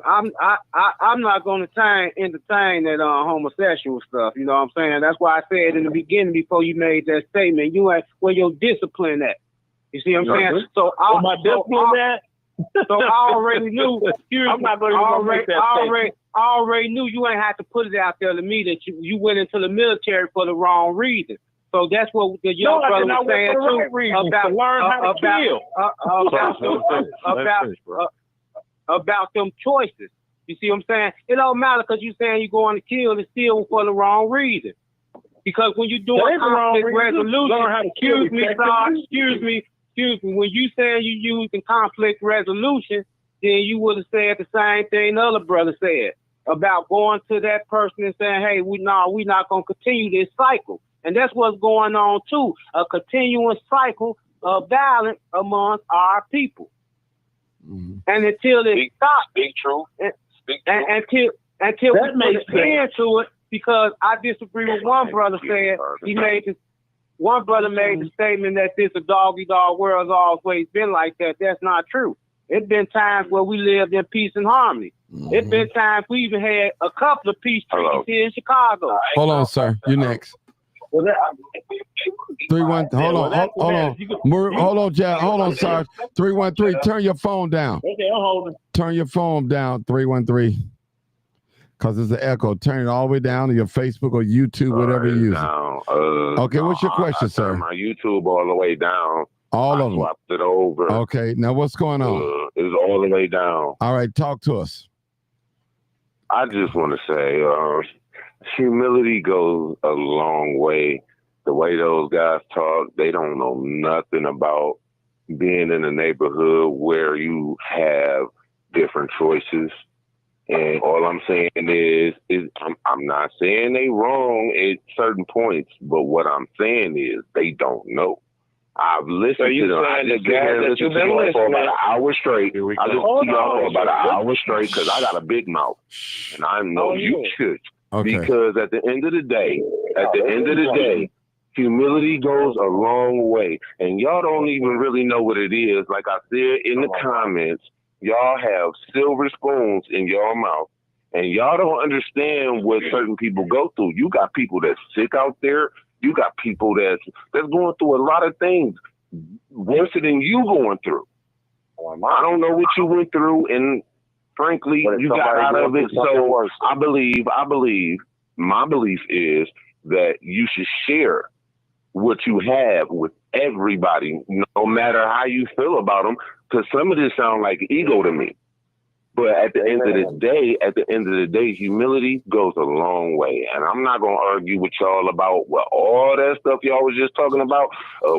not going to entertain that homosexual stuff. You know what I'm saying? That's why I said in the beginning, before you made that statement, you ain't where your discipline at. You see what I'm saying? So I already knew. I'm not going to make that statement. I already knew you ain't have to put it out there to me that you went into the military for the wrong reason. So that's what the young brother was saying too. About learn how to kill. About them choices. You see what I'm saying? It don't matter because you're saying you're going to kill and steal for the wrong reason. Because when you're doing conflict resolution, excuse me, when you saying you using conflict resolution, then you would have said the same thing the other brother said about going to that person and saying, hey, we're not going to continue this cycle. And that's what's going on too, a continuous cycle of violence amongst our people. And until it stops, big truth. Until that we makes put an end to it, because I disagree with one brother said one brother made the statement that this a dog-eat-dog world's always been like that. That's not true. It's been times where we lived in peace and harmony. It's been times we even had a couple of peace treaties here in Chicago. Hold on, sir. You're next. 3-1. Hold on, Jack. Hold on, Sarge. 313. Turn your phone down. Okay, I'm holding. Turn your phone down. 313. Because there's an echo. Turn it all the way down to your Facebook or YouTube, whatever you use. Okay, what's your question, sir? My YouTube all the way down. All of them. Swapped it over. Okay, now what's going on? It's all the way down. All right, talk to us. I just want to say, humility goes a long way. The way those guys talk, they don't know nothing about being in a neighborhood where you have different choices. And all I'm saying is I'm not saying they wrong at certain points, but what I'm saying is they don't know. I've listened to them. I just listened to y'all for about an hour straight. I listened to y'all for about an hour straight because I got a big mouth, and I know you should. Okay. Because at the end of the day, humility goes a long way, and y'all don't even really know what it is. Like I said in the comments, y'all have silver spoons in your mouth, and y'all don't understand what certain people go through. You got people that's sick out there. You got people that's going through a lot of things worse than you going through. I don't know what you went through, and frankly, you got out of it. So I believe my belief is that you should share what you have with everybody, no matter how you feel about them, because some of this sounds like ego to me. But at the end of the day, humility goes a long way. And I'm not going to argue with y'all about all that stuff y'all was just talking about,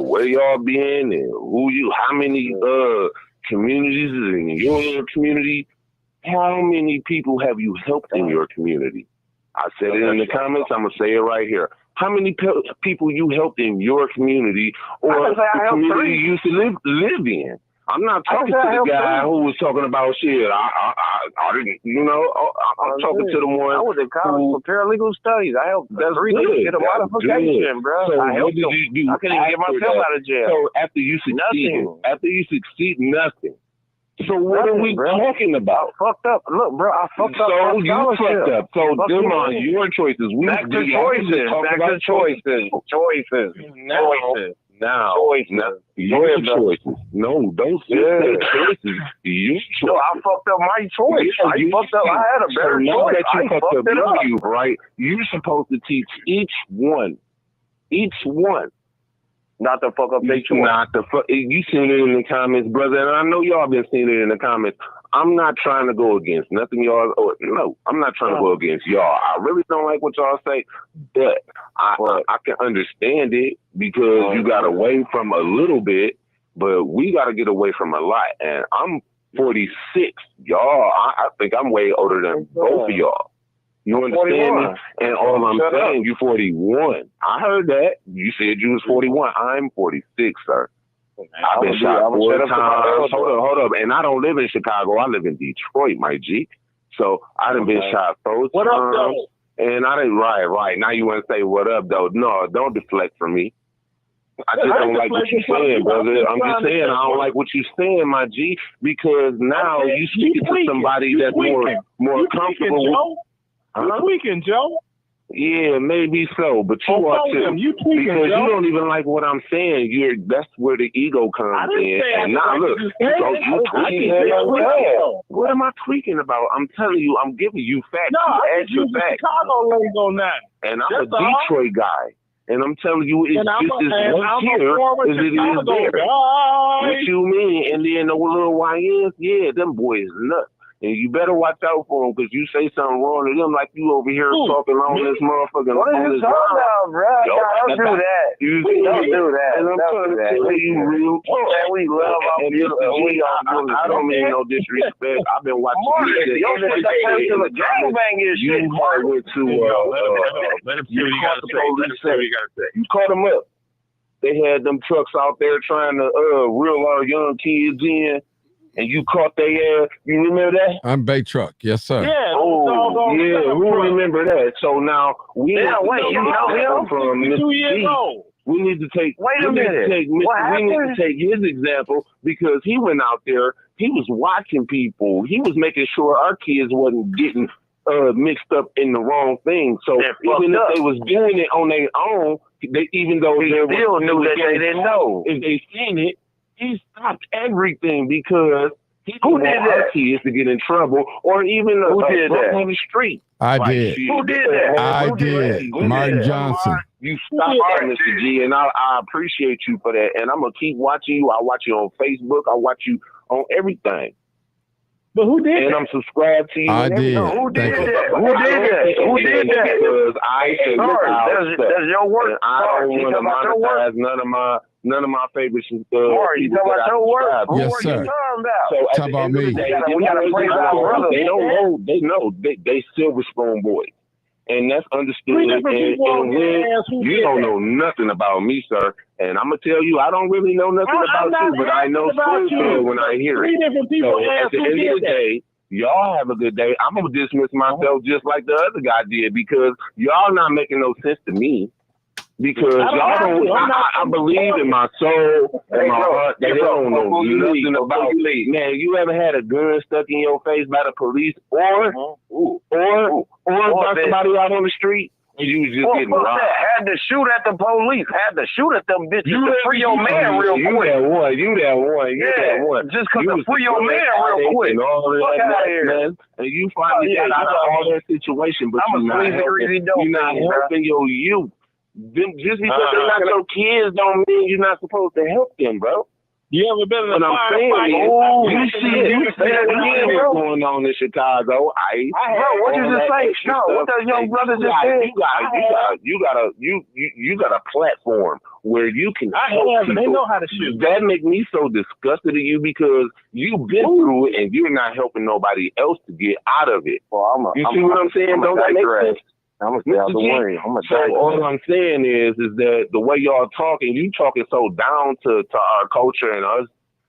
where y'all been and how many communities in your community. How many people have you helped in your community? I said it in the comments. I'm going to say it right here. How many people you helped in your community or the community you used to live in? I'm not talking to the guy who was talking about shit. I didn't, I'm talking to the one. I was in college for paralegal studies. I helped three niggas get a modification, bro. So I helped them. I couldn't even get myself out of jail. So after you succeed, nothing. So what are we talking about? I fucked up. Look, bro, I fucked up. So you fucked up. So them are your choices. Back to choices. Now, your choices. No, don't say choices. You choice. No, I fucked up my choice. Yeah, I fucked up. I had a better choice. That you fucked up you, right? You're supposed to teach each one, not to fuck up their choice. Not to fuck. You seen it in the comments, brother, and I know y'all been seeing it in the comments. I'm not trying to go against nothing y'all. No, I'm not trying to go against y'all. I really don't like what y'all say, but I can understand it because you got away from a little bit, but we got to get away from a lot. And I'm 46, y'all. I think I'm way older than both of y'all. You understand me? And all I'm saying, you 41. I heard that. You said you was 41. I'm 46, sir. I've been shot 4 times. Hold up. And I don't live in Chicago. I live in Detroit, my G. So I done been shot 4 times. What up, though? And I didn't, right. Now you want to say, what up, though? No, don't deflect from me. I just don't like what you're saying, brother. I'm just saying I don't like what you're saying, my G, because now you speaking to somebody that's more comfortable. You tweaking, Joe? Yeah, maybe so, but you are too. Because you don't even like what I'm saying. That's where the ego comes in. And now look, you tweaking. What am I tweaking about? I'm telling you, I'm giving you facts. No, I just use the Chicago lingo now. And I'm a Detroit guy. And I'm telling you, it's just as much here as it is there. What you mean? And then the little YNs, yeah, them boys nuts. And you better watch out for them because you say something wrong to them like you over here talking on this motherfucking. What are you talking about, bro? Don't do that. Don't do that. And I'm trying to tell you real talk. We love our music. I don't mean no disrespect. I've been watching you. You went to you caught them up. They had them trucks out there trying to reel our young kids in. and you caught their ass. You remember that? I'm Bay Truck. Yes, sir. Yeah. Oh, yeah. Who remember that? So now we Yeah, wait, you know him? from 2 years old. We need to take. Wait a minute. We need to take his example because he went out there. He was watching people. He was making sure our kids wasn't getting mixed up in the wrong thing. So even if they was doing it on their own, even though he still knew that they didn't know. If they seen it, he stopped everything because he who didn't did want our that? kids to get in trouble or even who did that on the street. I did. Who did that? I did. Martin Johnson. You stopped, Mr. G, and I appreciate you for that. And I'm gonna keep watching you. I watch you on Facebook. I watch you on everything. But who did and that? I'm subscribed to you. I did. Who did Thank that? you. Who did that? Who did that? Because I said that's your work. I don't want to monetize none of my favorites. Mark, you talking about your work? Yes, Who sir. are you talking about? So at Talk the about end of me. the day, We gotta praise our brother. They don't know. They know. They silver spoon boys. And that's understood. Three different people on your ass who You did don't that. know nothing about me, sir. And I'm going to tell you, I don't really know nothing I'm about not you, but I know asking about spoon you. when I hear it. Three different people So asked at the who end of did the that. day, y'all have a good day. I'm going to dismiss myself just like the other guy did because y'all not making no sense to me. Because y'all don't, I believe in my soul and my heart that they don't know nothing about. Man, you ever had a gun stuck in your face by the police or by somebody out on the street? You was just getting robbed. Had to shoot at the police. Had to shoot at them bitches to free your man real quick. You that one. Just because to free your man real quick. And all of Fuck that, out of here. man. And you finally got out of all that situation, but I'm you're not helping your youth. Just because they're not your kids don't mean you're not supposed to help them, bro. You ever been in a firefight? You see that going on in Chicago. Bro, what you just say? No, what the young brother just said? You got a platform where you can help people. They know how to shoot. That make me so disgusted at you because you've been through it and you're not helping nobody else to get out of it. Well, you see what I'm saying? Don't that make sense? I'm gonna stay out the way. So all I'm saying is that the way y'all talking, you talking so down to our culture and us,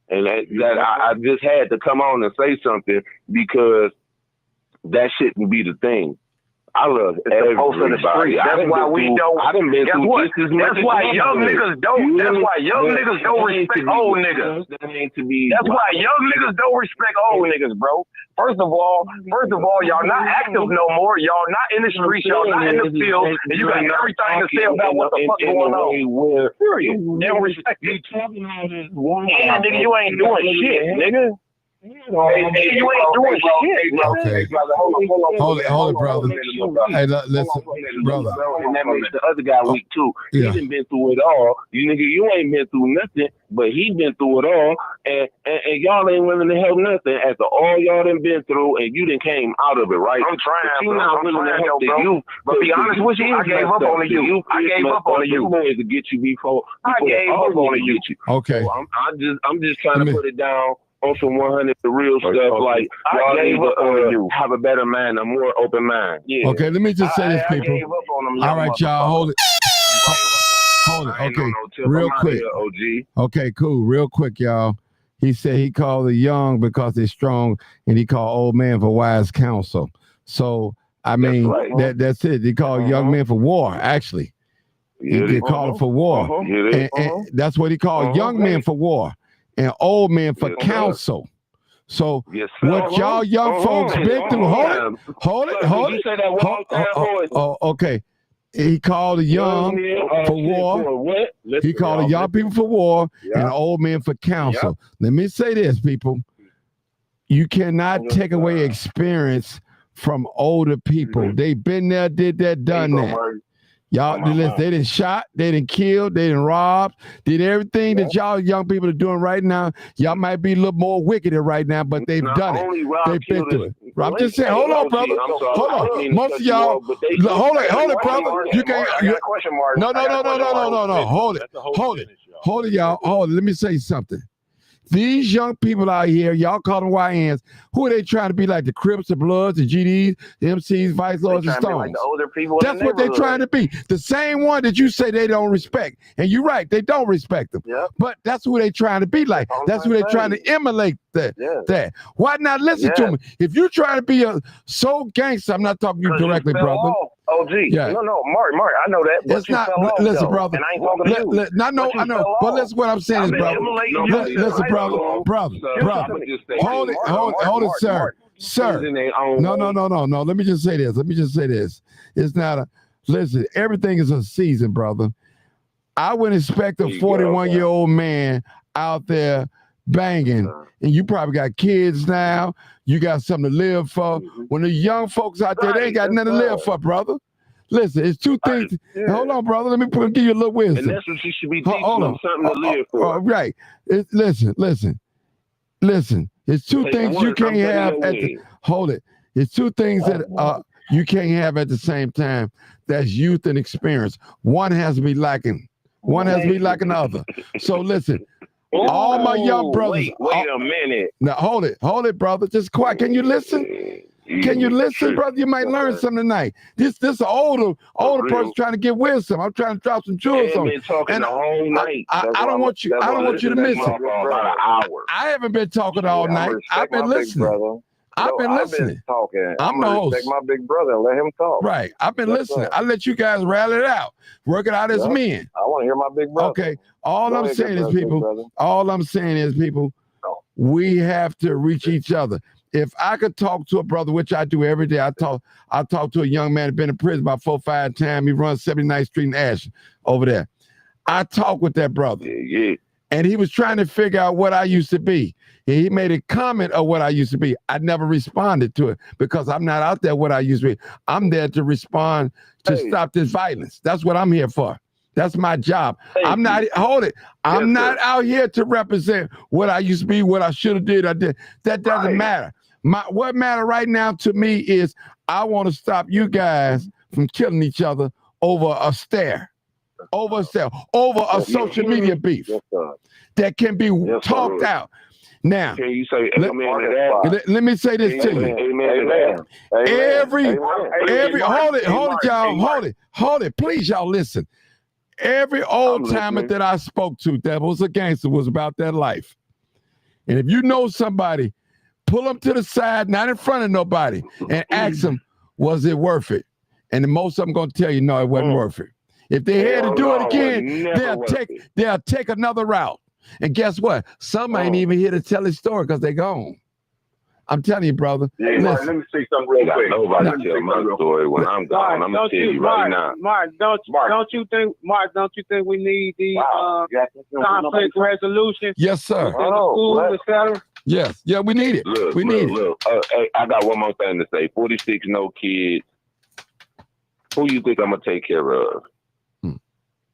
and that I just had to come on and say something because that shouldn't be the thing. I love everybody. That's why we don't. I done been through just as much. That's why young niggas don't. That's why young niggas don't respect old niggas. That's why young niggas don't respect old niggas, bro. First of all, y'all not active no more. Y'all not in the streets. Y'all not in the field. And you got everything to say about what the fuck going on. Period. They don't respect you. Yeah, nigga, you ain't doing shit, nigga. You ain't doing shit. Okay. Hold it, brother. Hey, listen, brother. And that makes the other guy weak too. Yeah. He done been through it all. You ain't been through nothing, but he been through it all. And y'all ain't willing to help nothing after all y'all done been through, and you done came out of it, right? I'm trying, but you bro. not willing to help the youth. But be honest with you, I gave up on the youth. I gave up on the youth. To get you before. I gave up on the youth. Okay. So I'm just trying to put it down on some 100 the real stuff. Like y'all need to have a better mind, a more open mind. Yeah. Okay, let me just say this, people. All right, y'all, hold it. Hold it. Okay, real quick. Okay, cool. Real quick, y'all. He said he called the young because they're strong, and he called old man for wise counsel. So I mean, that's it. He called young men for war. Actually, he called them for war, and that's what he called young men for war. And old men for counsel. So what y'all young folks been through, hold it. Okay. He called the young for war. He called the young people for war and old men for counsel. Let me say this, people. You cannot take away experience from older people. They've been there, did that, done that. Y'all, they done shot, they done killed, they done robbed, did everything that y'all young people are doing right now. Y'all might be a little more wicked right now, but they've done it. They've been through it. I'm just saying, hold on, brother. Hold on. Most of y'all, hold it, brother. You can't. No. Hold it, y'all. Hold it. Let me say something. These young people out here, y'all call them YNs, who are they trying to be like? The Crips, the Bloods, the GDs, the MCs, Vice Lords, and Stones. Like the older people That's what they're trying to be. The same one that you say they don't respect. And you're right, they don't respect them. Yep. But that's who they're trying to be like. That's who they're trying to emulate that. Why not listen to me? If you're trying to be a soul gangster, I'm not talking to you directly, brother. OG. Yeah. No, Mark, I know that. But it's not. Listen, brother. And I ain't talking to you. I know. But listen, what I'm saying is, brother. Listen, brother. Hold it, sir. Sir. No. Let me just say this. It's not a. Listen, everything is a season, brother. I wouldn't expect a 41-year-old man out there banging, and you probably got kids now. You got something to live for. When the young folks out there, they ain't got nothing to live for, brother. Listen, it's two things. Hold on, brother. Let me give you a little wisdom. And that's what you should be teaching them, something to live for. Right. Listen. It's two things you can't have hold it. It's two things that you can't have at the same time. That's youth and experience. One has to be lacking. One has to be lacking the other. So listen. All my young brothers. Wait a minute. Now hold it, brother. Just quiet. Can you listen? Can you listen, brother? You might learn something tonight. This an older person trying to get wisdom. I'm trying to drop some jewels on you. And the whole night. I don't want you to miss it. I haven't been talking all night. I've been listening. I've been listening. I'm the host. Take my big brother and let him talk. Right. I've been listening. I let you guys rally it out. Work it out as men. I want to hear my big brother. Okay. All I'm saying is, people, we have to reach each other. If I could talk to a brother, which I do every day, I talk to a young man who's been in prison about 4 or 5 times. He runs 79th Street in Ashland over there. I talk with that brother. Yeah. And he was trying to figure out what I used to be. And he made a comment of what I used to be. I never responded to it because I'm not out there what I used to be. I'm there to respond to stop this violence. That's what I'm here for. That's my job. I'm not not out here to represent what I used to be, what I should have did. I did. That doesn't matter. What matter right now to me is I want to stop you guys from killing each other over a stare, over a social media beef that can be talked out. Now, can you say let me say this to you. Amen. Every hold it, y'all. Hold it. Please, y'all listen. Every old timer that I spoke to that was a gangster was about that life. And if you know somebody, pull them to the side, not in front of nobody, and ask them, was it worth it? And most of them going to tell you, no, it wasn't worth it. If they had to do it again, they'll take another route. And guess what? Some ain't even here to tell his story because they're gone. I'm telling you, brother. Hey, Mark, let me say something real quick. Nobody tell my story when I'm gone. I'm gonna tell you right now. Mark, don't you think we need the conflict resolution? Yes, sir. School, etc. Yes, yeah, we need it. We need it. Hey, I got one more thing to say. 46, no kids. Who you think I'm gonna take care of?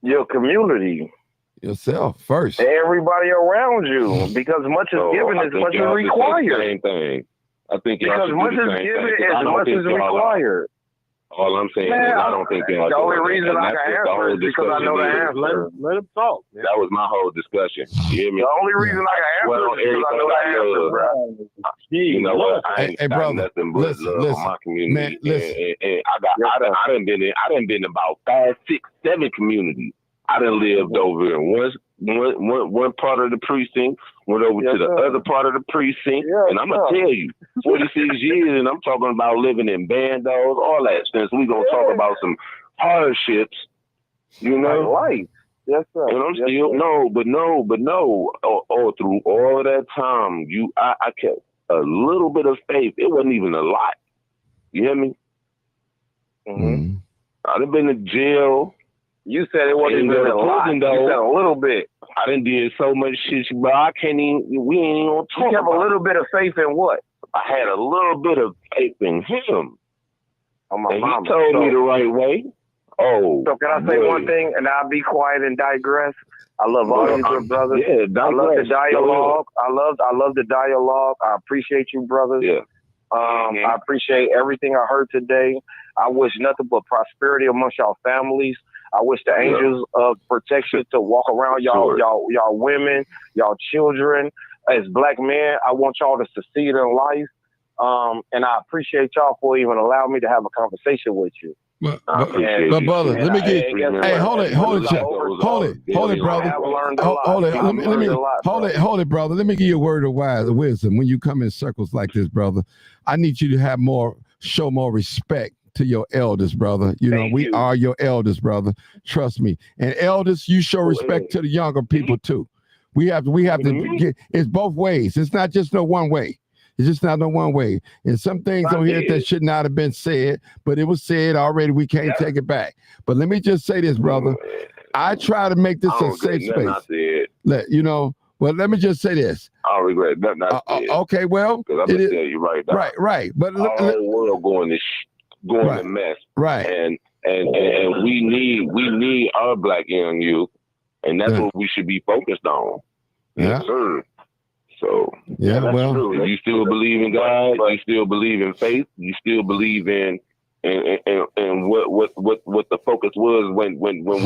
Your community. Yourself first. Everybody around you, because much is given as much is required. Same thing. I think because much is given as much is required. All I'm saying is I don't think the only reason I can answer is because I know the answer. Let him talk. Man. That was my whole discussion. You hear me? The only reason I can answer is because I know the answer, bro. You know what? I ain't got brother, nothing but love for my community. Man, and I done been in about 5, 6, 7 communities. I done lived over in one part of the precinct, went over to the other part of the precinct, and I'm gonna tell you, 46 years, and I'm talking about living in bandos, all that stuff. So we gonna talk about some hardships, you know, life. Yes, sir. And I'm still no. All through all of that time, I kept a little bit of faith. It wasn't even a lot. You hear me? Mm-hmm. I done been to jail. You said it wasn't even a lot. You said a little bit. I done did so much shit, but I can't even, we ain't even gonna talk. You have a little bit of faith in what? I had a little bit of faith in him. Oh, my and mama. He told me the right way. Oh. So can I say one thing and I'll be quiet and digress? I love all you good brothers. Yeah, I love the dialogue. I love the dialogue. I appreciate you, brothers. Yeah. I appreciate everything I heard today. I wish nothing but prosperity amongst y'all families. I wish the angels of protection to walk around y'all women, y'all children, as black men, I want y'all to succeed in life. And I appreciate y'all for even allowing me to have a conversation with you. But brother, let me get. Hey, hold it, brother. Hold it, brother. Let me give you a word of wisdom. When you come in circles like this, brother, I need you to show more respect to your elders, brother. We are your elders, brother. Trust me. And elders, you show respect to the younger people too. We have to get. It's both ways. It's not just no one way. It's just not no one way. And some things on here that should not have been said, but it was said already. We can't take it back. But let me just say this, brother. I try to make this a safe space. Let me just say this. I don't regret nothing I said. Okay, well, because I'm gonna tell you right now. Right. But the whole world going to mess. Right. And we need our black young youth, and that's what we should be focused on. Yeah. Yes, sir. So true. You still believe in God, you still believe in faith, you still believe in what the focus was when we was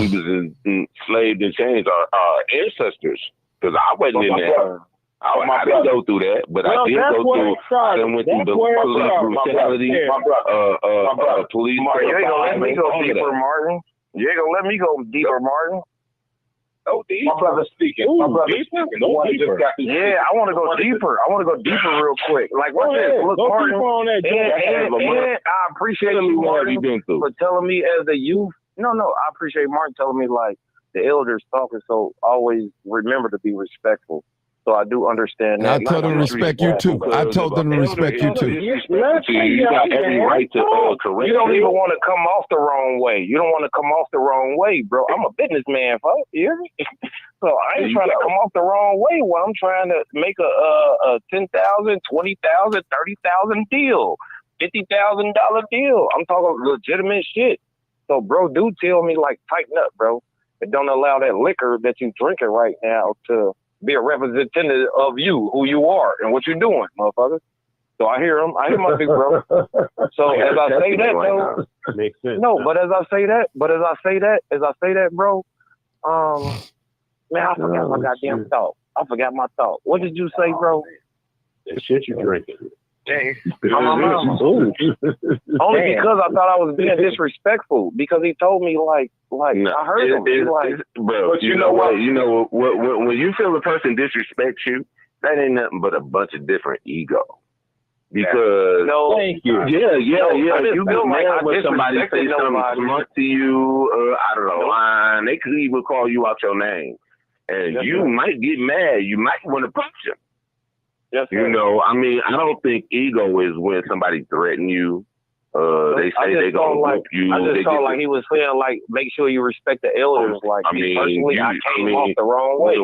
enslaved and changed our ancestors. Because I wasn't in there. I didn't go through that, but I did go through. I went through the police brutality, police. You ain't gonna let me go deeper, Martin. You ain't gonna let me go deeper, Martin. Oh, my brother speaking. Ooh, my brother deeper? speaking. Yeah, I want to go deeper. I want to go deeper real quick. Like what's this? Look, Martin, and I appreciate you, Martin, for telling me as a youth. No, I appreciate Martin telling me like the elders talking. So always remember to be respectful. So I do understand that. I told them to respect you too. I told them to respect you too. You got every right to correct. You don't even want to come off the wrong way. You don't want to come off the wrong way, bro. I'm a businessman, folks. You hear me? So I ain't trying to come off the wrong way when I'm trying to make a $10,000, $20,000, $30,000 deal, $50,000 deal. I'm talking legitimate shit. So, bro, do tell me like tighten up, bro, and don't allow that liquor that you drinking right now to be a representative of you, who you are, and what you're doing, motherfucker. So I hear him. I hear my big bro. So as I say that, though, makes sense. No, but as I say that, bro, man, I forgot my goddamn thought. I forgot my thought. What did you say, bro? The shit you drinking. Dang. My mama. Only because I thought I was being disrespectful because he told me like I heard him. Bro, but you know what? You know what? When you feel a person disrespects you, that ain't nothing but a bunch of different ego. Because thank you. Yeah. You get mad when somebody say something smart to you. I don't know, line. They could even call you out your name, and you might get mad. You might want to punch them. Yes, I mean, I don't think ego is when somebody threaten you. They say they gonna whoop you. I just felt like he was saying like, make sure you respect the elders. Like personally, I came off the wrong way,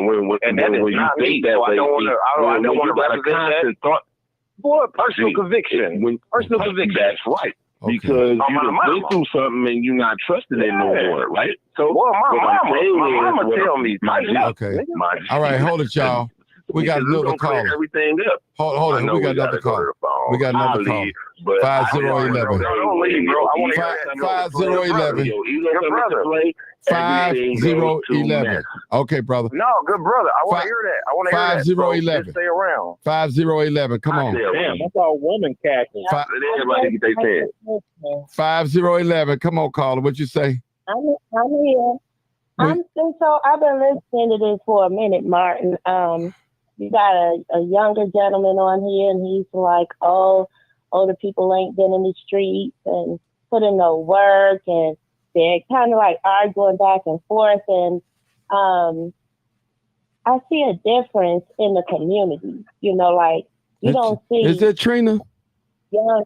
and that is not me. So I don't want to represent that. Boy, personal conviction. Personal conviction. That's right. Okay. Because you been through something and you're not trusted in no more, right? So, my mama tell me. Okay. All right, hold it, y'all. We got another call. Everything up. Hold it. We got another call. We got another call. 5011. 5011. 5011. Okay, brother. No, good brother. I want to hear that. I want to hear that. 5011. Just stay around. 5011. Come on. Damn, I thought woman cackling. Everybody get their 5011. Come on, caller. What you say? I'm here. So I've been listening to this for a minute, Martin. You got a younger gentleman on here, and he's like, "Oh, older people ain't been in the streets and put in no work," and they're kind of like arguing back and forth. And I see a difference in the community. Like you don't see. Is it Trina? Yeah.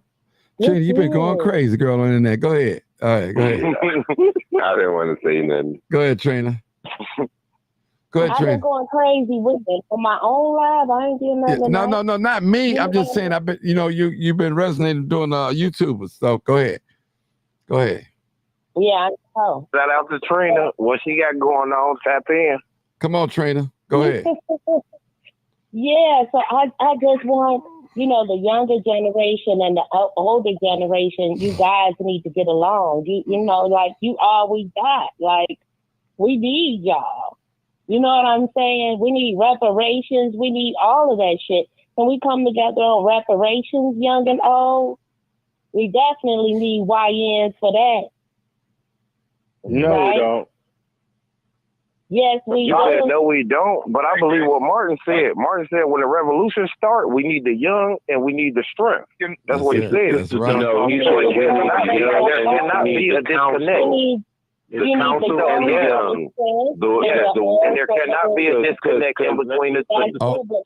Trina, you've been going crazy, girl, on the internet. Go ahead. All right, go ahead. I didn't want to say nothing. Go ahead, Trina. Go ahead, Trina. I've been going crazy with it on my own live. I ain't doing nothing. No, not me. I'm just saying. I've been, you've been resonating doing YouTube stuff. Go ahead. Yeah, I know. Shout out to Trina. What she got going on? Tap in. Come on, Trina. Go ahead. Yeah. So I just want the younger generation and the older generation. You guys need to get along. Like you always got. Like we need y'all. You know what I'm saying? We need reparations. We need all of that shit. Can we come together on reparations, young and old? We definitely need YNs for that. No, right? we don't. Yes, we You do. said no, we don't. But I believe what Martin said. Martin said when the revolution start, we need the young and we need the strength. That's what he said. That's right. No, he said There we cannot need the be- young there and cannot we be need a the council. disconnect. The council and the young. And there cannot be a disconnect in between the two.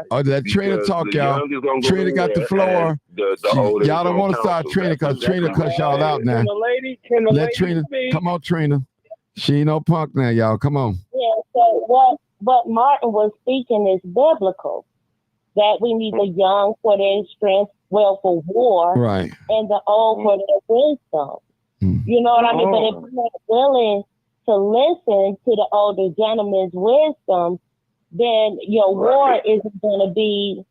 Oh, that Trina Because talk, the y'all. young is gonna go Trina in got the there floor. and the older Y'all is don't gonna want to start counsel. Trina because Trina cuss y'all out now. Can the Let lady Trina, speak? come on, Trina. She ain't no punk now, y'all. Come on. Yeah, so what Martin was speaking is biblical. That we need the young for their strength, well, for war, Right. and the old for their wisdom. You know what I mean? But if you're not willing to listen to the older gentleman's wisdom, then your war isn't going to be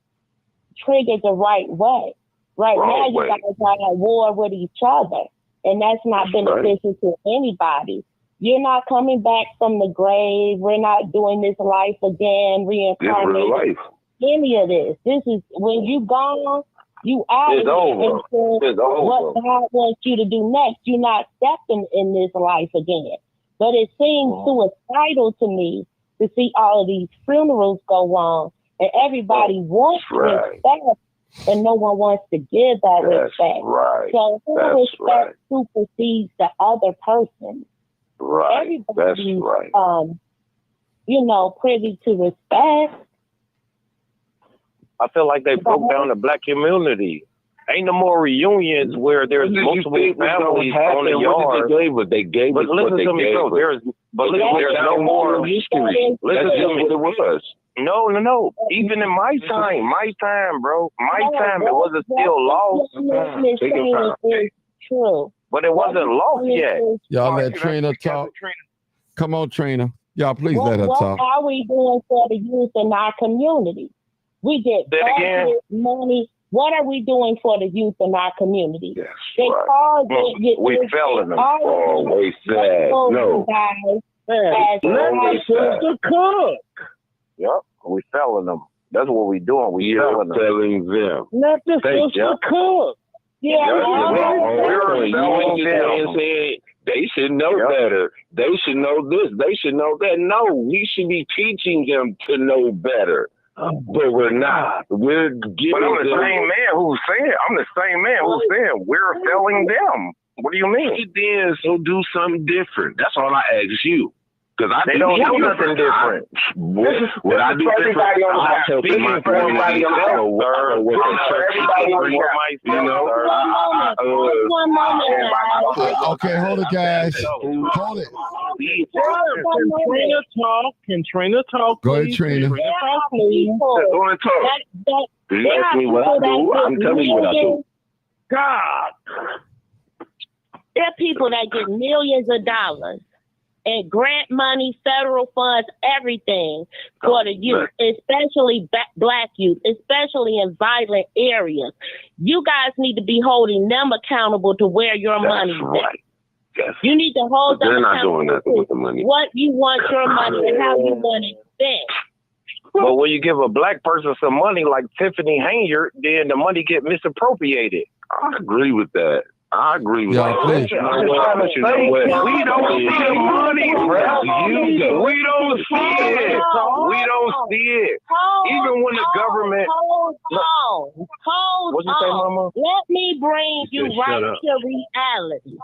triggered the right way. Right now, you guys are at war with each other, and that's not beneficial to anybody. You're not coming back from the grave. We're not doing this life again, reincarnated. Any of this. This is when you gone, you out It's of over. here until It's over. what God wants you to do next. You're not stepping in this life again. But it seems suicidal to me to see all of these funerals go on, and everybody wants respect, and no one wants to give that respect. Right. So who respect supersedes the other person? Right. Everybody's, That's right. privy to respect. I feel like they broke down the black community. Ain't no more reunions where there's multiple families on the yard. They gave us listen what they to me, gave though. us. There's no more history. That's just what it was. No. Even in my time, bro. My time, it wasn't still lost. Is true. But it wasn't lost yet. Y'all let Trina talk. Come on, Trina. Y'all please let her talk. What are we doing for the youth in our community? We get budget money. What are we doing for the youth in our community? Yes, we failing them. Always sad. No. Let the sister cook. Yep, we failing them. That's what we doing. We failing them. Let the sister cook. Yeah, we're selling them. They should know better. They should know this. They should know that. No, we should be teaching them to know better. But we're not. We're giving But I'm the them. same man who's saying we're selling them. What do you mean? Then so do something different. That's all I ask you. Because They don't do nothing different. What I do different, I tell them my community, Okay, hold it, guys. Hold it. Can Trina talk? Go ahead, Trina. Go and talk. You ask me what I do, I'm telling you what I do. God. There are people that get millions of dollars and grant money, federal funds, everything for the youth, especially black youth, especially in violent areas. You guys need to be holding them accountable to where your money is. Right. Yes. You need to hold them They're not accountable doing nothing with the money. what you want your money and how you want it spent. But when you give a black person some money like Tiffany Hayner, then the money get misappropriated. I agree with that. I agree with that. Please. You know what? We don't see the money, bro. We don't see it. We don't see it. Even when the government. Hold on. What'd you say, Mama? Let me bring you right to reality.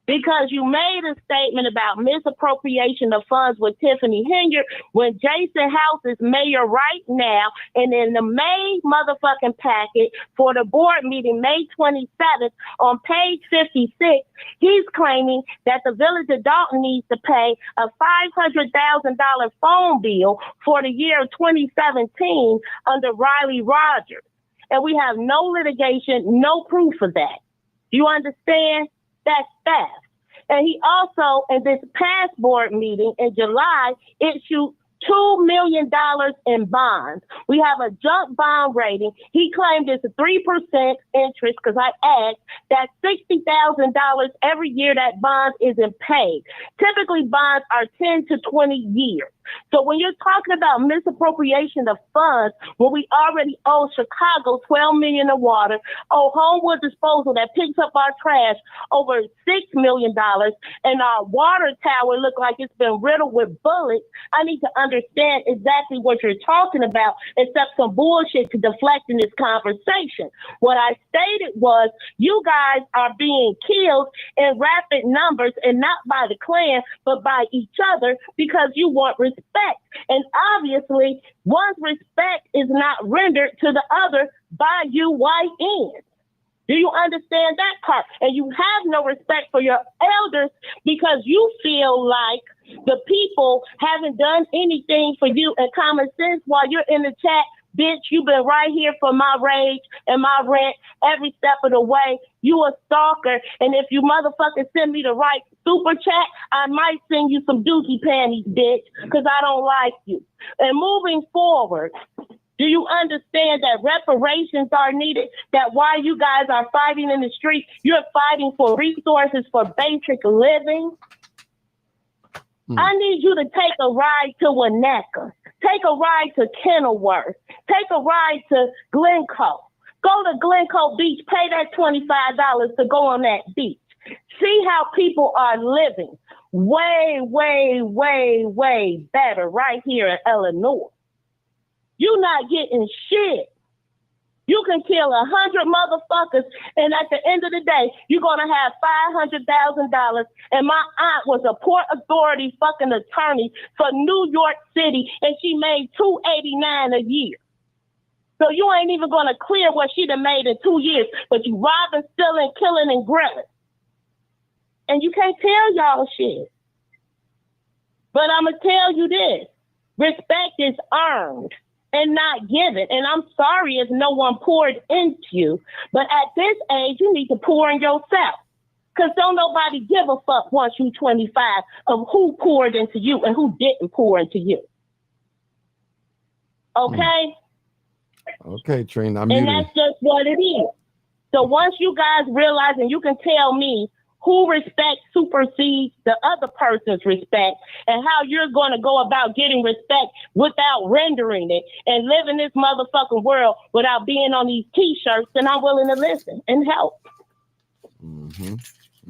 Because you made a statement about misappropriation of funds with Tiffany Hayner when Jason House is mayor right now, and in the May motherfucking packet for the board meeting May 27th on page 56, he's claiming that the village of Dalton needs to pay a $500,000 phone bill for the year 2017 under Riley Rogers. And we have no litigation, no proof of that. You understand? That's theft. And he also, in this past board meeting in July, issued $2 million in bonds. We have a junk bond rating. He claimed it's a 3% interest because I asked that $60,000 every year that bond isn't paid. Typically, bonds are 10 to 20 years. So when you're talking about misappropriation of funds, when we already owe Chicago $12 million in water, owe Homewood Disposal that picks up our trash over $6 million, and our water tower look like it's been riddled with bullets, I need to understand exactly what you're talking about, except some bullshit to deflect in this conversation. What I stated was, you guys are being killed in rapid numbers, and not by the Klan, but by each other, because you want respect. And obviously, one's respect is not rendered to the other by you white ends. Do you understand that part? And you have no respect for your elders because you feel like the people haven't done anything for you. And common sense, while you're in the chat, bitch, you've been right here for my rage and my rant every step of the way. You a stalker. And if you motherfuckers send me the right super chat, I might send you some dookie panties, bitch, because I don't like you. And moving forward, do you understand that reparations are needed? That while you guys are fighting in the street, you're fighting for resources for basic living? I need you to take a ride to Winnetka. Take a ride to Kenilworth. Take a ride to Glencoe. Go to Glencoe Beach. Pay that $25 to go on that beach. See how people are living way, way, way, way better right here in Illinois. You're not getting shit. You can kill 100 motherfuckers, and at the end of the day, you're gonna have $500,000. And my aunt was a Port Authority fucking attorney for New York City, and she made $289 a year. So you ain't even gonna clear what she done made in 2 years, but you robbing, stealing, killing, and grilling. And you can't tell y'all shit. But I'ma tell you this: respect is earned and not given. And I'm sorry if no one poured into you, but at this age, you need to pour in yourself. Because don't nobody give a fuck once you're 25 of who poured into you and who didn't pour into you. Okay? Okay, Trina. And that's just what it is. So once you guys realize, and you can tell me who respect supersedes the other person's respect, and how you're going to go about getting respect without rendering it and living this motherfucking world without being on these t-shirts, then I'm willing to listen and help.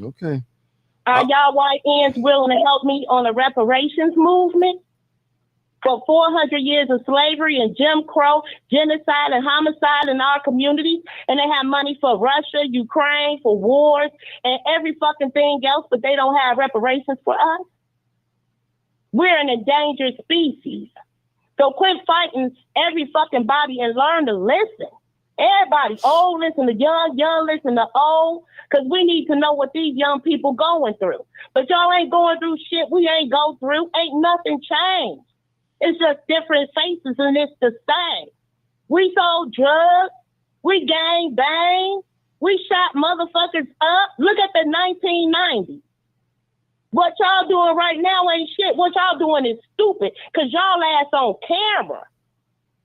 Okay. Are y'all white ends willing to help me on the reparations movement? For 400 years of slavery and Jim Crow, genocide and homicide in our communities, and they have money for Russia, Ukraine, for wars, and every fucking thing else, but they don't have reparations for us? We're an endangered species. So quit fighting every fucking body and learn to listen. Everybody, old listen to young, young listen to old, because we need to know what these young people going through. But y'all ain't going through shit we ain't go through. Ain't nothing changed. It's just different faces, and it's the same. We sold drugs. We gang bang. We shot motherfuckers up. Look at the 1990s. What y'all doing right now ain't shit. What y'all doing is stupid, because y'all ass on camera.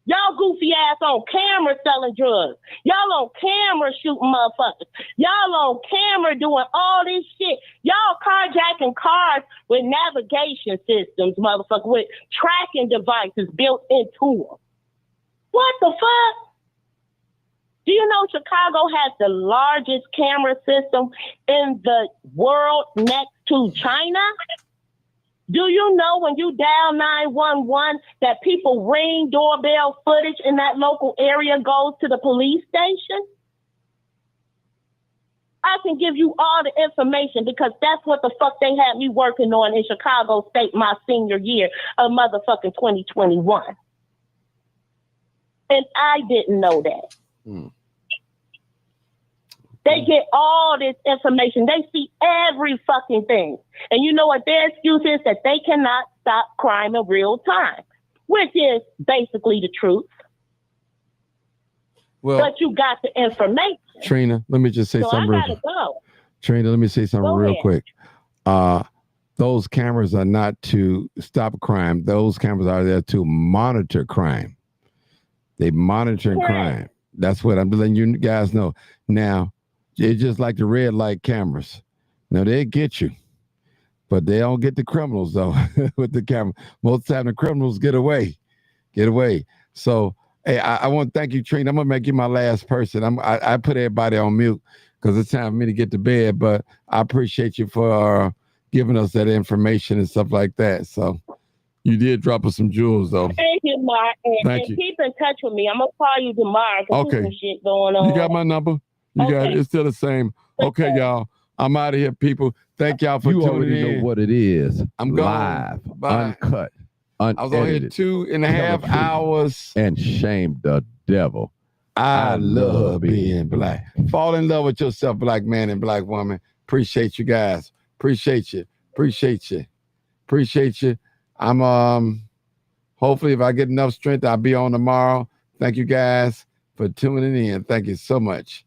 Y'all goofy ass on camera selling drugs. Y'all on camera shooting motherfuckers. Y'all on camera doing all this shit. Y'all carjacking cars with navigation systems, motherfucker, with tracking devices built into them. What the fuck? Do you know Chicago has the largest camera system in the world next to China? Do you know when you dial 911 that people ring doorbell footage in that local area goes to the police station? I can give you all the information because that's what the fuck they had me working on in Chicago State my senior year of motherfucking 2021. And I didn't know that. They get all this information. They see every fucking thing. And you know what their excuse is? That they cannot stop crime in real time, which is basically the truth. Well, but you got the information. Trina, let me just say something. I gotta go. Trina, let me say something Go real ahead. quick. Those cameras are not to stop crime. Those cameras are there to monitor crime. They monitor crime. That's what I'm letting you guys know. Now, it's just like the red light cameras. Now, they get you. But they don't get the criminals though with the camera. Most of the time the criminals get away. So hey, I want to thank you, Trina. I'm gonna make you my last person. I put everybody on mute because it's time for me to get to bed. But I appreciate you for giving us that information and stuff like that. So you did drop us some jewels though. Thank you, Mark. And keep in touch with me. I'm gonna call you tomorrow because there's some shit going on. You got my number? You got it. It's still the same. Okay, y'all. I'm out of here, people. Thank y'all for tuning in. You already know what it is. I'm live, uncut, unedited. I was on here 2.5 hours. And shame the devil. I love being black. Fall in love with yourself, black man and black woman. Appreciate you guys. Appreciate you. I'm hopefully if I get enough strength, I'll be on tomorrow. Thank you guys for tuning in. Thank you so much.